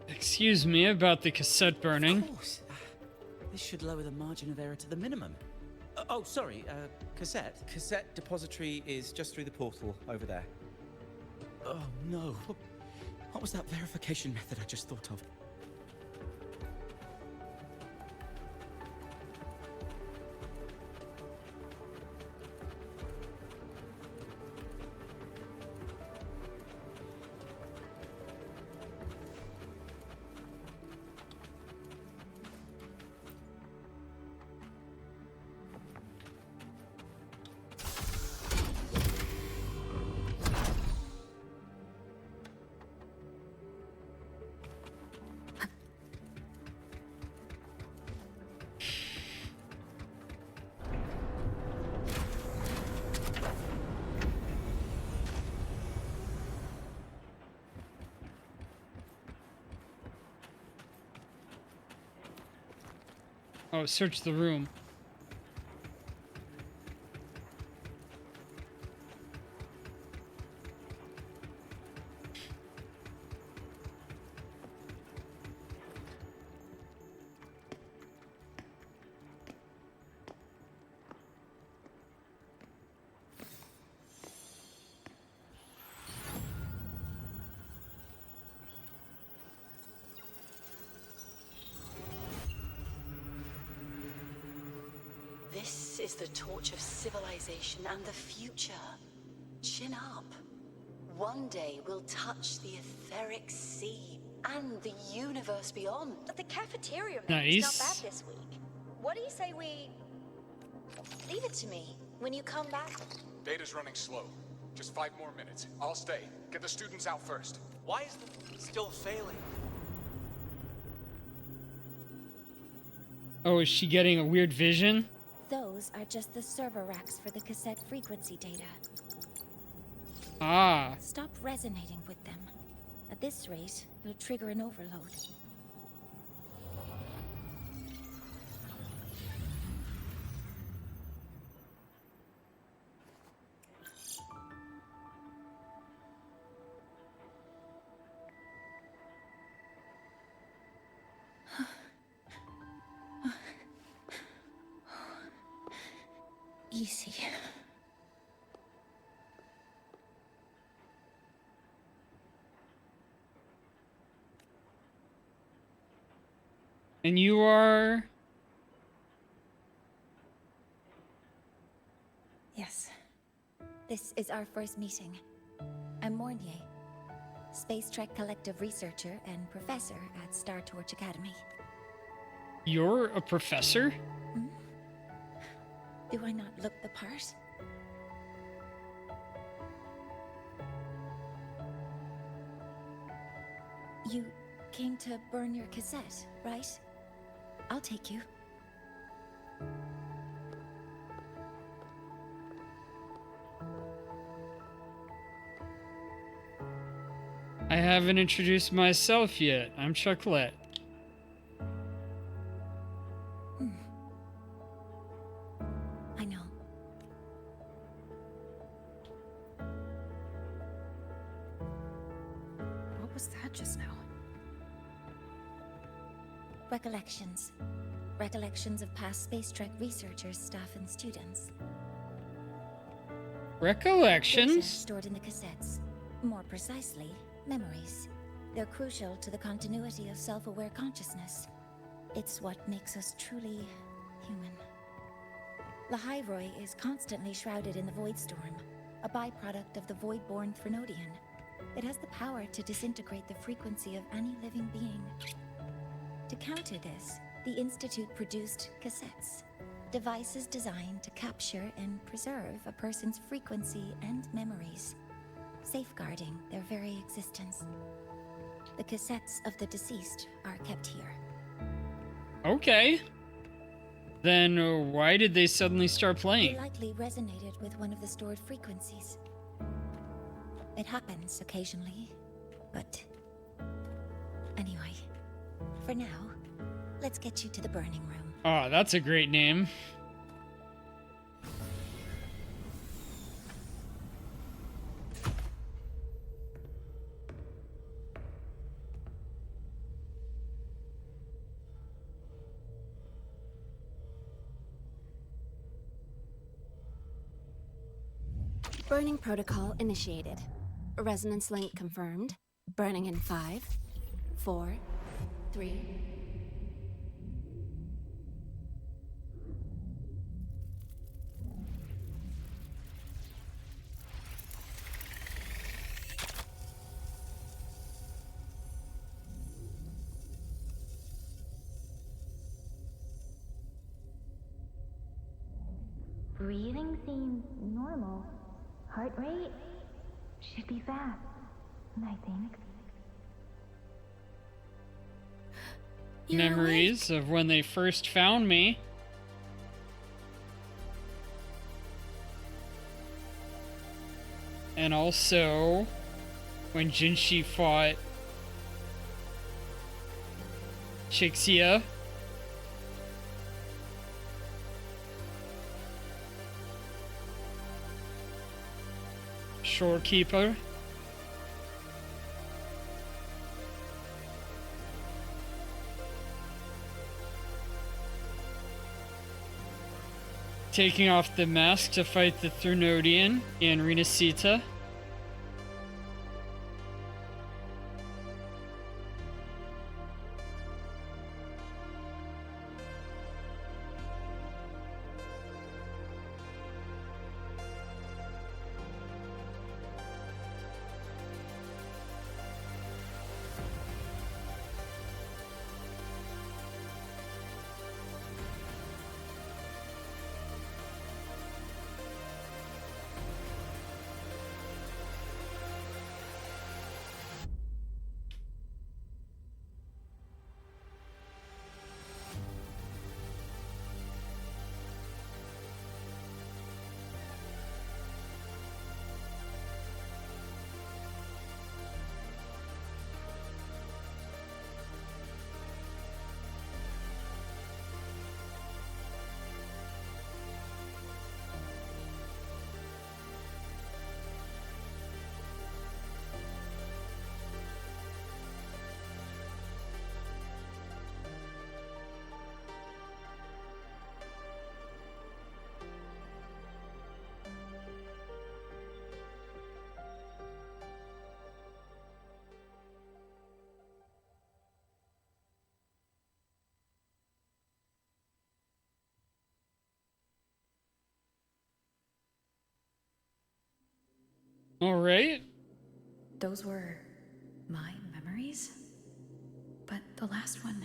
Excuse me about the cassette burning. Of course. This should lower the margin of error to the minimum. Oh, sorry, cassette? Cassette depository is just through the portal over there. Oh, no. What was that verification method I just thought of? Oh, search the room. This is the torch of civilization and the future. Chin up. One day we'll touch the etheric sea and the universe beyond. But the cafeteria menu's not Nice. bad this week. What do you say we... Leave it to me. When you come back... Data's running slow. Just 5 more minutes. I'll stay. Get the students out first. Why is it still failing? Oh, is she getting a weird vision? Those are just the server racks for the cassette frequency data. Ah. Stop resonating with them. At this rate, you'll trigger an overload. Easy. And you are... Yes. This is our first meeting. I'm Mornier, Space Trek Collective researcher and professor at Star Torch Academy. You're a professor? Do I not look the part? You came to burn your cassette, right? I'll take you. I haven't introduced myself yet. I'm Chocolate. I know. What was that just now? Recollections. Recollections of past Space Trek researchers, staff, and students. Recollections? Data stored in the cassettes. More precisely, memories. They're crucial to the continuity of self-aware consciousness. It's what makes us truly human. Lahairoi is constantly shrouded in the Void Storm, a byproduct of the Void-born Threnodian. It has the power to disintegrate the frequency of any living being. To counter this, the Institute produced cassettes, devices designed to capture and preserve a person's frequency and memories. safeguarding their very existence. The cassettes of the deceased are kept here. Okay. Then why did they suddenly start They playing? likely resonated with one of the stored frequencies. It happens occasionally, but anyway, for now, let's get you to the burning room. Oh, that's a great name. Burning protocol initiated. Resonance link confirmed. Burning in 5, 4, 3. Breathing seems normal. Heart rate should be fast, I think. Memories of when they first found me. And also when Genshin fought Chixia. Shorekeeper. Taking off the mask to fight the Threnodian and Renacita. All right. Those were my memories? But the last one...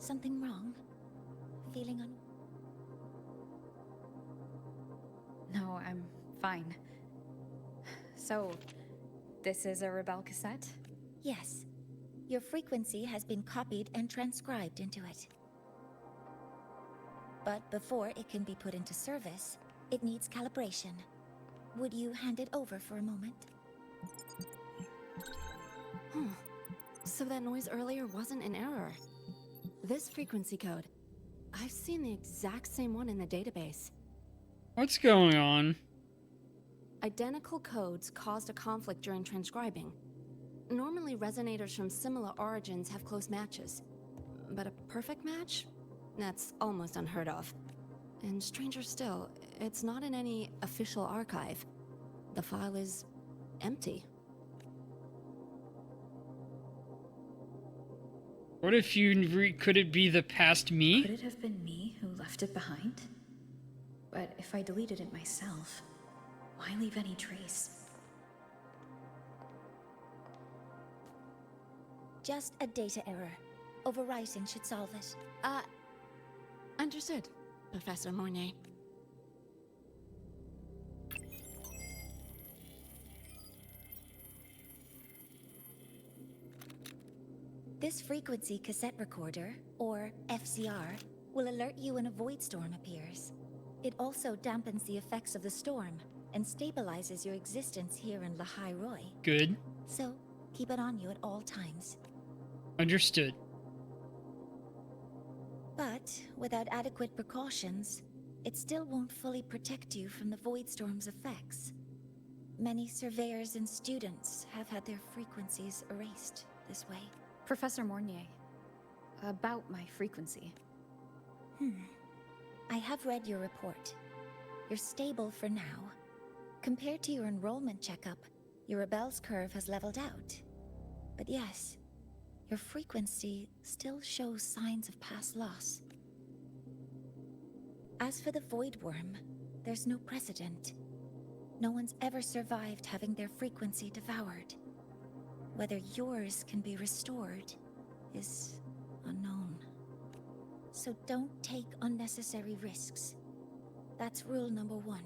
Something wrong? Feeling on... No, I'm fine. So, this is a Rebel cassette? Yes. Your frequency has been copied and transcribed into it. But before it can be put into service, it needs calibration. Would you hand it over for a moment? So that noise earlier wasn't an error. This frequency code, I've seen the exact same one in the database. What's going on? Identical codes caused a conflict during transcribing. Normally, resonators from similar origins have close matches. But a perfect match? That's almost unheard of. And stranger still, it's not in any official archive. The file is empty. What if you could it be the past me? Could it have been me who left it behind? But if I deleted it myself, why leave any trace? Just a data error. Overwriting should solve it. Understood. Professor Mornay. This frequency cassette recorder, or FCR, will alert you when a void storm appears. It also dampens the effects of the storm and stabilizes your existence here in Lahai Roy. Good. So, keep it on you at all times. Understood. But, without adequate precautions, it still won't fully protect you from the void storm's effects. Many surveyors and students have had their frequencies erased this way. Professor Mornier, about my frequency. I have read your report. You're stable for now. Compared to your enrollment checkup, your rebel's curve has leveled out. But yes, your frequency still shows signs of past loss. As for the Void Worm, there's no precedent. No one's ever survived having their frequency devoured. Whether yours can be restored is unknown. So don't take unnecessary risks. That's rule number 1.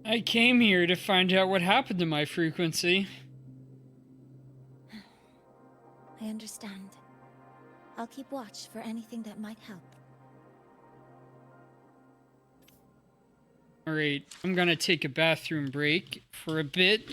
I came here to find out what happened to my frequency. I understand. I'll keep watch for anything that might help. Alright, I'm gonna take a bathroom break for a bit.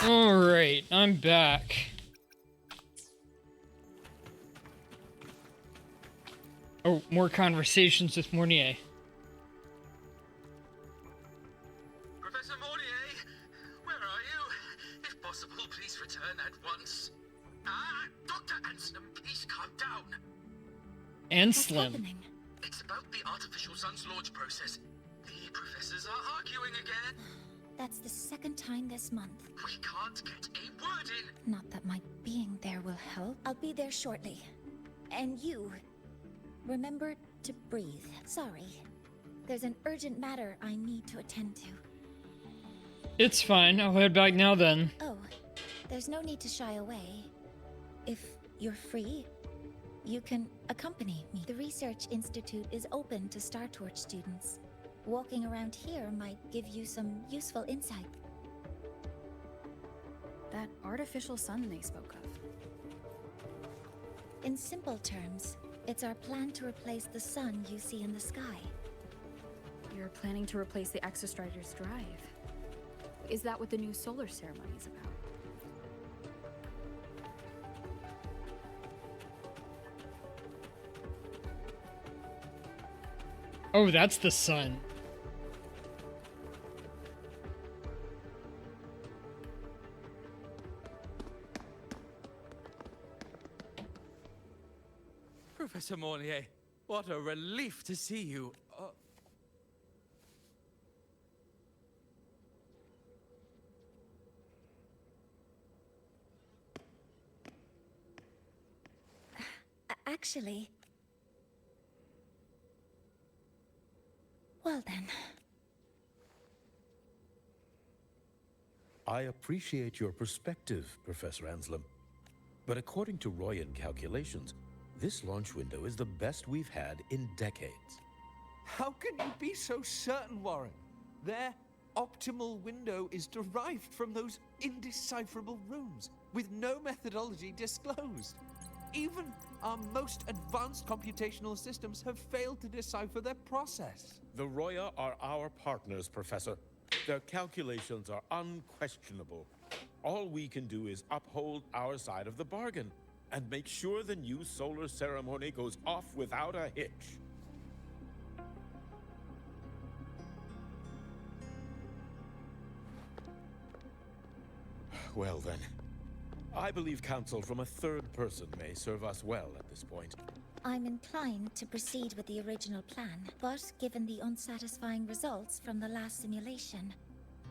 Alright, I'm back. Oh, more conversations with Mornier. Professor Mornier, where are you? If possible, please return at once. Dr. Anselm, please calm down. Anselm. It's about the artificial sun's launch process. The professors are arguing again. That's the second time this month. We can't get a word in. Not that my being there will help. I'll be there shortly. And you, remember to breathe. Sorry. There's an urgent matter I need to attend to. It's fine. I'll head back now then. Oh, there's no need to shy away. If you're free, you can accompany me. The Research Institute is open to Star Torch students. Walking around here might give you some useful insight. That artificial sun they spoke of. In simple terms, it's our plan to replace the sun you see in the sky. You're planning to replace the Exostrider's drive. Is that what the new solar ceremony is about? Oh, that's the sun. Professor Mornier, what a relief to see you. Actually... Well then. I appreciate your perspective, Professor Anselm. But according to Royan calculations, this launch window is the best we've had in decades. How can you be so certain, Warren? Their optimal window is derived from those indecipherable runes, with no methodology disclosed. Even our most advanced computational systems have failed to decipher their process. The Roya are our partners, Professor. Their calculations are unquestionable. All we can do is uphold our side of the bargain and make sure the new solar ceremony goes off without a hitch. Well then, I believe counsel from a third person may serve us well at this point. I'm inclined to proceed with the original plan, but given the unsatisfying results from the last simulation,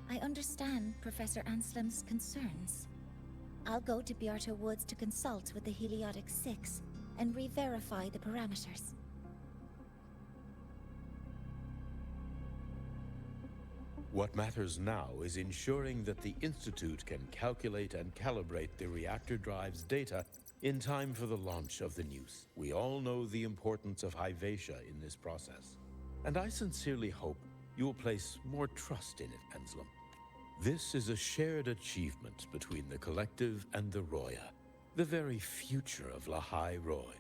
I understand Professor Anslim's concerns. I'll go to Bjarta Woods to consult with the Heliotic Six and re-verify the parameters. What matters now is ensuring that the Institute can calculate and calibrate the reactor drive's data in time for the launch of the News. We all know the importance of Hyvatia in this process, and I sincerely hope you'll place more trust in it, Anslim. This is a shared achievement between the Collective and the Roya, the very future of Lahai Roy.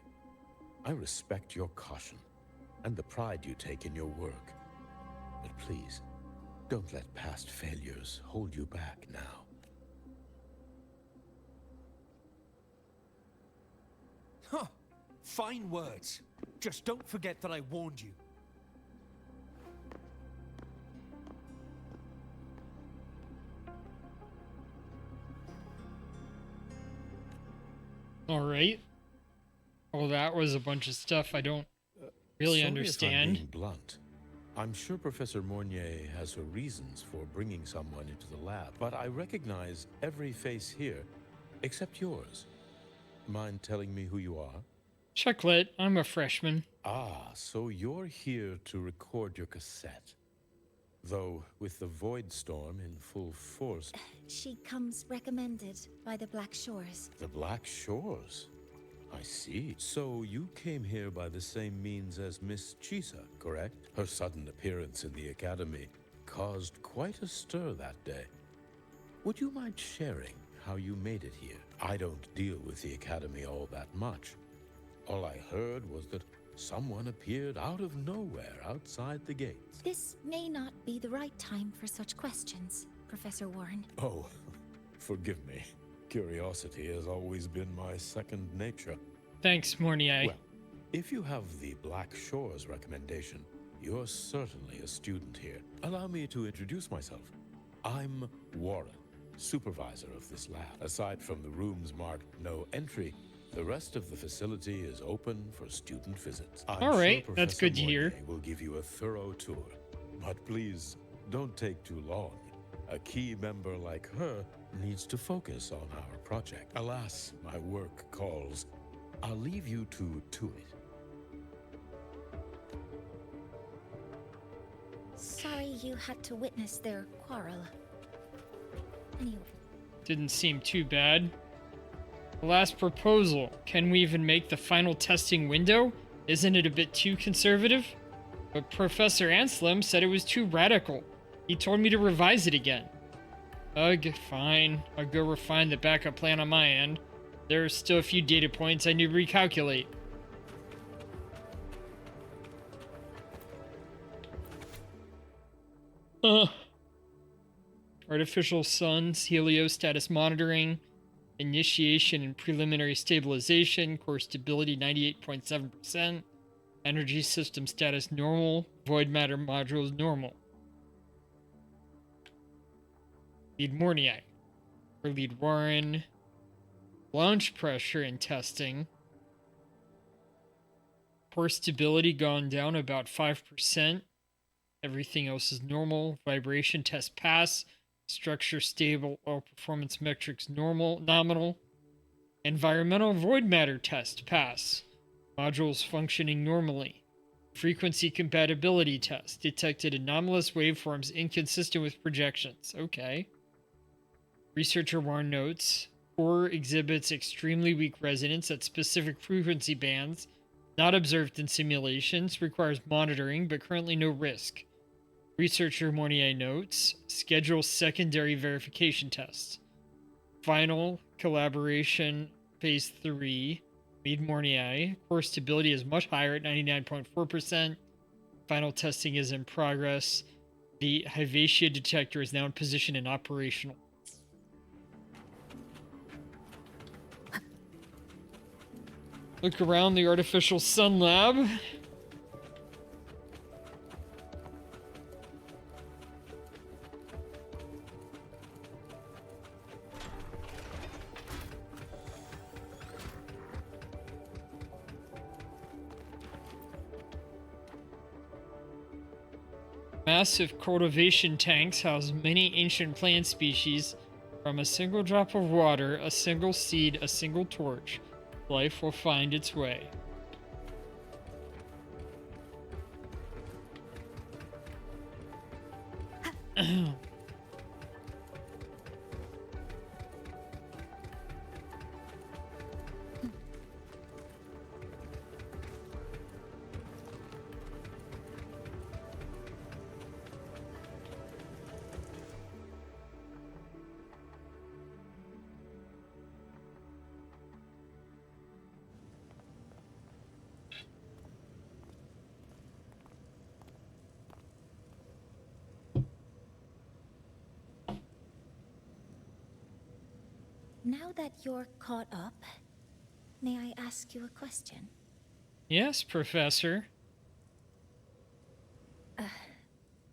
I respect your caution and the pride you take in your work, but please, don't let past failures hold you back now. Huh. Fine words. Just don't forget that I warned you. All right. Well, that was a bunch of stuff I don't really Sorry understand. If I'm being blunt. I'm sure Professor Mornier has her reasons for bringing someone into the lab, but I recognize every face here except yours. Mind telling me who you are? Chucklet, I'm a freshman. Ah, so you're here to record your cassette. Though, with the Void Storm in full force... She comes recommended by the Black Shores. The Black Shores? I see. So you came here by the same means as Miss Chisa, correct? Her sudden appearance in the Academy caused quite a stir that day. Would you mind sharing how you made it here? I don't deal with the Academy all that much. All I heard was that someone appeared out of nowhere outside the gates. This may not be the right time for such questions, Professor Warren. Oh, forgive me. Curiosity has always been my second nature. Thanks, Mornier. Well, if you have the Black Shores recommendation, you're certainly a student here. Allow me to introduce myself. I'm Warren, supervisor of this lab. Aside from the rooms marked no entry, the rest of the facility is open for student visits. I'm All right, sure that's Professor good to hear. Mornier will give you a thorough tour. But please, don't take too long. A key member like her needs to focus on our project. Alas, my work calls. I'll leave you to it. Sorry you had to witness their quarrel. Anyway. Didn't seem too bad. The last proposal. Can we even make the final testing window? Isn't it a bit too conservative? But Professor Anslim said it was too radical. He told me to revise it again. Ugh, fine. I'll go refine the backup plan on my end. There are still a few data points I need to recalculate. Artificial suns, heliostatus monitoring, initiation and preliminary stabilization, core stability 98.7%, energy system status normal, void matter modules normal. Lead Mornier, or lead Warren, launch pressure and testing, core stability gone down about 5%, everything else is normal, vibration test pass, structure stable, all performance metrics normal, nominal, environmental void matter test pass, modules functioning normally, frequency compatibility test, detected anomalous waveforms inconsistent with projections, okay. Researcher Warren notes, core exhibits extremely weak resonance at specific frequency bands, not observed in simulations, requires monitoring, but currently no risk. Researcher Mornier notes, schedule secondary verification tests. Final collaboration phase 3, lead Mornier, core stability is much higher at 99.4%. Final testing is in progress. The Hyvatia detector is now in position and operational. Look around the artificial sun lab. Massive cultivation tanks house many ancient plant species. From a single drop of water, a single seed, a single torch, life will find its way. Now that you're caught up, may I ask you a question? Yes, Professor.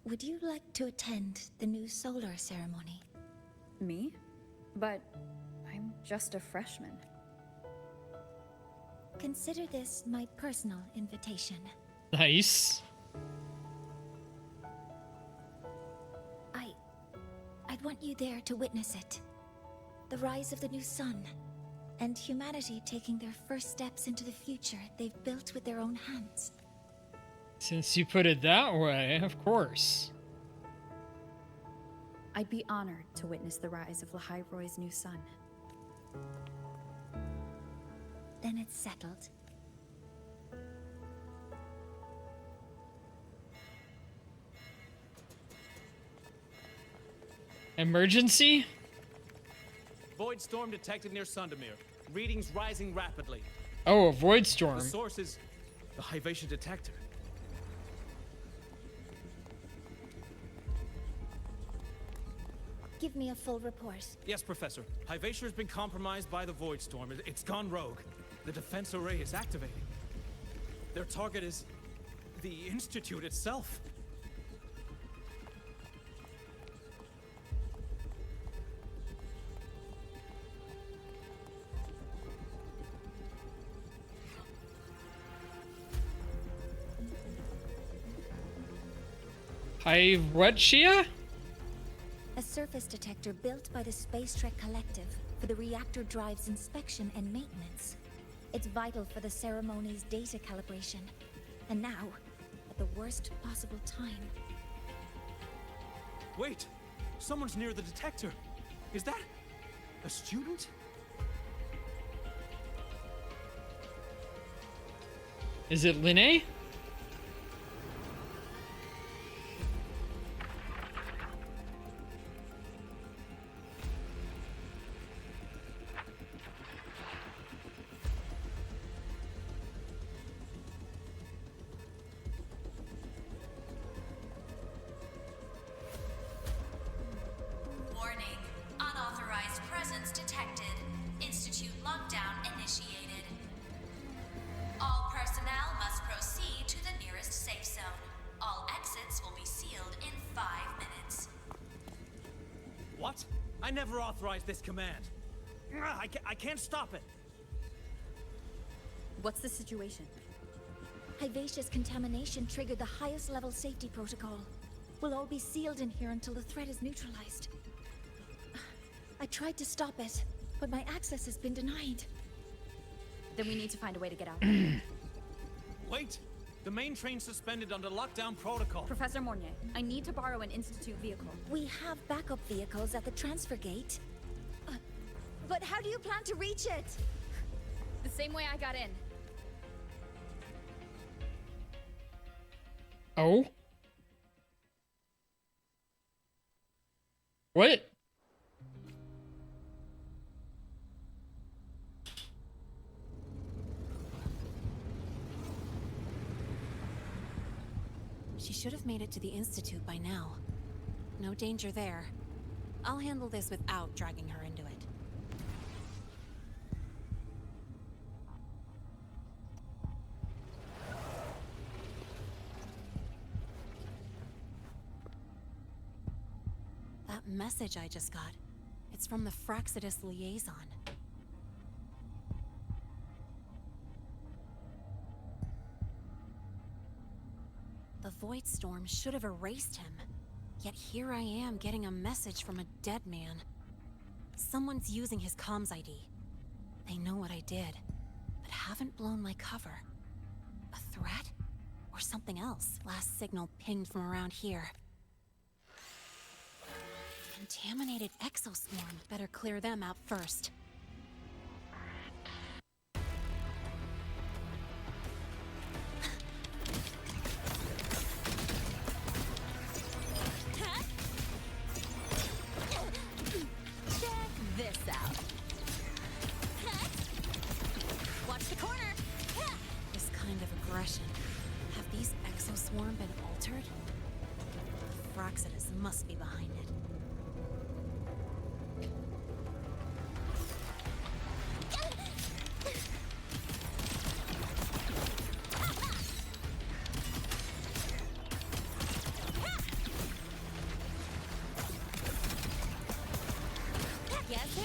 Would you like to attend the new solar ceremony? Me? But I'm just a freshman. Consider this my personal invitation. Nice. I'd want you there to witness it. The rise of the new sun, and humanity taking their first steps into the future they've built with their own hands. Since you put it that way, of course. I'd be honored to witness the rise of Lahai-Roy's new sun. Then it's settled. Emergency? Void storm detected near Sundermere. Readings rising rapidly. Oh, a void storm. The source is the Hyvatia detector. Give me a full report. Yes, Professor. Hyvatia has been compromised by the void storm. It's gone rogue. The defense array is activating. Their target is the Institute itself. Hyvatia? A surface detector built by the Space Trek Collective for the reactor drive's inspection and maintenance. It's vital for the ceremony's data calibration. And now, at the worst possible time. Wait! Someone's near the detector. Is that a student? Is it Linné? Warning. Unauthorized presence detected. Institute lockdown initiated. All personnel must proceed to the nearest safe zone. All exits will be sealed in 5 minutes. What? I never authorized this command. I can't stop it. What's the situation? Hyvatia's contamination triggered the highest level safety protocol. We'll all be sealed in here until the threat is neutralized. I tried to stop it, but my access has been denied. Then we need to find a way to get out. Wait! The main train's suspended under lockdown protocol. Professor Mornier, I need to borrow an Institute vehicle. We have backup vehicles at the transfer gate. But how do you plan to reach it? The same way I got in. Oh? What? She should have made it to the Institute by now. No danger there. I'll handle this without dragging her into it. That message I just got, it's from the Fraxidus liaison. The void storm should have erased him. Yet here I am getting a message from a dead man. Someone's using his comms ID. They know what I did, but haven't blown my cover. A threat? Or something else? Last signal pinged from around here. Contaminated exoswarm. Better clear them out first. Check this out. Watch the corner! This kind of aggression. Have these exoswarm been altered? Fraxidus must be behind it. Guess who?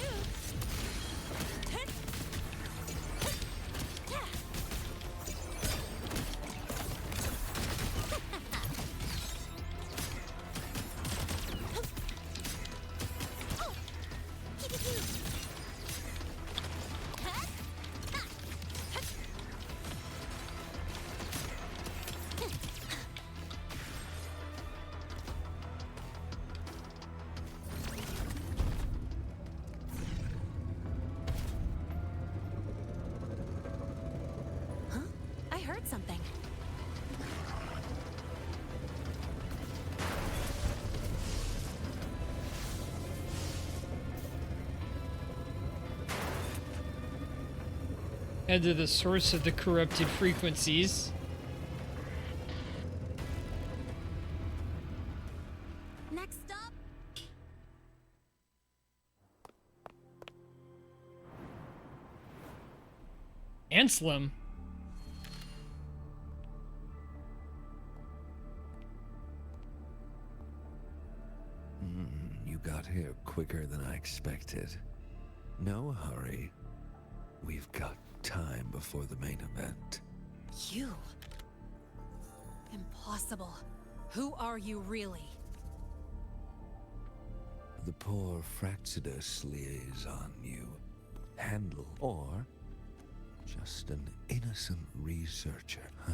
I heard something. Head to the source of the corrupted frequencies. Next up. Anselm. You got here quicker than I expected. No hurry. We've got time before the main event. You? Impossible. Who are you really? The poor Fraxidus liaison you handle, or just an innocent researcher, huh?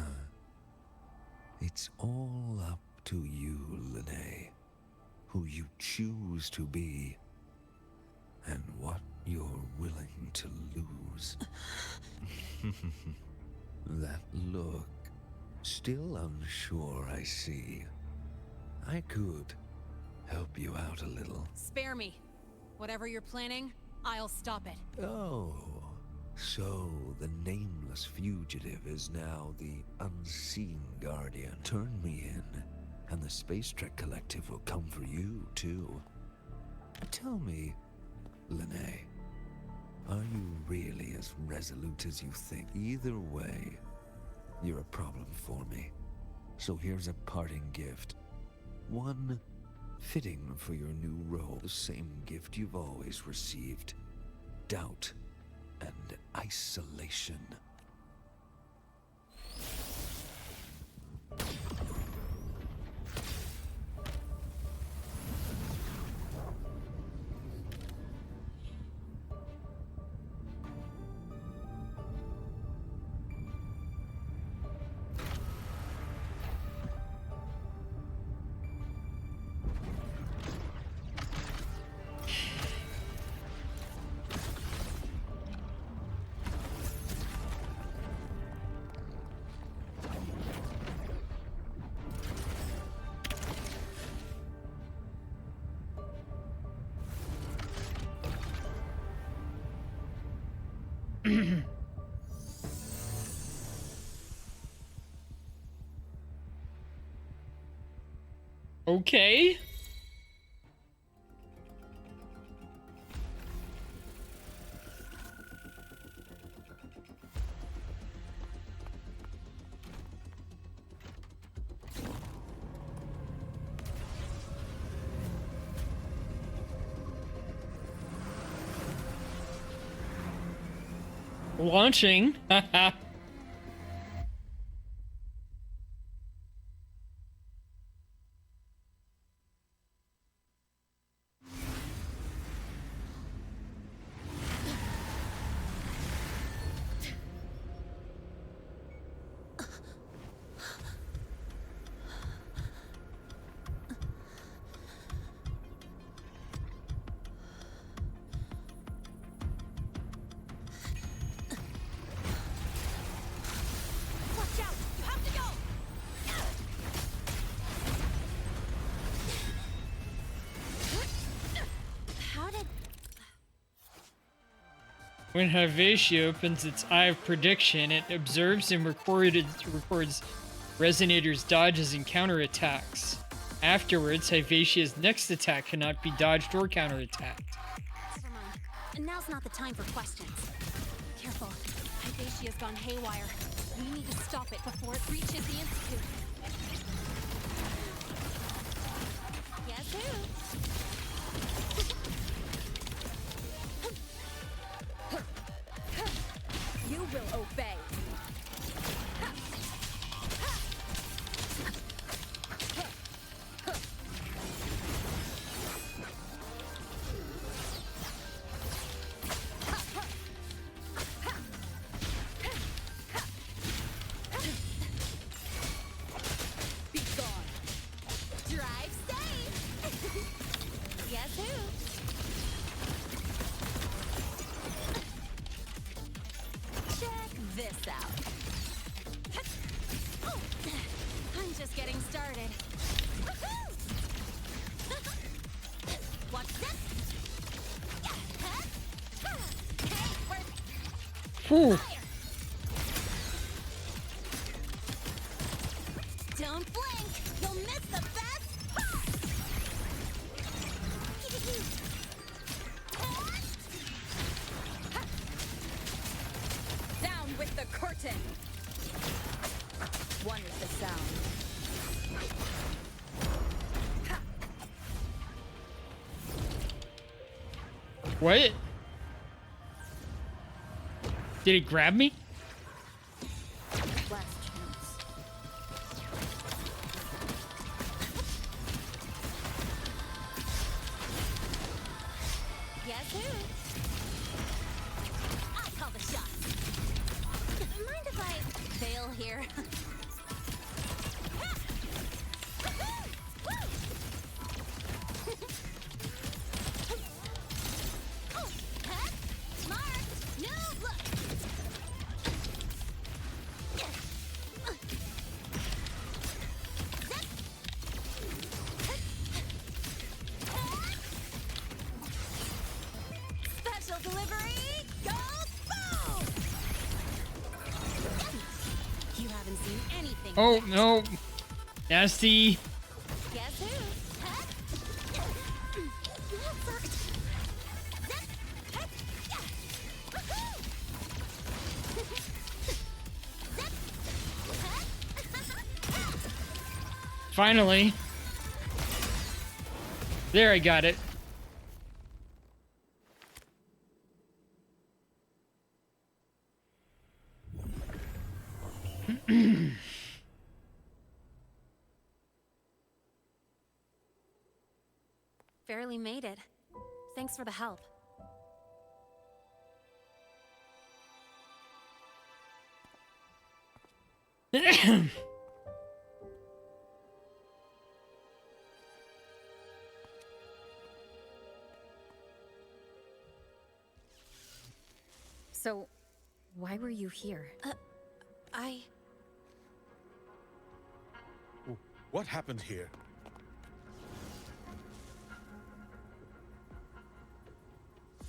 It's all up to you, Lene. Who you choose to be, and what you're willing to lose. That look, still unsure, I see. I could help you out a little. Spare me. Whatever you're planning, I'll stop it. Oh, so the nameless fugitive is now the unseen guardian. Turn me in, and the Space Trek Collective will come for you, too. Tell me, Lene, are you really as resolute as you think? Either way, you're a problem for me. So here's a parting gift. One fitting for your new role. The same gift you've always received. Doubt and isolation. Okay. Launching. When Hyvatia opens its Eye of Prediction, it observes and records Resonator's dodges and counterattacks. Afterwards, Hyvatia's next attack cannot be dodged or counterattacked. Never mind. Now's not the time for questions. Careful. Hyvatia's gone haywire. We need to stop it before it reaches the Institute. Guess who? You will obey. Be gone. Drive safe. Guess who? Check this out. I'm just getting started. Watch this. Whew. Don't blink. You'll miss the best part. Down with the curtain. One with the sound. What? Did it grab me? Last chance. Guess who? I'll call the shots. Mind if I fail here? Smart! No look! Special delivery! Go boom! You haven't seen anything. Oh, yet. no. Nasty. Guess who? Finally. There, I got it. Barely made it. Thanks for the help. So, why were you here? What happened here?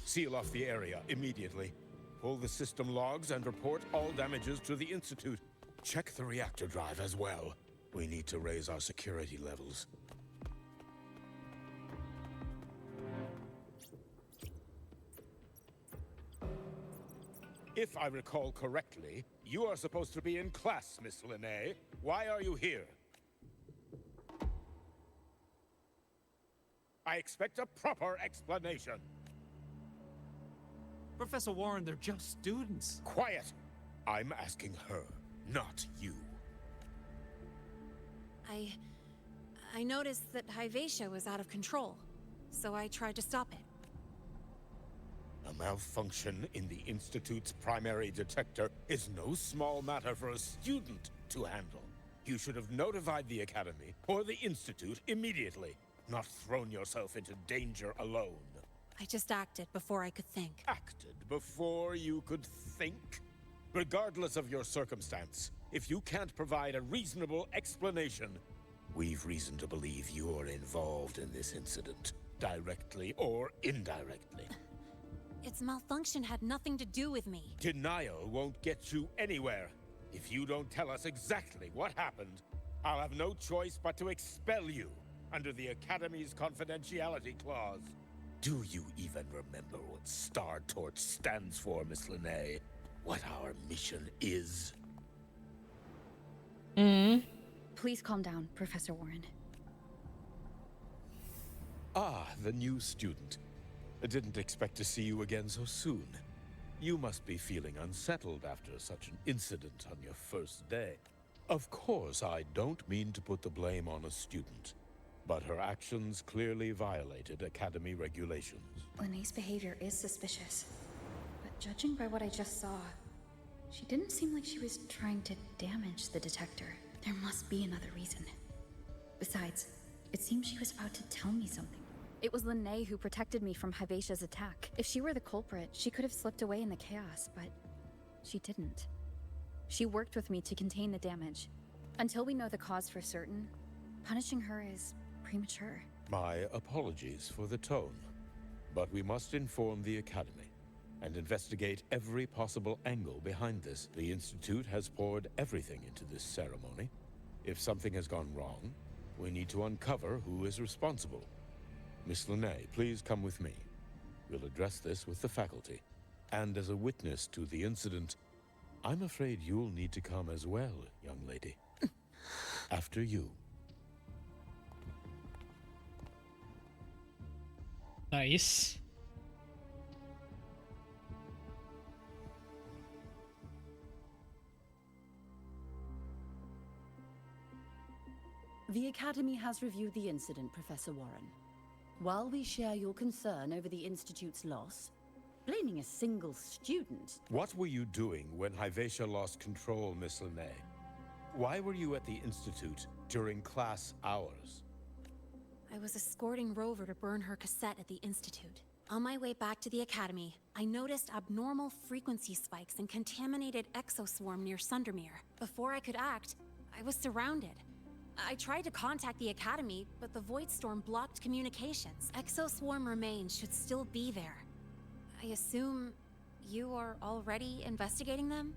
Seal off the area immediately. Pull the system logs and report all damages to the Institute. Check the reactor drive as well. We need to raise our security levels. If I recall correctly, you are supposed to be in class, Miss Linnae. Why are you here? I expect a proper explanation. Professor Warren, they're just students. Quiet! I'm asking her, not you. I noticed that Hyvatia was out of control, so I tried to stop it. A malfunction in the Institute's primary detector is no small matter for a student to handle. You should have notified the Academy or the Institute immediately, not thrown yourself into danger alone. I just acted before I could think. Acted before you could think? Regardless of your circumstance, if you can't provide a reasonable explanation, we've reason to believe you're involved in this incident, directly or indirectly. its malfunction had nothing to do with me. Denial won't get you anywhere. If you don't tell us exactly what happened, I'll have no choice but to expel you under the Academy's confidentiality clause. Do you even remember what Star Torch stands for, Miss Linnae? What our mission is? Please calm down, Professor Warren. Ah, the new student. I didn't expect to see you again so soon. You must be feeling unsettled after such an incident on your first day. Of course, I don't mean to put the blame on a student, but her actions clearly violated Academy regulations. Linnae's behavior is suspicious, but judging by what I just saw, she didn't seem like she was trying to damage the detector. There must be another reason. Besides, it seems she was about to tell me something. It was Linnae who protected me from Hivatia's attack. If she were the culprit, she could have slipped away in the chaos, but she didn't. She worked with me to contain the damage. Until we know the cause for certain, punishing her is premature. My apologies for the tone, but we must inform the Academy and investigate every possible angle behind this. The Institute has poured everything into this ceremony. If something has gone wrong, we need to uncover who is responsible. Miss Linnae, please come with me. We'll address this with the faculty. And as a witness to the incident, I'm afraid you'll need to come as well, young lady. After you. Nice. The Academy has reviewed the incident, Professor Warren. While we share your concern over the Institute's loss, blaming a single student... What were you doing when Hivatia lost control, Miss Linnae? Why were you at the Institute during class hours? I was escorting Rover to burn her cassette at the Institute. On my way back to the Academy, I noticed abnormal frequency spikes and contaminated exoswarm near Sundermere. Before I could act, I was surrounded. I tried to contact the Academy, but the Void Storm blocked communications. Exoswarm remains should still be there. I assume you are already investigating them?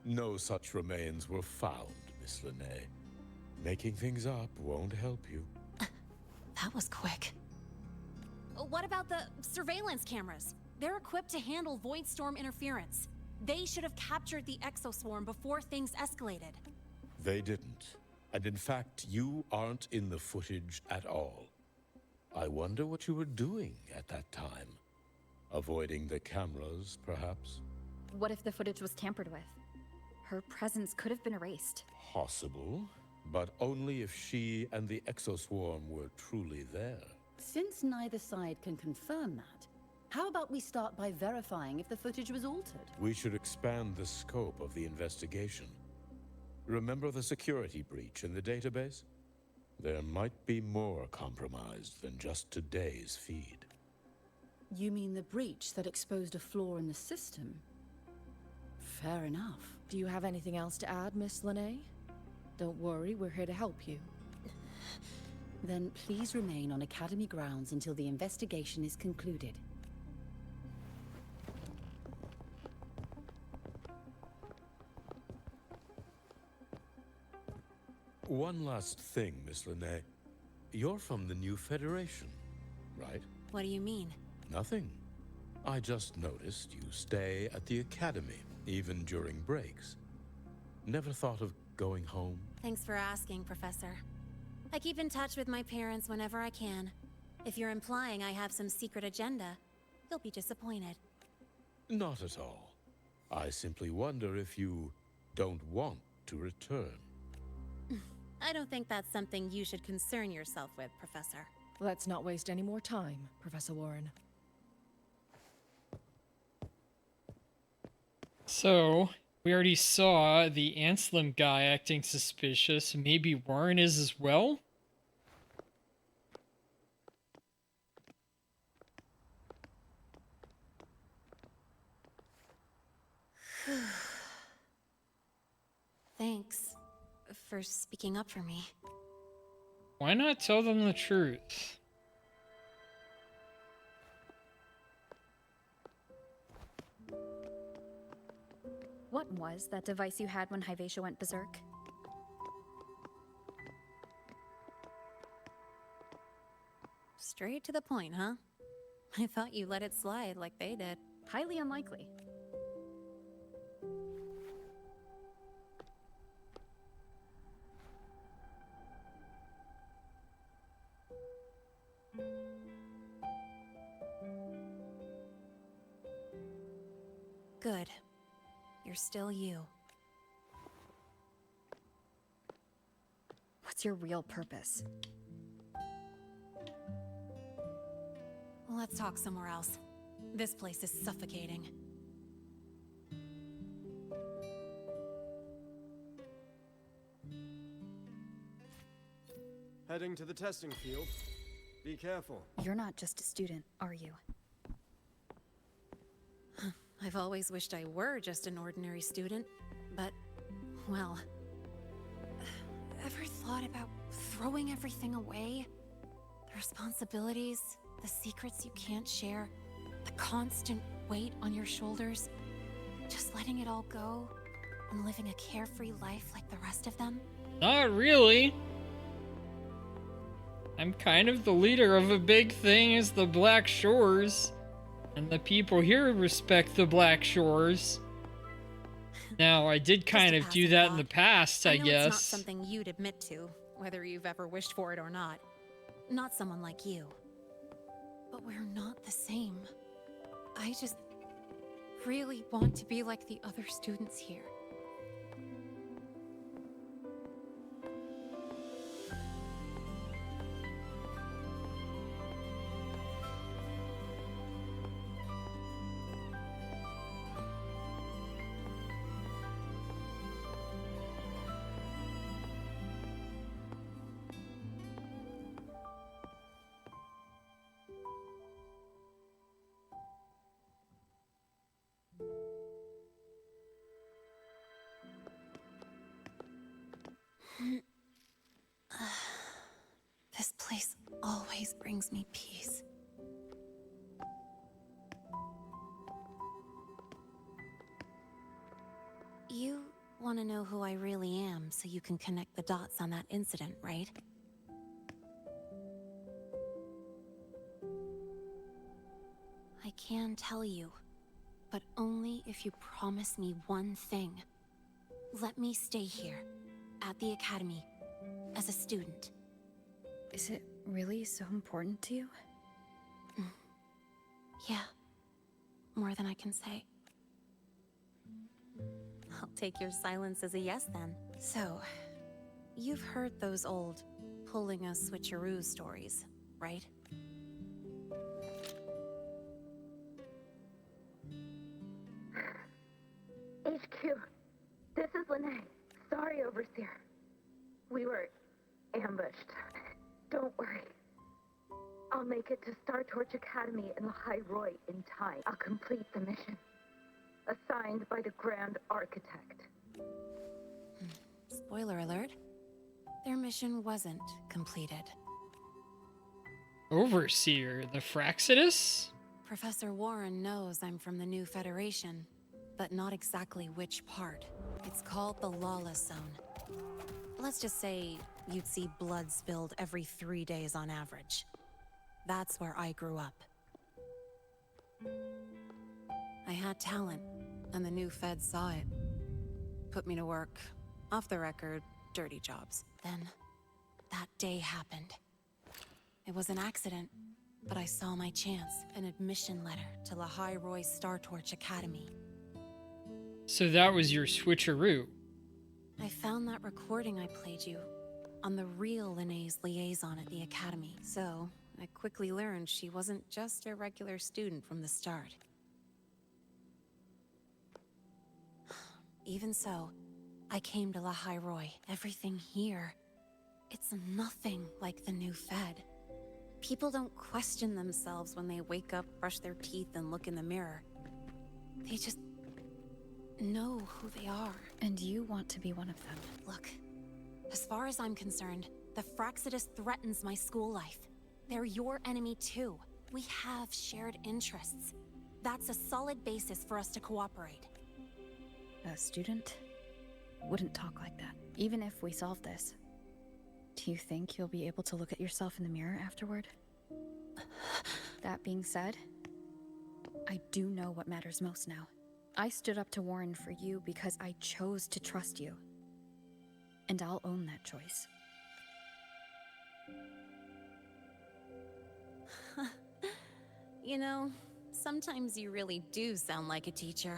No such remains were found, Miss Linnae. Making things up won't help you. That was quick. What about the surveillance cameras? They're equipped to handle Void Storm interference. They should have captured the exoswarm before things escalated. They didn't. And in fact, you aren't in the footage at all. I wonder what you were doing at that time. Avoiding the cameras, perhaps? What if the footage was tampered with? Her presence could have been erased. Possible, but only if she and the exoswarm were truly there. Since neither side can confirm that, how about we start by verifying if the footage was altered? We should expand the scope of the investigation. Remember the security breach in the database? There might be more compromised than just today's feed. You mean the breach that exposed a flaw in the system? Fair enough. Do you have anything else to add, Miss Linnae? Don't worry, we're here to help you. Then please remain on Academy grounds until the investigation is concluded. One last thing, Miss Linnae. You're from the new Federation, right? What do you mean? Nothing. I just noticed you stay at the Academy, even during breaks. Never thought of going home? Thanks for asking, Professor. I keep in touch with my parents whenever I can. If you're implying I have some secret agenda, you'll be disappointed. Not at all. I simply wonder if you don't want to return. I don't think that's something you should concern yourself with, Professor. Let's not waste any more time, Professor Warren. So, we already saw the Anslim guy acting suspicious. Maybe Warren is as well? Thanks. for speaking up for me. Why not tell them the truth? What was that device you had when Hyvatia went berserk? Straight to the point, huh? I thought you let it slide like they did. Highly unlikely. Good. You're still you. What's your real purpose? Let's talk somewhere else. This place is suffocating. Heading to the testing field. Be careful. You're not just a student, are you? I've always wished I were just an ordinary student, but, well... Ever thought about throwing everything away? The responsibilities, the secrets you can't share, the constant weight on your shoulders? Just letting it all go and living a carefree life like the rest of them? Not really. I'm kind of the leader of a big thing as the Black Shores. And the people here respect the Black Shores. Now, I did kind of do that in the past, I know guess. It's not something you'd admit to, whether you've ever wished for it or not. Not someone like you. But we're not the same. I just really want to be like the other students here. This place always brings me peace. You want to know who I really am so you can connect the dots on that incident, right? I can tell you, but only if you promise me one thing. Let me stay here, at the academy, as a student. Is it really so important to you? Yeah. More than I can say. I'll take your silence as a yes then. So, you've heard those old pulling a switcheroo stories, right? HQ, this is Lene. Sorry, Overseer. We were ambushed. Don't worry. I'll make it to Star Torch Academy in the High Roy in time. I'll complete the mission. Assigned by the Grand Architect. Spoiler alert. Their mission wasn't completed. Overseer, the Fraxidus? Professor Warren knows I'm from the new Federation, but not exactly which part. It's called the Lawless Zone. Let's just say you'd see blood spilled every 3 days on average. That's where I grew up. I had talent, and the new feds saw it. Put me to work, off the record, dirty jobs. Then, that day happened. It was an accident, but I saw my chance, an admission letter to La High Roy Star Torch Academy. So that was your switcheroo. I found that recording I played you on the real Lene's liaison at the academy. So, I quickly learned she wasn't just a regular student from the start. Even so, I came to La High Roy. Everything here, it's nothing like the new Fed. People don't question themselves when they wake up, brush their teeth, and look in the mirror. They just know who they are. And you want to be one of them. Look, As far as I'm concerned, the Fraxidus threatens my school life. They're your enemy too. We have shared interests. That's a solid basis for us to cooperate. A student wouldn't talk like that. Even if we solve this, do you think you'll be able to look at yourself in the mirror afterward? That being said, I do know what matters most now. I stood up to Warren for you because I chose to trust you. And I'll own that choice. You know, sometimes you really do sound like a teacher.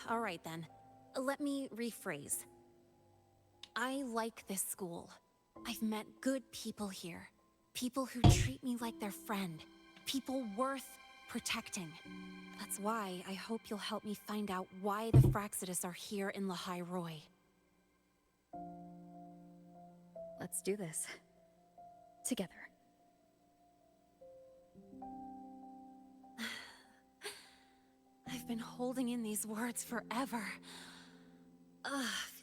All right then, let me rephrase. I like this school. I've met good people here. People who treat me like their friend. People worth protecting. That's why I hope you'll help me find out why the Fraxidus are here in Lahai Roi. Let's do this. Together. I've been holding in these words forever.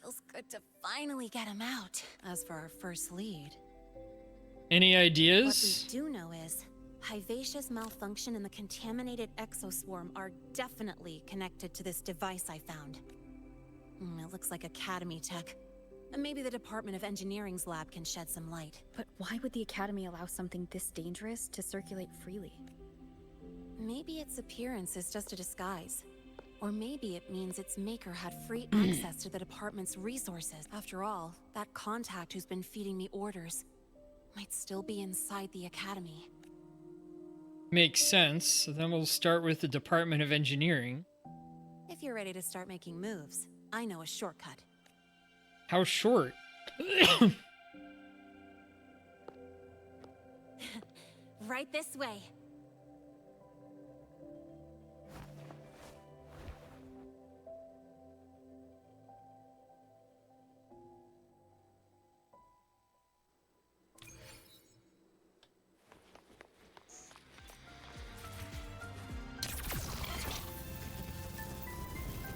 Feels good to finally get them out. As for our first lead... Any ideas? What we do know is, Hyvatia's malfunction and the contaminated exoswarm are definitely connected to this device I found. It looks like Academy tech. Maybe the Department of Engineering's lab can shed some light. But why would the Academy allow something this dangerous to circulate freely? Maybe its appearance is just a disguise. Or maybe it means its maker had free access to the department's resources. After all, that contact who's been feeding me orders might still be inside the Academy. Makes sense. So then we'll start with the Department of Engineering. If you're ready to start making moves, I know a shortcut. How short? Right this way.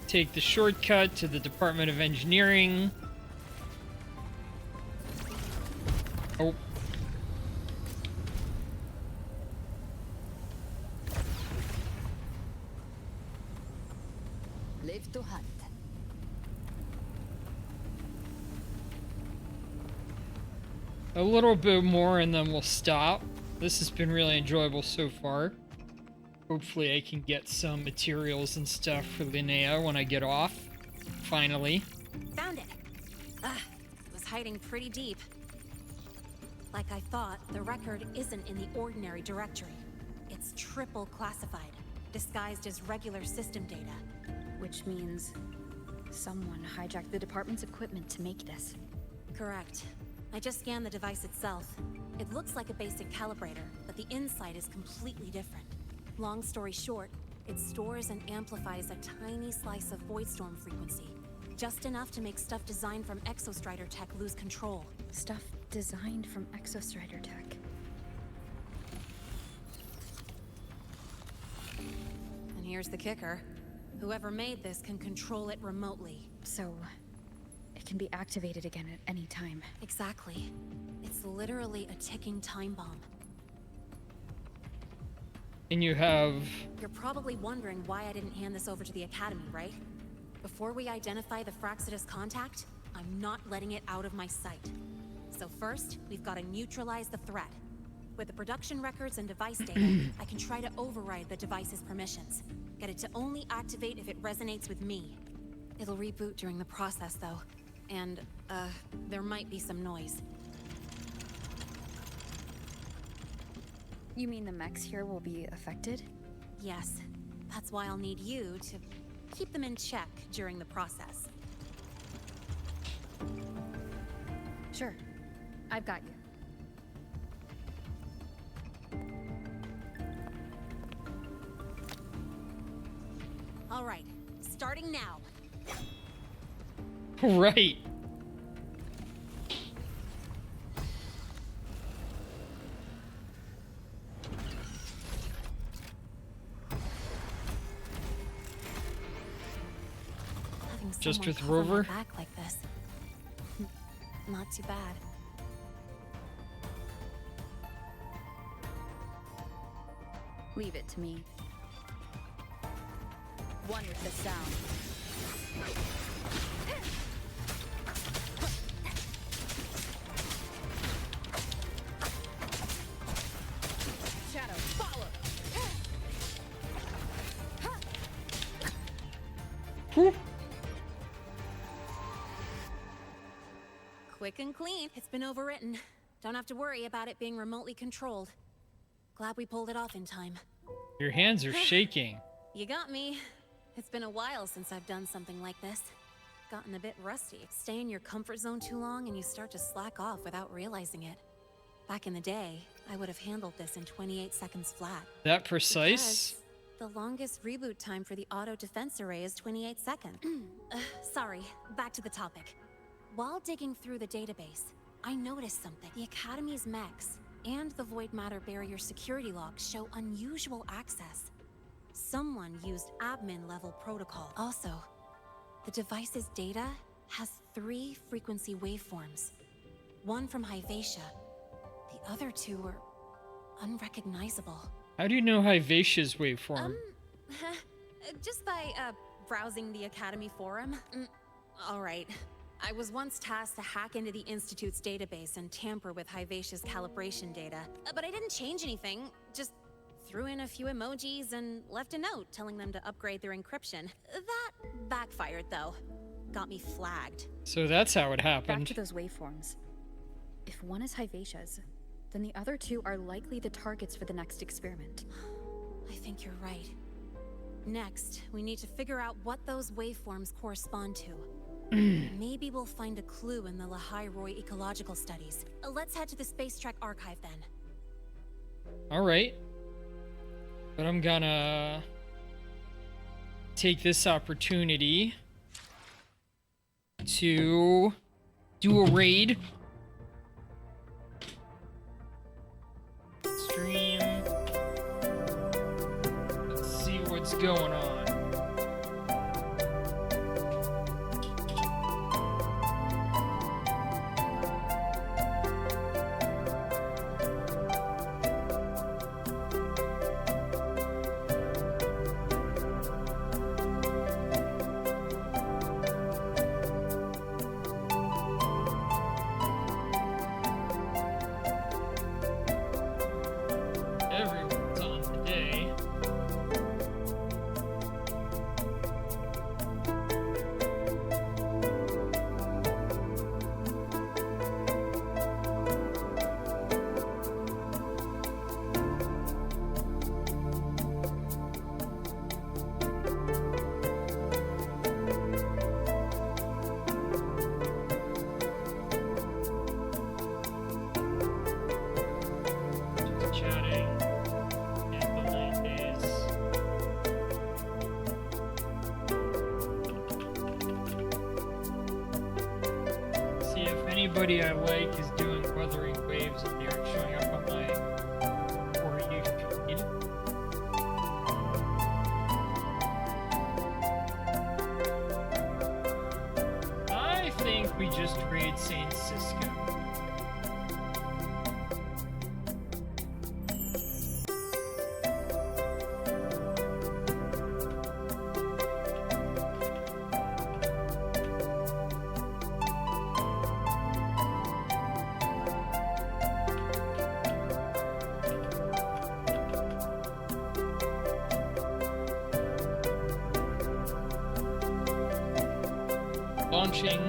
Take the shortcut to the Department of Engineering. Oh. Live to hunt. A little bit more and then we'll stop. This has been really enjoyable so far. Hopefully I can get some materials and stuff for Linnea when I get off. Finally. Found it! It was hiding pretty deep. Like I thought, the record isn't in the ordinary directory. It's triple classified, disguised as regular system data. Which means someone hijacked the department's equipment to make this. Correct. I just scanned the device itself. It looks like a basic calibrator, but the inside is completely different. Long story short, it stores and amplifies a tiny slice of Voidstorm frequency. Just enough to make stuff designed from Exostrider tech lose control. Stuff designed from Exostrider tech. And here's the kicker. Whoever made this can control it remotely. So, it can be activated again at any time. Exactly. It's literally a ticking time bomb. And you have... You're probably wondering why I didn't hand this over to the Academy, right? Before we identify the Fraxidus contact, I'm not letting it out of my sight. So first, we've got to neutralize the threat. With the production records and device data, I can try to override the device's permissions. Get it to only activate if it resonates with me. It'll reboot during the process, though. And, there might be some noise. You mean the mechs here will be affected? Yes. That's why I'll need you to keep them in check during the process. Sure. I've got you. All right. Starting now. Right. Having Just someone with cover my Rover? back Too bad. Leave it to me. One with the sound. Shadow, follow! Quick and clean. It's been overwritten. Don't have to worry about it being remotely controlled. Glad we pulled it off in time. Your hands are shaking. You got me. It's been a while since I've done something like this. Gotten a bit rusty. Stay in your comfort zone too long and you start to slack off without realizing it. Back in the day, I would have handled this in 28 seconds flat. That precise? Because the longest reboot time for the auto defense array is 28 seconds. Sorry, back to the topic. While digging through the database, I noticed something. The Academy's mechs and the Void Matter Barrier security logs show unusual access. Someone used admin-level protocol. Also, the device's data has 3 frequency waveforms. One from Hyvatia. The other 2 are unrecognizable. How do you know Hyvatia's waveform? Just by, browsing the Academy forum. Alright. I was once tasked to hack into the Institute's database and tamper with Hyvatia's calibration data. But I didn't change anything, just threw in a few emojis and left a note telling them to upgrade their encryption. That backfired, though. Got me flagged. So that's how it Back happened. to those waveforms. If one is Hyvatia's, then the other 2 are likely the targets for the next experiment. I think you're right. Next, we need to figure out what those waveforms correspond to. Maybe we'll find a clue in the Lahai Roy ecological studies. Let's head to the Space Trek archive then. Alright. But I'm gonna take this opportunity to do a raid. Stream. Let's see what's going on. Everyone's on today. Just chatting. And the night days. See if anybody I like is doing Wuthering Waves and they aren't showing up on my For You feed. I think we just raid Saint Cisco. Launching